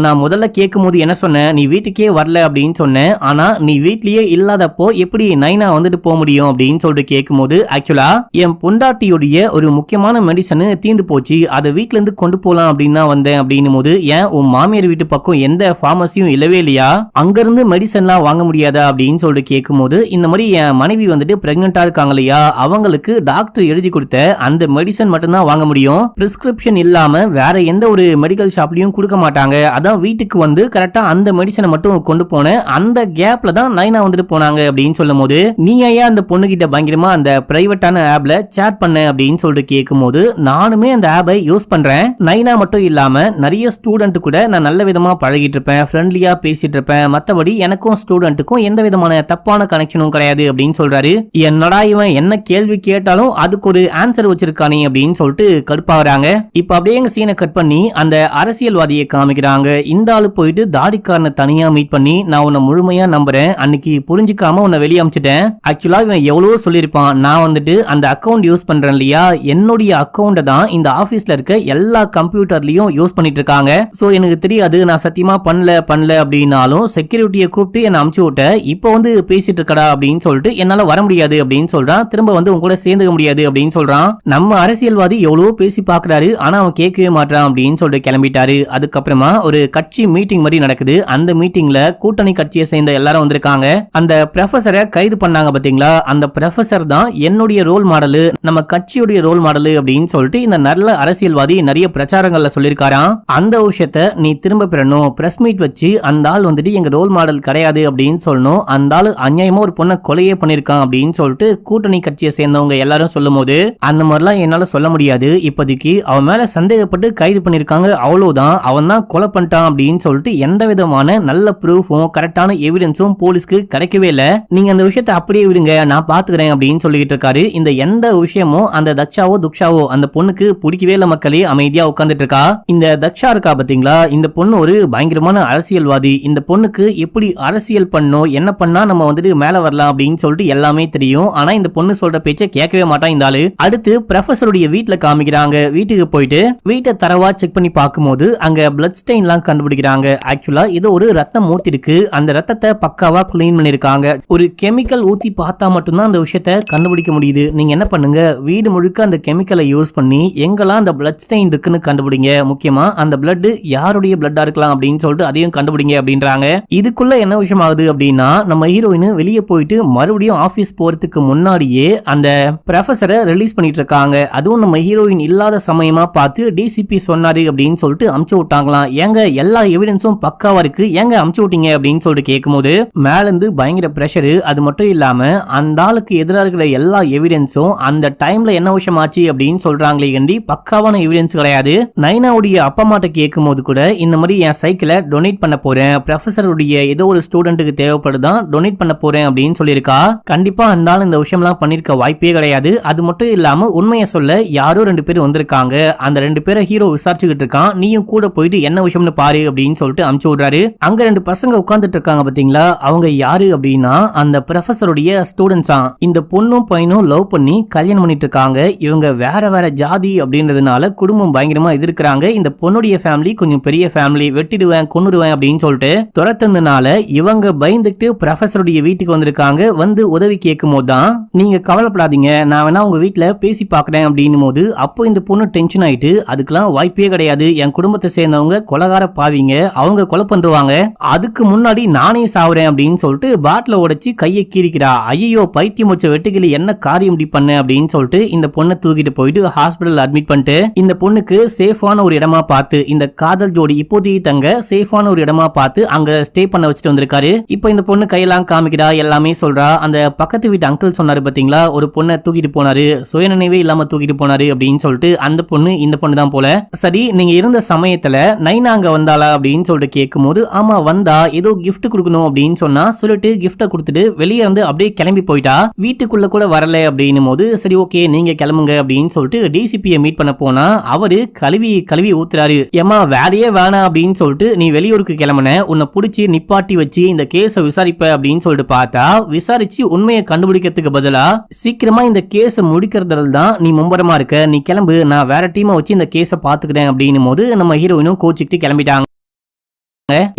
நான் முதல்ல கேட்கும் போது என்ன சொன்னேன், நீ வீட்டுக்கே வரல அப்படின்னு சொன்னேன், ஆனா நீ வீட்லயே இல்லாதப்போ எப்படி நைனா வந்துட்டு போக முடியும் அப்படின்னு சொல்லிட்டு கேட்கும் போது ஆக்சுவலா என் பொண்டாட்டியுடைய ஒரு முக்கியமான மெடிசன் தீந்து போச்சு, அதை வீட்டுல இருந்து கொண்டு போலாம் அப்படின்னு தான் வந்தேன் அப்படின்னும் போது ஏன் உன் மாமியார் வீட்டு பக்கம் எந்த பார்மசியும் இல்லவே இல்லையா, அங்கிருந்து மெடிசன்லாம் வாங்க முடியாதா அப்படின்னு சொல்லிட்டு கேட்கும்போது இந்த மாதிரி என் மனைவி வந்துட்டு பிரெக்னெண்டா இருக்காங்க இல்லையா, அவங்களுக்கு டாக்டர் எழுதி கொடுத்த அந்த மெடிசன் மட்டும்தான் வாங்க முடியும், பிரிஸ்கிரிப்ஷன் இல்லாம வேற எந்த ஒரு மெடிக்கல் ஷாப்லயும் கொடுக்க மாட்டாங்க, அதான் வீட்டுக்கு வந்து கரெக்டா அந்த மெடிசனை மட்டும் கொண்டு போன அந்த கேப்ல தான் நைனா வந்துட்டு போனாங்க அப்படின்னு சொல்லும் போது, நீ ஐயா அந்த பொண்ணு கிட்ட பயங்கரமா அந்த பிரைவேட்டான ஆப்ல சேட் பண்ண அப்படின்னு சொல்லிட்டு கேட்கும்போது, நானுமே அந்த ஆப்பை யூஸ் பண்றேன், நைனா மட்டும் இல்லாம நிறைய ஸ்டூடெண்ட் கூட நான் நல்ல விதமா பழகிட்டு இருப்பேன், ஃப்ரெண்ட்லியா பேசிட்டு இருப்பேன், மத்தபடி எனக்கும் ஸ்டூடெண்ட்டுக்கும் எந்த விதமான தப்பான கனெக்ஷனும் கிடையாது அப்படின்னு சொல்றாரு. என்னடா இவன் என்ன கேள்வி கேட்டாலும் அதுக்கு ஒரு ஆன்சர் வச்சிருக்கானே அப்படின்னு சொல்லிட்டு கடுப்பாகிறாங்க. இப்ப அப்படியே எங்க சீனை கட் பண்ணி அந்த அரசியல்வாதியை காமிக்கிறாங்க. இந்த ஆளு போயிட்டு தாடிக்காரனை தனியா மீட் பண்ணி, நான் உன்னை முழுமையா நம்புறேன், அன்னைக்கு புரிஞ்சுக்காம உன்னை வெளியே அமிச்சிட்டேன், ஆக்சுவலா இவன் எவ்வளவு சொல்லியிருப்பான், நான் வந்துட்டு அந்த அக்கௌண்ட் யூஸ் பண்றேன் இல்லையா, என்னுடைய அக்கௌண்ட தான் இந்த ஆபீஸ்ல இருக்க எல்லா கம்ப்யூட்டர்லயும் யூஸ் பண்ணிட்டு இருக்காங்க, சோ எனக்கு தெரியாது, நான் சத்தியமா பண்ணல அப்படின்னாலும் செக்யூரிட்டியை கூப்பிட்டு என்ன அமுச்சு விட்ட, இப்ப வந்து பேசிட்டு இருக்கடா அப்படின்னு சொல்லிட்டு என்னால வர முடியாது அப்படின்னு சொல்றான், திரும்ப வந்து உங்க கூட சேர்ந்துக்க முடியாது அப்படின்னு சொல்றான். நம்ம அரசியல்வாதி எவ்வளவோ பேசி பாக்குறாரு, ஆனா அவன் கேட்கவே மாட்டான் அப்படின்னு சொல்லிட்டு கிளம்பிட்டாரு. அதுக்கப்புறமா ஒரு கட்சி மீட்டிங் மாதிரி நடக்குது. அந்த மீட்டிங்ல கூட்டணி கட்சியை சேர்ந்த எல்லாரும் வந்திருக்காங்க. அந்த ப்ரொஃபசரை கைது பண்ணாங்க பாத்தீங்களா, அந்த ப்ரொஃபசர் தான் என்னுடைய ரோல் மாடலு, நம்ம கட்சியுடைய ரோல் மாடலு அப்படின்னு சொல்லிட்டு இந்த நல்ல அரசியல்வாதி நிறைய பிரச்சாரங்கள்ல சொல்லிருக்காராம். அந்த விஷயத்தை நீ திரும்ப பெறணும், பிரஸ் மீட் வச்சு அந்த ஆள் வந்துட்டு எங்க ரோல் மாடல் கிடையாது அப்படின்னு சொல்லணும், அந்த ஆள் அநியாயமா ஒரு பொண்ணை கொலையே பண்ணிருக்கான் அப்படின்னு சொல்லிட்டு கூட்டணி கட்சியை சேர்ந்தவங்க எல்லாரும் சொல்லும் போது, அந்த மாதிரிலாம் என்னால சொல்ல முடியாது, இப்போதைக்கு அவன் மேல சந்தேகப்பட்டு கைது பண்ணிருக்காங்க, அவ்வளவுதான், அவன் தான் கொலை பண்ணிட்டான் அப்படின்னு சொல்லிட்டு எந்த விதமான நல்ல ப்ரூஃபும் கரெக்டான எவிடன்ஸும் போலீஸ்க்கு கிடைக்கவே இல்ல, நீங்க அந்த விஷயத்தை அப்படியே விடுங்க, நான் பாத்துக்கிறேன் அப்படின்னு சொல்லிட்டு இருக்காரு. இந்த எந்த விஷயமும் அந்த தக்ஷாவோ துக்ஷாவோ அந்த பொண்ணுக்கு பிடிக்கவே இல்ல, மக்களே அமைதியா உட்கார்ந்துட்டு இருக்கா. இந்த தக்ஷா இருக்கா பாத்தீங்களா, இந்த பொண்ணு ஒரு பயங்கரமான அரசியல்வாதி, இந்த பொண்ணுக்கு எப்படி அரசியல் பண்ணணும், என்ன பண்ணா நம்ம வந்துட்டு மேல வரலாம் அப்படின்னு சொல்லிட்டு எல்லாமே தெரியும், ஆனா இந்த பொண்ணு சொல்ற பேச்சை கேட்கவே மாட்டான் இந்த ஆளு. அடுத்து ப்ரொஃபசருடைய வீட்டுல காமிக்கிறாங்க. வீட்டுக்கு போயிட்டு வீட்டை தரவா செக் பண்ணி பார்க்கும்போது அங்க பிளட் ஸ்டெயின் எல்லாம் கண்டுபிடிக்கிறாங்க. ஆக்சுவலா இது ஒரு ரத்தம் ஊத்தி இருக்கு, அந்த ரத்தத்தை பக்காவா கிளீன் பண்ணிருக்காங்க. ஒரு கெமிக்கல் ஊத்தி பார்த்தா மட்டும்தான் அந்த விஷயத்தை கண்டுபிடிக்க முடியுது. நீங்க என்ன பண்ணுங்க, வீடு முழுக்க அந்த கெமிக்கலை யூஸ் பண்ணி எங்கெல்லாம் அந்த பிளட் ஸ்டெயின் இருக்குன்னு கண்டுபிடிங்க, முக்கியமா அந்த பிளட் யாருடைய பிளட்டா இருக்கலாம் அப்படின்னு சொல்லிட்டு அதையும் கண்டுபிடிங்க அப்படின்றாங்க. இதுக்குள்ள என்ன விஷயம் ஆகுது அப்படின்னா, நம்ம ஹீரோயின் வெளியே போயிட்டு மறுபடியும் ஆபீஸ் போறதுக்கு முன்னாடியே அந்த ப்ரொஃபசரை ரிலீஸ் பண்ணிட்டு இருக்காங்க. அதுவும் நம்ம ஹீரோயின் இல்லாத சமயமா பார்த்து டிசிபி சொன்னாரு அப்படின்னு சொல்லிட்டு அமுச்சு விட்டாங்களாம். ஏங்க எல்லா எவிடன்ஸும் பக்காவா இருக்கு, ஏங்க அமுச்சு விட்டீங்க அப்படின்னு சொல்லிட்டு கேட்கும்போது மேல இருந்து பயங்கர பிரஷரு. அது மட்டும் இல்லாம அந்த ஆளுக்கு எதிராக இருக்கிற எல்லா எவிடன்ஸும் அந்த டைம்ல என்ன விஷயம் ஆச்சு அப்படின்னு சொல்றாங்களே கண்டி பக்காவான எவிடன்ஸ் கிடையாது. நைனாவுடைய அப்பா அம்மாட்ட கேட்கும் போது கூட இந்த மாதிரி என் சைக்கிளை டொனேட் பண்ண போறேன், ப்ரொஃபசருடைய ஏதோ ஒரு ஸ்டூடெண்ட்டுக்கு தேவைப்படுதான் டொனேட் பண்ண போறேன் அப்படின்னு சொல்லியிருக்கா. கண்டிப்பா அந்த ஆள் இந்த விஷயம்லாம் பண்ணிருக்க வாய்ப்பே கிடையாது. அது மட்டும் இல்லாம உண்மையை சொல்ல யாரோ 2 பேர் வந்திருக்காங்க, அந்த 2 பேரை ஹீரோ விசாரிச்சுக்கிட்டு இருக்கான், நீயும் கூட போயிட்டு என்ன விஷயம்னு பாரு அப்படின்னு சொல்லிட்டு அமுச்சு விடுறாரு. அங்க 2 பசங்க உட்கார்ந்துட்டு இருக்காங்க பாத்தீங்களா, அவங்க யாரு அப்படின்னா அந்த ப்ரொஃபசருடைய ஸ்டூடெண்ட்ஸா. இந்த பொண்ணும் பையனும் லவ் பண்ணி கல்யாணம் பண்ணிட்டு இருக்காங்க. இவங்க வேற வேற ஜாதி அப்படின்றதுனால குடும்பம் பயங்கரமா எதிர்க்கிறாங்க. இந்த பொண்ணுடைய ஃபேமிலி கொஞ்சம் பெரிய ஃபேமிலி, வெட்டிடுவேன் கொன்னுடுவேன் அப்படின்னு சொல்லிட்டு துரத்துனால இவங்க பயந்துட்டு ப்ரொஃபசருடைய வீட்டுக்கு வந்திருக்காங்க. வந்து உதவி கேட்கும் போது தான், நீங்க கவலைப்படாதீங்க, நான் வேணா உங்க வீட்டுல பேசி பாக்குறேன் அப்படின்னும் போது அப்போ இந்த பொண்ணு டென்ஷன் ஆயிட்டு, அதுக்கெல்லாம் வாய்ப்பே கிடையாது, என் குடும்பத்தை சேர்ந்தவங்க கொலகார பாவீங்க, அவங்க கொலை பண்ணுவாங்க, அதுக்கு முன்னாடி நானே சாவுறேன் அப்படின்னு சொல்லிட்டு பாட்டில உடைச்சு கையை கீறிக்கிறா. ஐயோ பைத்தியம் வச்ச வெட்டுக்கிளி, என்ன காரியம் இப்படி பண்ண அப்படின்னு சொல்லிட்டு இந்த பொண்ணை தூக்கிட்டு போயிட்டு ஹாஸ்பிடல் அட்மிட் பண்ணிட்டு இந்த பொண்ணுக்கு சேஃபான ஒரு இடமா பார்த்து, இந்த காதல் ஜோடி இப்போதைக்கு தங்க சேஃபான ஒரு இடமா பார்த்து அங்க ஸ்டே பண்ண வச்சுட்டு வந்திருக்காரு. இப்போ இந்த பொண்ணு கையெல்லாம் காமிக்கிறா, எல்லாமே சொல்றா. அந்த பக்கத்து வீட்டு அங்கிள் சொன்னாரு பாத்தீங்களா, ஒரு பொண்ணை தூக்கிட்டு போனாரு, சுயநினைவே இல்லாம தூக்கிட்டு போனாரு அப்படின்னு சொல்லிட்டு அந்த பொண்ணு இந்த பொண்ணு தான் போல. சரி நீங்க இருந்த சமயத்துல நைனா அங்க வந்தாளா அப்படின்னு சொல்லிட்டு கேட்கும் போது, ஆமா வந்தா, ஏதோ கிஃப்ட் கொடுக்கணும் அப்படின்னு சொன்னா, சொல்லிட்டு கிஃப்ட கொடுத்துட்டு வெளியே வந்து அப்படியே கிளம்பி போயிட்டா, வீட்டுக்குள்ள கூட வரல அப்படின்னும் போது சரி ஓகே நீங்க கிளம்புங்க அப்படின்னு சொல்லிட்டு டிசிபியை மீட் பண்ண போனா அவரு கழுவி ஊத்துறாரு. ஏமா வேலையே வேணாம் அப்படின்னு சொல்லிட்டு நீ வெளியூருக்கு கிளம்புன, உன்னை பிடிச்சி நிப்பாட்டி வச்சு இந்த கேஸை விசாரிப்ப அப்படின்னு சொல்லிட்டு பார்த்தா, விசாரிச்சு உண்மையை கண்டுபிடிக்கிறதுக்கு பதிலா சீக்கிரமா இந்த கேஸை முடிக்கிறதுல தான் நீ மும்பரமா இருக்க, நீ கிளம்பு, நான் வேற டீமை வச்சு இந்த கேஸை பாத்துக்கிறேன் அப்படின்னும் போது நம்ம ஹீரோயினும் கோச்சிக்கிட்டு கிளம்பிட்டாங்க.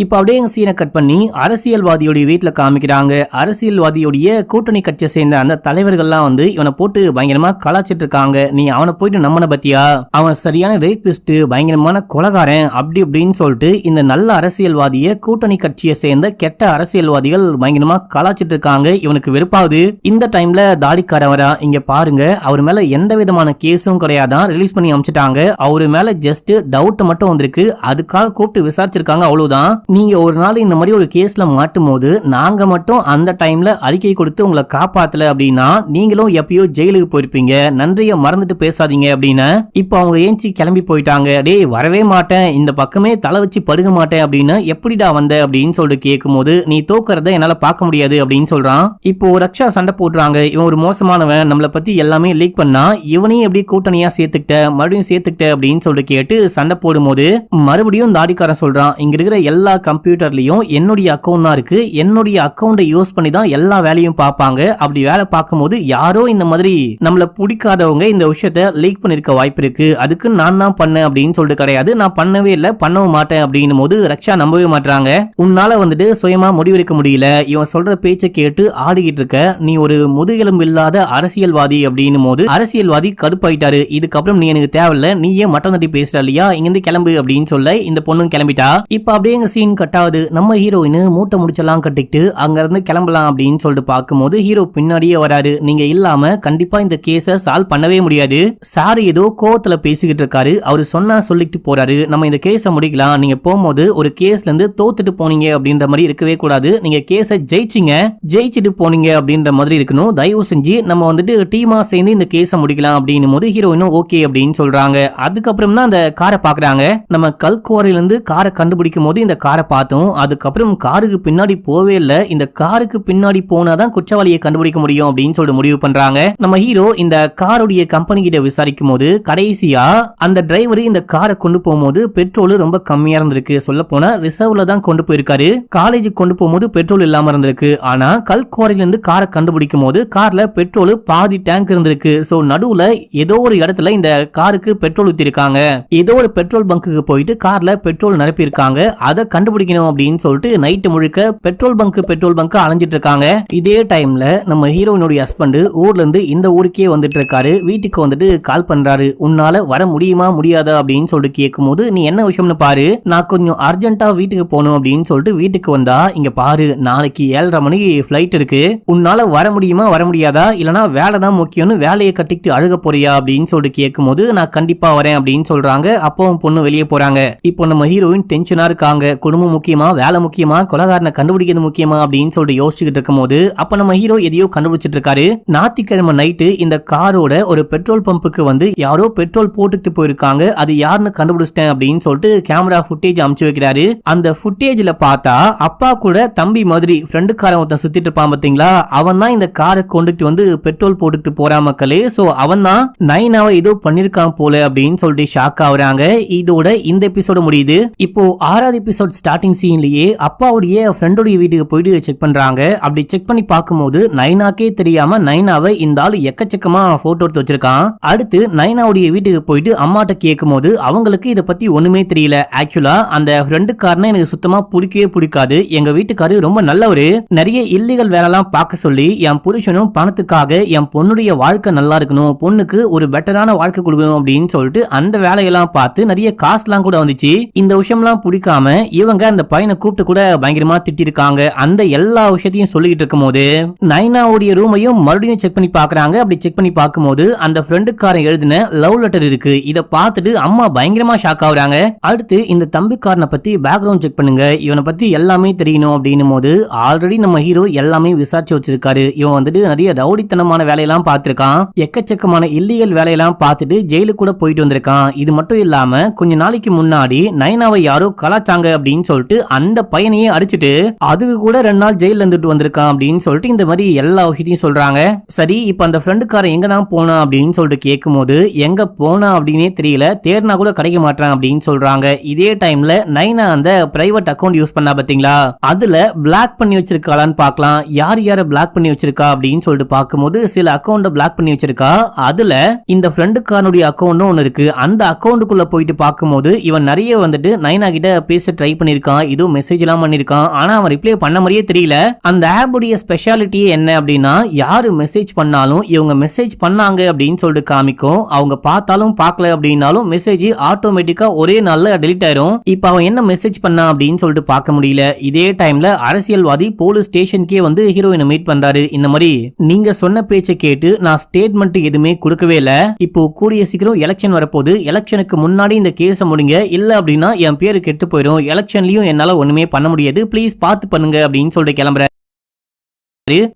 இப்ப அப்படியே சீனை கட் பண்ணி அரசியல்வாதியோட வீட்டுல காமிக்கிறாங்க. அரசியல்வாதியோடைய கூட்டணி கட்சியை சேர்ந்த அந்த தலைவர்கள்லாம் வந்து இவனை போட்டு பயங்கரமா கலாச்சிட்டு இருக்காங்க. நீ அவனை போயிட்டு நம்மன பத்தியா, அவன் சரியான ரேபிஸ்ட், பயங்கரமான கொலகாரன் அப்படி இப்படின்னு சொல்லிட்டு இந்த நல்ல அரசியல்வாதிய கூட்டணி கட்சியை சேர்ந்த கெட்ட அரசியல்வாதிகள் பயங்கரமா கலாச்சிட்டு இருக்காங்க. இவனுக்கு வெறுப்பாகுது. இந்த டைம்ல தாடிக்காரவரா இங்க பாருங்க, அவர் மேல எந்த விதமான கேஸும் கிடையாதான், ரிலீஸ் பண்ணி அனுப்பிச்சிட்டாங்க. அவரு மேல ஜஸ்ட் டவுட் மட்டும் வந்திருக்கு, அதுக்காக கூப்பிட்டு விசாரிச்சிருக்காங்க, அவ்வளவுதான். நீங்க ஒரு நாள் இந்த மாதிரி ஒரு கேஸ்ல மாட்டும் போது நாங்க மட்டும் அந்த டைம்ல அறிக்கை கொடுத்து உங்களை காப்பாத்தல அப்படின்னா நீங்களும் எப்பயோ ஜெயிலுக்கு போயிருப்பீங்க, நன்றியை மறந்துட்டு பேசாதீங்க அப்படின்னு. இப்ப அவங்க ஏஞ்சி கிளம்பி போயிட்டாங்க. டேய் வரவே மாட்டேன், இந்த பக்கமே தலை வச்சு படுக மாட்டேன் அப்படின்னு. எப்படிடா வந்த அப்படின்னு சொல்லிட்டு கேட்கும் போது நீ தோக்கறத என்னால பார்க்க முடியாது அப்படின்னு சொல்றான். இப்போ ரக்ஷா சண்டை போடுறாங்க. இவன் ஒரு மோசமானவன், நம்மளை பத்தி எல்லாமே லீக் பண்ணா இவனையும் எப்படி கூட்டணியா சேர்த்துக்கிட்ட, மறுபடியும் சேர்த்துக்கிட்ட அப்படின்னு சொல்லிட்டு கேட்டு சண்டை போடும் போது மறுபடியும் தாடிக்காரன் சொல்றான், இங்க இருக்கிற எல்லா கம்ப்யூட்டர்லயும் என்னுடைய அக்கௌண்ட் தான் இருக்கு, என்னுடைய அக்கௌண்ட்டை யூஸ் பண்ணி தான் எல்லா வேலையும் பார்ப்பாங்க. அப்படி வேலை பார்க்கும்போது யாரோ இந்த மாதிரி நம்மள பிடிக்காதவங்க இந்த விஷயத்த லீக் பண்ணிருக்க வாய்ப்பு இருக்கு, அதுக்கு நான் தான் பண்ணேன் அப்படின்னு சொல்லிட்டு கிடையாது, நான் பண்ணவே இல்லை, பண்ணவும் மாட்டேன் அப்படின்னும் போது ரக்ஷா நம்பவே மாட்டாங்க. உன்னால வந்துட்டு சுயமா முடிவெடுக்க முடியல, இவன் சொல்ற பேச்சை கேட்டு ஆடிக்கிட்டு இருக்க, நீ ஒரு முதுகெலும்பு இல்லாத அரசியல்வாதி அப்படின்னும் போது அரசியல்வாதி கடுப்பாயிட்டாரு. இதுக்கப்புறம் நீ எனக்கு தேவையில்ல, நீயே மட்டம் தட்டி பேசுற இல்லையா, இங்கிருந்து கிளம்பு அப்படின்னு சொல்ல இந்த பொண்ணும் கிளம்பிட்டா. இப்ப அப்படியே எங்க சீன் கட்டாவது. நம்ம ஹீரோயின் மூட்டை முடிச்செல்லாம் கட்டிக்கிட்டு அங்க இருந்து கிளம்பலாம் அப்படின்னு சொல்லிட்டு பார்க்கும்போது ஹீரோ பின்னாடியே வராரு. நீங்க இல்லாம கண்டிப்பா இந்த கேஸை சால்வ் பண்ணவே முடியாது. சார் ஏதோ கோவத்துல பேசிக்கிட்டு இருக்காரு. அவரு சொன்னா சொல்லிட்டு போறாரு, நம்ம இந்த கேஸை முடிக்கலாம், நீங்க போகும்போது ஒரு கேஸ்ல இருந்து தோத்துட்டு போனீங்க அப்படின்ற மாதிரி இருக்கவே கூடாது, நீங்க கேஸை ஜெயிச்சுட்டு போனீங்க அப்படின்ற மாதிரி இருக்கணும், தயவு செஞ்சு நம்ம வந்துட்டு டீமா சேர்ந்து இந்த கேஸை முடிக்கலாம் அப்படின்னும் போது ஹீரோயினும் ஓகே அப்படின்னு சொல்றாங்க. அதுக்கப்புறம் தான் அந்த காரை பாக்குறாங்க. நம்ம கல்குவாரில இருந்து காரை கண்டுபிடிக்கும் போது இந்த காரை பார்த்தோம். அதுக்கப்புறம் காருக்கு பின்னாடி போவே இல்லை, இந்த காருக்கு பின்னாடி போனாதான் குற்றவாளியை கண்டுபிடிக்க முடியும் அப்படின்னு சொல்லிட்டு முடிவு பண்றாங்க. நம்ம ஹீரோ இந்த காருடைய கம்பெனி கிட்ட விசாரிக்கும் போது கடைசியா அந்த டிரைவர் இந்த காரை கொண்டு போகும்போது பெட்ரோல் ரொம்ப கம்மியா இருந்திருக்கு, சொல்ல போனா ரிசர்வ்ல தான் கொண்டு போயிருக்காரு. காலேஜுக்கு கொண்டு போகும்போது பெட்ரோல் இல்லாம இருந்திருக்கு. ஆனா கல்குவாரில இருந்து காரை கண்டுபிடிக்கும் போது கார்ல பெட்ரோல் பாதி டேங்க் இருந்திருக்கு. சோ நடுவுல ஏதோ ஒரு இடத்துல இந்த காருக்கு பெட்ரோல் ஊத்திருக்காங்க. ஏதோ ஒரு பெட்ரோல் பங்குக்கு போயிட்டு கார்ல பெட்ரோல் நிரப்பி இருக்காங்க. அதை கண்டுபிடிக்கணும் அப்படின்னு சொல்லிட்டு நைட்டு முழுக்க பெட்ரோல் பங்க் அலைஞ்சிட்டு இருக்காங்க. இதே டைம்ல நம்ம ஹீரோயினுடைய ஹஸ்பண்ட் ஊர்ல இருந்து இந்த ஊருக்கே வந்துட்டு இருக்காரு. வீட்டுக்கு வந்துட்டு கால் பண்றாரு, உன்னால வர முடியுமா முடியாதா அப்படின்னு சொல்லிட்டு கேட்கும் போது நீ என்ன விஷயம்னு பாரு, நான் கொஞ்சம் அர்ஜென்ட்டா வீட்டுக்கு போகணும் அப்படின்னு சொல்லிட்டு வீட்டுக்கு வந்தா இங்க பாரு, நாளைக்கு 7:30 மணிக்கு ஃபிளைட் இருக்கு, உன்னால வர முடியுமா வர முடியாதா, இல்லனா வேலை தான் முக்கியம்னு வேலையை கட்டிக்கிட்டு அழுக போறியா அப்படின்னு சொல்லிட்டு கேட்கும் போது நான் கண்டிப்பா வரேன் அப்படின்னு சொல்றாங்க. அப்பவும் பொண்ணு வெளியே போறாங்க. இப்போ நம்ம ஹீரோயின் டென்ஷனா இருக்காங்க. குடும்பம் முக்கியமா, வேலை முக்கியமா, கொலகாரனை கண்டுபிடிக்கிறது முக்கியமா அப்படின்னு சொல்லிட்டு யோசிச்சுக்கிட்டு இருக்கும் போது அப்ப நம்ம ஹீரோ எதையோ கண்டுபிடிச்சிட்டு இருக்காரு. ஞாயிற்றுக்கிழமை நைட்டு இந்த காரோட ஒரு பெட்ரோல் பம்புக்கு வந்து யாரோ பெட்ரோல் போட்டுட்டு போயிருக்காங்க, அது யாருன்னு கண்டுபிடிச்சிட்டேன் அப்படின்னு சொல்லிட்டு கேமரா ஃபுட்டேஜ் அனுப்பிச்சு வைக்கிறாரு. அந்த ஃபுட்டேஜ்ல பார்த்தா அப்பா கூட தம்பி மாதிரி ஃப்ரெண்டுக்காரன் ஒருத்தன் சுத்திட்டு இருப்பான் பாத்தீங்களா, அவன் தான் இந்த காரை கொண்டுட்டு வந்து பெட்ரோல் போட்டுட்டு போறா மக்களே. சோ அவன் தான் நைனாவை ஏதோ பண்ணிருக்கான் போல அப்படின்னு சொல்லிட்டு ஷாக் ஆகுறாங்க. இதோட இந்த எபிசோட முடியுது. இப்போ 6வது எபிசோட் ஸ்டார்டிங் சீன்லயே அப்பாவுடைய ஃப்ரெண்டோடைய வீட்டுக்கு போயிட்டு செக் பண்றாங்க. அப்படி செக் பண்ணி பார்க்கும்போது நைனாக்கே தெரியாம நைனாவை இந்த ஆளு எக்கச்சக்கமா போட்டோ எடுத்து வச்சிருக்கான். அடுத்து நைனாவுடைய வீட்டுக்கு போயிட்டு அம்மாட்ட கேட்கும் போது அவங்களுக்கு இதை பத்தி ஒண்ணுமே தெரியல. ஆக்சுவலா அந்த ஃப்ரெண்டுக்காரனை எனக்கு சுத்தமா பிடிக்கவே பிடிக்காது, எங்க வீட்டுக்காரு ரொம்ப நல்லவரு, நிறைய இல்லீகல் வேலைலாம் பார்க்க சொல்லி என் புருஷனும் பணத்துக்காக என் பொண்ணுடைய வாழ்க்கை நல்லா இருக்கணும், பொண்ணுக்கு ஒரு பெட்டரான வாழ்க்கை கொடுக்கணும் அப்படின்னு சொல்லிட்டு அந்த வேலையெல்லாம் பார்த்து நிறைய காசுலாம் கூட வந்துச்சு. இந்த விஷயம்லாம் பிடிக்காம இவங்க அந்த பையனை கூப்பிட்டு கூட பயங்கரமா திட்டிருக்காங்க. அந்த எல்லா விஷயத்தையும் சொல்லிட்டு இருக்கும் போது நைனாவுடைய ரூமையும் மறுபடியும் செக் பண்ணி பாக்குறாங்க. அப்படி செக் பண்ணி பார்க்கும்போது அந்த ஃப்ரெண்டுக்காரன் எழுதின லவ் லெட்டர் இருக்கு. இத பார்த்துட்டு அம்மா பயங்கரமா ஷாக் ஆகுறாங்க. அடுத்து இந்த தம்பிக்காரனை பத்தி பேக்ரவுண்ட் செக் பண்ணுங்க, இவனை பத்தி எல்லாமே தெரியணும் அப்படின்னும் போது ஆல்ரெடி நம்ம ஹீரோ எல்லாமே விசாரிச்சு வச்சிருக்காரு. இவன் வந்துட்டு நிறைய ரவுடித்தனமான வேலையெல்லாம் பார்த்திருக்கான், எக்கச்சக்கமான இல்லீகல் வேலையெல்லாம் பார்த்துட்டு ஜெயிலுக்கு கூட போயிட்டு வந்திருக்கான். இது மட்டும் இல்லாம கொஞ்ச நாளைக்கு முன்னாடி நைனாவை யாரோ கலாச்சாங்க அப்படின்னு சொல்லிட்டு அந்த பையனையே அடிச்சுட்டு அதுக்கு கூட 2 நாள் ஜெயில இருந்துட்டு வந்திருக்கான் அப்படின்னு சொல்லிட்டு இந்த மாதிரி எல்லா விஷயத்தையும் சொல்றாங்க. சரி இப்ப அந்த ஃப்ரெண்டுக்காரன் எங்க தான் போனா அப்படின்னு சொல்லிட்டு கேட்கும் போது எங்க போனா அப்படின்னே தெரியல, தேர்னா கூட கிடைக்க மாட்டான் அப்படின்னு சொல்றாங்க. இதே டைம்ல நைனா அந்த பிரைவேட் அக்கௌண்ட் யூஸ் பண்ணா பாத்தீங்களா, அதுல பிளாக் பண்ணி வச்சிருக்காளான்னு பார்க்கலாம். யார் யார பிளாக் பண்ணி வச்சிருக்கா அப்படின்னு சொல்லிட்டு பார்க்கும்போது சில அக்கௌண்ட பிளாக் பண்ணி வச்சிருக்கா. அதுல இந்த ஃப்ரெண்டுக்காரனுடைய அக்கௌண்ட்டும் ஒன்னு இருக்கு. அந்த அக்கௌண்ட்டுக்குள்ள போயிட்டு பார்க்கும்போது இவன் நிறைய வந்துட்டு நைனா கிட்ட பேசிட்டு ட்ரை பண்ணிருக்கான், இதோ மெசேஜ் எல்லாம் பண்ணிருக்கான். ஆனா அவன் ரிப்ளை பண்ண மாதிரியே தெரியல. அந்த ஆப் உடைய ஸ்பெஷாலிட்டியே என்ன அப்படின்னா, யாரு மெசேஜ் பண்ணாலும் இவங்க மெசேஜ் பண்ணாங்க அப்படின்னு சொல்லிட்டு காமிக்கும். அவங்க பார்த்தாலும் பார்க்கல அப்படின்னாலும் மெசேஜ் ஆட்டோமேட்டிக்கா ஒரே நாள்ல டெலிட் ஆயிரும். இப்ப அவன் என்ன மெசேஜ் பண்ணா அப்படின்னு சொல்லிட்டு பார்க்க முடியல. இதே டைம்ல அரசியல்வாதி போலீஸ் ஸ்டேஷனுக்கே வந்து ஹீரோயினை மீட் பண்றாரு. இந்த மாதிரி நீங்க சொன்ன பேச்சை கேட்டு நான் ஸ்டேட்மெண்ட் எதுவுமே கொடுக்கவே இல்ல. இப்போ கூடிய சீக்கிரம் எலெக்ஷன் வரப்போகுது. எலெக்ஷனுக்கு முன்னாடி இந்த கேஸை முடிங்க, இல்ல அப்படின்னா என் பேரு கெட்டு போயிடும். எலெக்ஷன்லயும் என்னால ஒண்ணுமே பண்ண முடியாது, ப்ளீஸ் பார்த்து பண்ணுங்க அப்படின்னு சொல்லிட்டு கிளம்புற.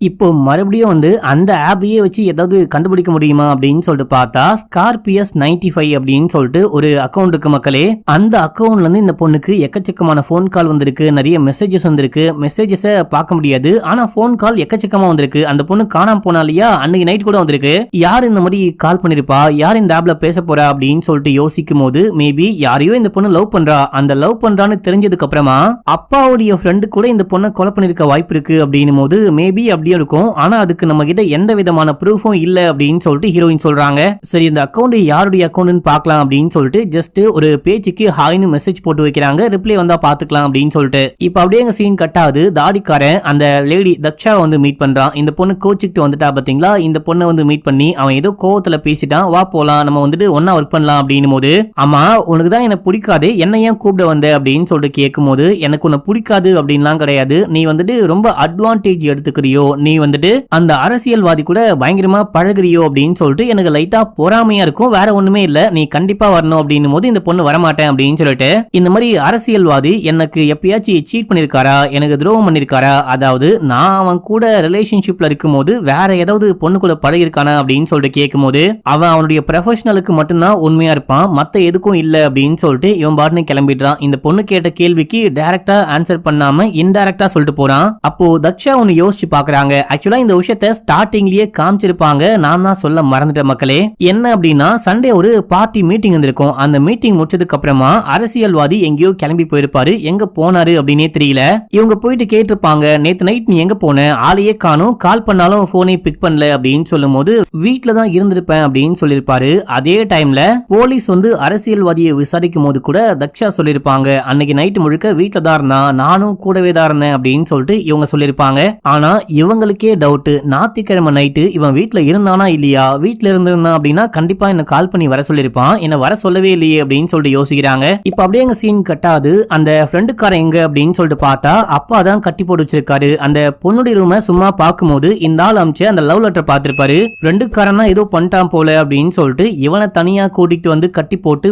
இப்போ மறுபடியும் வந்து அந்த ஆப்பையே வச்சு ஏதாவது கண்டுபிடிக்க முடியுமா அப்படின்னு சொல்லிட்டு பார்த்தா ஸ்கார்பியஸ் 95 அப்படின்னு சொல்லிட்டு ஒரு அக்கௌண்ட் இருக்கு மக்களே. அந்த அக்கௌண்ட்ல இருந்து இந்த பொண்ணுக்கு எக்கச்சக்கமான போன் கால் வந்திருக்கு, நிறைய மெசேஜஸ் வந்திருக்கு. மெசேஜஸை பார்க்க முடியாது, ஆனா போன் கால் எக்கச்சக்கமா வந்திருக்கு. அந்த பொண்ணு காணாம போனா இல்லையா, அன்னைக்கு நைட் கூட வந்திருக்கு. யார் இந்த மாதிரி கால் பண்ணிருப்பா, யார் இந்த ஆப்ல பேச போறா அப்படின்னு சொல்லிட்டு யோசிக்கும் போது மேபி யாரையோ இந்த பொண்ணு லவ் பண்றா. அந்த லவ் பண்றான்னு தெரிஞ்சதுக்கு அப்புறமா அப்பாவுடைய ஃப்ரெண்டு கூட இந்த பொண்ணை கொலை பண்ணிருக்க வாய்ப்பு இருக்கு அப்படின்னும் போது மேபி அப்படியே இருக்கும். ஆனா அதுக்கு நம்ம கிட்ட எந்த விதமான ப்ரூஃபும் இல்ல அப்படின்னு சொல்லிட்டு ஹீரோயின் சொல்றாங்க. சரி, இந்த அக்கௌண்ட் யாருடைய அக்கௌண்ட்னு பார்க்கலாம் அப்படின்னு சொல்லிட்டு ஜஸ்ட் ஒரு பேஜுக்கு ஹாய்னு மெசேஜ் போட்டு வைக்கிறாங்க. ரிப்ளை வந்தா பாத்துக்கலாம் அப்படின்னு சொல்லிட்டு. இப்ப அப்படியே எங்க சீன் கட் ஆகுது. தாடிக்காரன் அந்த லேடி தக்ஷா வந்து மீட் பண்றான். இந்த பொண்ணு கோச்சிக்கிட்டு வந்துட்டா பாத்தீங்களா. இந்த பொண்ணை வந்து மீட் பண்ணி அவன் ஏதோ கோவத்துல பேசிட்டான், வா போலாம் நம்ம வந்துட்டு ஒன்னா ஒர்க் பண்ணலாம் அப்படின்னு போது, ஆமா உனக்கு தான் எனக்கு பிடிக்காது, என்ன ஏன் கூப்பிட வந்த அப்படின்னு சொல்லிட்டு கேட்கும் போது, எனக்கு உன்னை பிடிக்காது அப்படின்லாம் கிடையாது, நீ வந்துட்டு ரொம்ப அட்வான்டேஜ் எடுத்துக்கிறியோ, நீ வந்துட்டு அந்த அரசியல்வாதி கூட பயங்கரமா பழகுறியோ அப்படின்னு சொல்லிட்டு எனக்கு லைட்டா பொறாமையா இருக்கும், வேற ஒண்ணுமே இல்ல, நீ கண்டிப்பா வரணும் அப்படின்னு போது இந்த பொண்ணு வரமாட்டேன் அப்படின்னு சொல்லிட்டு, இந்த மாதிரி அரசியல்வாதி எனக்கு எப்பயாச்சும் சீட் பண்ணிருக்காரா, எனக்கு துரோகம் பண்ணிருக்காரா, அதாவது நான் அவன் கூட ரிலேஷன்ஷிப்ல இருக்கும் போது வேற ஏதாவது பொண்ணு கூட பழகிருக்கானா அப்படின்னு சொல்லிட்டு கேட்கும் போது அவன் அவனுடைய ப்ரொஃபஷனலுக்கு மட்டும்தான் உண்மையா இருப்பான், மத்த எதுக்கும் இல்ல அப்படின்னு சொல்லிட்டு இவன் பாட்டுன்னு கிளம்பிடுறான். இந்த பொண்ணு கேட்ட கேள்விக்கு டைரக்டா ஆன்சர் பண்ணாம இன்டைரக்டா சொல்லிட்டு போறான். அப்போ தக்ஷா ஒன்னு யோசிச்சு பாக்குறாங்க. ஆக்சுவலா இந்த விஷயத்தை ஸ்டார்டிங்லயே காமிச்சிருப்பாங்க, நான் தான் சொல்ல மறந்துட்டேன் மக்களே. என்ன அப்படின்னா சண்டே ஒரு பார்ட்டி மீட்டிங் இருந்திருக்கும். அந்த மீட்டிங் முடிச்சதுக்கு அப்புறமா அரசியல்வாதி எங்கேயோ கிளம்பி போயிருப்பாரு, எங்க போனாரு அப்படின்னே தெரியல. இவங்க போயிட்டு கேட்டிருப்பாங்க, நேத்து நைட் நீ எங்க போன, ஆளையே காணும், கால் பண்ணாலும் போனே பிக் பண்ணல அப்படின்னு சொல்லும் போது வீட்டுல தான் இருந்திருப்பேன் அப்படின்னு சொல்லிருப்பாரு. அதே டைம்ல போலீஸ் வந்து அரசியல்வாதியை விசாரிக்கும் போது கூட தக்ஷா சொல்லிருப்பாங்க, அன்னைக்கு நைட் முழுக்க வீட்டுல தான் இருந்தான், நானும் கூடவே தான் இருந்தேன் அப்படின்னு சொல்லிட்டு இவங்க சொல்லிருப்பாங்க. ஆனா இவங்களுக்கே டவுட், ஞாயிற்றுக்கிழமை நைட்டு இவன் வீட்டுல இருந்தானா இல்லையா, வீட்டுல இருந்திருந்தான் அப்படின்னா கண்டிப்பா என்ன கால் பண்ணி வர சொல்லிருப்பான், என்ன வர சொல்லவே இல்லையே அப்படின்னு சொல்லிட்டு யோசிக்கிறாங்க. இப்ப அப்படியே எங்க சீன் கட்டாது. அந்த ஃப்ரெண்டுக்காரன் எங்க அப்படின்னு சொல்லிட்டு பார்த்தா அப்பா தான் கட்டி போட்டு வச்சிருக்காரு. அந்த பொண்ணுடைய ரூமை சும்மா பார்க்கும்போது இந்த ஆள் அமிச்சு அந்த லவ் லெட்டர் பார்த்திருப்பாரு. ஃப்ரெண்டுக்காரன் தான் ஏதோ பண்ணிட்டான் போல அப்படின்னு சொல்லிட்டு இவனை தனியா கூட்டிட்டு வந்து கட்டி போட்டு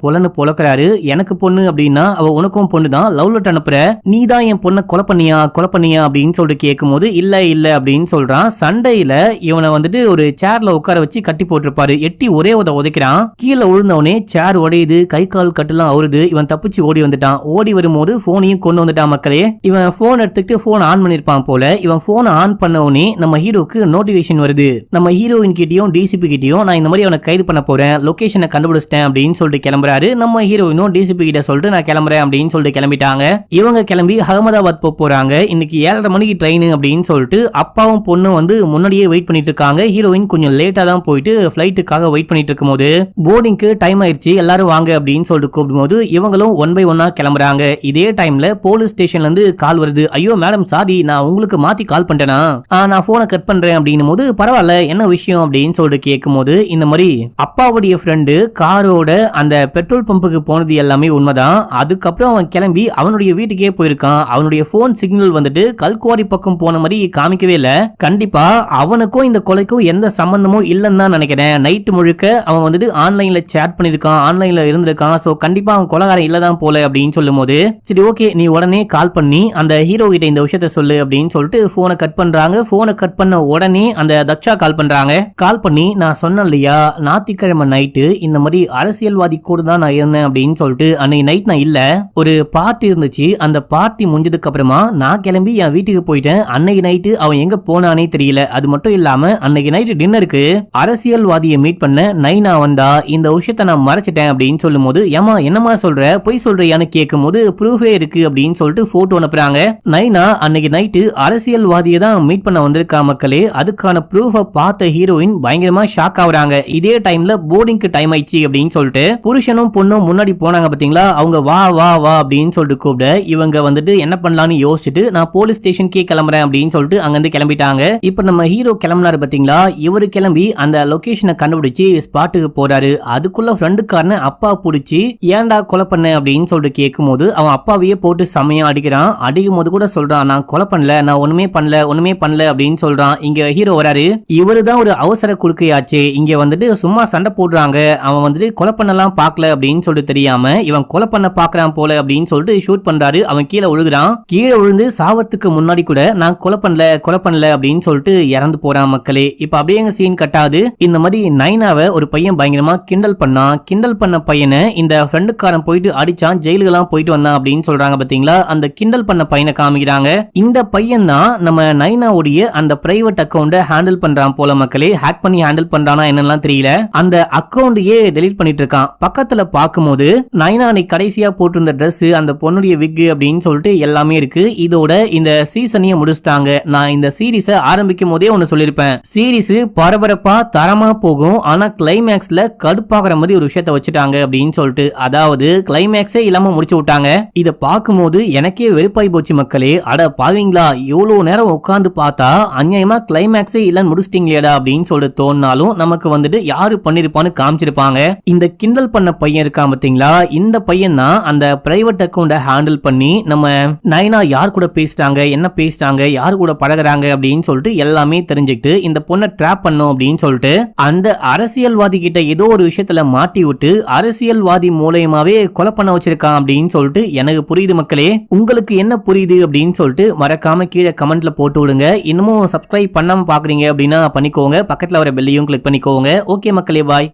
பொலன்னு பொழக்கிறாரு. எனக்கு பொண்ணு அப்படின்னா அவ உனக்கும் பொண்ணு தான், லவ் லெட்டர் அனுப்புற, நீ தான் என் பொண்ணை கொலை பண்ணியா அப்படின்னு சொல்லிட்டு கேட்கும் போது இல்ல அப்படின்னு சொல்றான். சண்டையில இவனை வந்துட்டு ஒரு சேர்ல உட்கார வச்சு கட்டி போட்டிருப்பாரு. எட்டி ஒரே உதைக்கிறான். கீழே விழுந்தவனே சேர் உடையுது, கை கால் கட்டுலாம் அவருது. இவன் தப்பிச்சு ஓடி வந்துட்டான். ஓடி வரும்போது போனையும் கொண்டு வந்துட்டான் மக்களே. இவன் போன் எடுத்துக்கிட்டு போன் ஆன் பண்ணிருப்பான் போல. இவன் போனை ஆன் பண்ண உடனே நம்ம ஹீரோக்கு நோட்டிபிகேஷன் வருது. நம்ம ஹீரோயின் கிட்டயும் டிசிபி கிட்டயும் நான் இந்த மாதிரி அவனை கைது பண்ண போறேன், லொகேஷனை கண்டுபிடிச்சிட்டேன் அப்படின்னு சொல்லிட்டு கிளம்புறாரு. நம்ம ஹீரோயினும் டிசிபி கிட்ட சொல்லிட்டு நான் கிளம்புறேன் அப்படின்னு சொல்லிட்டு கிளம்பிட்டாங்க. இவங்க கிளம்பி அகமதாபாத் போறாங்க. இன்னைக்கு 7:30 மணிக்கு ட்ரெயின் அப்படின்னு சொல்லிட்டு அப்பாவும் பொண்ணும் வந்து முன்னாடியே வெயிட் பண்ணிட்டு இருக்காங்க. ஹீரோயின் கொஞ்சம் லேட்டா தான் போயிட்டு ஃபிளைட்டுக்காக வெயிட் பண்ணிட்டு இருக்கும்போது போர்டிங்க்கு டைம் ஆயிடுச்சு, எல்லாரும் வாங்க அப்படின்னு சொல்லிட்டு கூப்பிடும்போது இவங்களும் ஒன் பை ஒன்னா கிளம்புறாங்க. இதே டைம்ல போலீஸ் ஸ்டேஷன்ல இருந்து கால் வருது. ஐயோ மேடம் சாரி, நான் உங்களுக்கு மாத்தி கால் பண்ணிட்டேனா, நான் போனை கட் பண்றேன் அப்படின்னும் போது பரவாயில்ல என்ன விஷயம் அப்படின்னு சொல்லிட்டு கேட்கும் போது இந்த மாதிரி அப்பாவுடைய ஃப்ரெண்டு காரோட அந்த பெட்ரோல் பம்புக்கு போனது எல்லாமே உண்மைதான். அதுக்கப்புறம் அவன் கிளம்பி அவனுடைய வீட்டுக்கே போயிருக்கான். அவனுடைய போன் சிக்னல் வந்துட்டு கல்குவாரி பக்கம் போன மாதிரி காமிக்கவே இல்ல. கண்டிப்பா அவனுக்கும் இந்த கொலைக்கும் எந்த சம்பந்தமும் இல்லன்னு தான் நினைக்கிறேன். நைட்டு முழுக்க அவன் வந்துட்டு ஆன்லைன்ல சேட் பண்ணிருக்கான், ஆன்லைன்ல இருந்திருக்கான். சோ கண்டிப்பா அவன் கொலைகாரன் இல்லதான் போல அப்படின்னு சொல்லும் போது சரி ஓகே நீ உடனே கால் பண்ணி அந்த ஹீரோ கிட்ட இந்த விஷயத்த சொல்லு அப்படின்னு சொல்லிட்டு போனை கட் பண்றாங்க. போனை கட் பண்ண உடனே அந்த தக்ஷா கால் பண்றாங்க. கால் பண்ணி நான் சொன்னேன் இல்லையா ஞாயிற்றுக்கிழமை நைட்டு இந்த மாதிரி அரசியல்வாதி கூட தான் நான் இருந்தேன் அப்படின்னு சொல்லிட்டு, அன்னைக்கு நைட் நான் இல்ல, ஒரு பார்ட்டி இருந்துச்சு, அந்த பார்ட்டி முடிஞ்சதுக்கு அப்புறமா நான் கிளம்பி என் வீட்டுக்கு போயிட்டேன். அன்னைக்கு நைட்டு அவன் எங்க போனானே தெரியல. அது மட்டும் இல்லாம அன்னைக்கு நைட்டு டின்னருக்கு அரசியல்வாதியை மீட் பண்ண நைனா வந்தா இந்த விஷயத்த நான் மறைச்சிட்டேன் அப்படின்னு சொல்லும் போது, ஏமா என்னமா சொல்ற, பொய் சொல்றியான்னு கேட்கும் போது ப்ரூஃபே இருக்கு அப்படின்னு சொல்லிட்டு போட்டோ அனுப்புறாங்க. நைனா அன்னைக்கு நைட்டு அரசியல்வாதியை தான் மீட் பண்ண வந்திருக்கா மக்களே. அதுக்கான ப்ரூஃபை பார்த்த ஹீரோயின் பயங்கரமா ஷாக் ஆகுறாங்க. இதே டைம்ல போர்டிங்க்கு டைம் ஆயிடுச்சு அப்படின்னு சொல்லிட்டு புருஷனும் பொண்ணும் முன்னாடி போனாங்க பாத்தீங்களா, அவங்க வா வா வா அப்படின்னு சொல்லிட்டு கூப்பிட இவங்க வந்துட்டு என்ன பண்ணலாம்னு யோசிச்சுட்டு நான் போலீஸ் ஸ்டேஷனுக்கே கிளம்புறேன் அப்படின்னு சொல்லிட்டு அங்கிருந்து கிளம்பிட்டாங்க. இப்ப நம்ம ஹீரோ கிளம்பினாரு பாத்தீங்களா, இவரு கிளம்பி அந்த லொகேஷனை கண்டுபிடிச்சு ஸ்பாட்டுக்கு போறாரு. அதுக்குள்ள ஃப்ரெண்டுக்காரன அப்பா பிடிச்சி ஏன்டா கொலை பண்ண அப்படின்னு சொல்லிட்டு கேட்கும் போது அவன் அப்பாவையே போட்டு செமையா அடிக்கிறான். அடிக்கும் போது கூட சொல்றான் நான் கொலை பண்ணல, நான் ஒண்ணுமே பண்ணல அப்படின்னு சொல்றான். இங்க ஹீரோ வராரு. இவரு தான் ஒரு அவசர குறுக்கையாச்சு. இங்க வந்துட்டு சும்மா சண்டை போடுறாங்க, அவன் வந்துட்டு கொலை பண்ணலாம் பாக்கல அப்படின்னு சொல்லிட்டு தெரியாம இவன் கொலை பண்ண பாக்குறான் போல அப்படின்னு சொல்லிட்டு ஷூட் பண்றாரு. அவன் கீழே விழுகிறான். கீழே விழுந்து சாவத்துக்கு முன்னாடி கூட நான் கொலை பண்ணல அப்படின்னு சொல்லிட்டு இறந்து போறான் மக்களே. இப்ப அப்படியே எங்க சீன் கட்டாது. இந்த மாதிரி நைனாவை ஒரு பையன் பயங்கரமா கிண்டல் பண்ண பையனை இந்த ஃப்ரெண்டுக்காரன் போயிட்டு அடிச்சான், ஜெயிலுக்கெல்லாம் போயிட்டு வந்தான் அப்படின்னு சொல்றாங்க பாத்தீங்களா. அந்த கிண்டல் பண்ண பையனை காமிக்கிறாங்க. இந்த பையன் தான் நம்ம நைனாவுடைய அந்த பிரைவேட் அக்கௌண்ட ஹேண்டில் பண்றான் போல மக்களே. ஹேக் பண்ணி ஹேண்டில் பண்றானா என்னன்னு தெரியல. அந்த அக்கௌண்டையே டெலீட் பண்ணிட்டு இருக்கான். பக்கத்துல பாக்கும்போது நைனா நீ கடைசியா போட்டிருந்த ட்ரெஸ், அந்த பொண்ணுடைய விக் அப்படின்னு சொல்லிட்டு எல்லாமே இருக்கு. இதோட இந்த சீசனையே முடிச்சிட்டாங்க. நான் இந்த சீரீஸை ஆரம்பிக்கும் போதே ஒன்னு சொல்லிருப்பேன், சீரீஸ் பரபரப்பா தரமா போகும், ஆனா கிளைமேக்ஸ்ல கடுப்பாகிற மாதிரி ஒரு விஷயத்த வச்சுட்டாங்க அப்படின்னு சொல்லிட்டு. அதாவது கிளைமேக்ஸே இல்லாம முடிச்சு விட்டாங்க. இத பார்க்கும்போது எனக்கே வெறுப்பாய் போச்சு மக்களே. அட பாவீங்களா, இவ்வளவு நேரம் உட்கார்ந்து பார்த்தா அநியாயமா கிளைமேக்ஸே இல்லன்னு முடிச்சிட்டீங்களேடா அப்படின்னு சொல்லிட்டு தோணினாலும் நமக்கு வந்துட்டு யாரு பண்ணிருப்பான்னு காமிச்சிருப்பாங்க. இந்த கிண்டல் பண்ண பையன் இருக்கான் பாத்தீங்களா, இந்த பையன் தான் அந்த பிரைவேட் அக்கௌண்ட ஹேண்டில் பண்ணி நம்ம நைனா யார் கூட பேசிட்டாங்க, என்ன பேசிட்டாங்க, யாரு கூட பழகுறாங்க அப்படின்னு சொல்லிட்டு எல்லாமே தெரிஞ்சுக்கிட்டு இந்த பொண்ணை ட்ராப் பண்ணும் அப்படின்னு சொல்லிட்டு அந்த அரசியல்வாதி கிட்ட ஏதோ ஒரு விஷயத்துல மாட்டி விட்டு அரசியல்வாதி மூலயமாவே கொலை பண்ண வச்சிருக்கான் அப்படின்னு சொல்லிட்டு எனக்கு புரியுது மக்களே. உங்களுக்கு என்ன புரியுது அப்படின்னு சொல்லிட்டு மறக்காம கீழே கமெண்ட்ல போட்டு விடுங்க. இன்னமும் சப்ஸ்கிரைப் பண்ணாம பாக்குறீங்க அப்படின்னா பண்ணிக்கோங்க. பக்கத்துல வர பெல்லையும் கிளிக் பண்ணிக்கோங்க. ஓகே மக்களே, பாய்.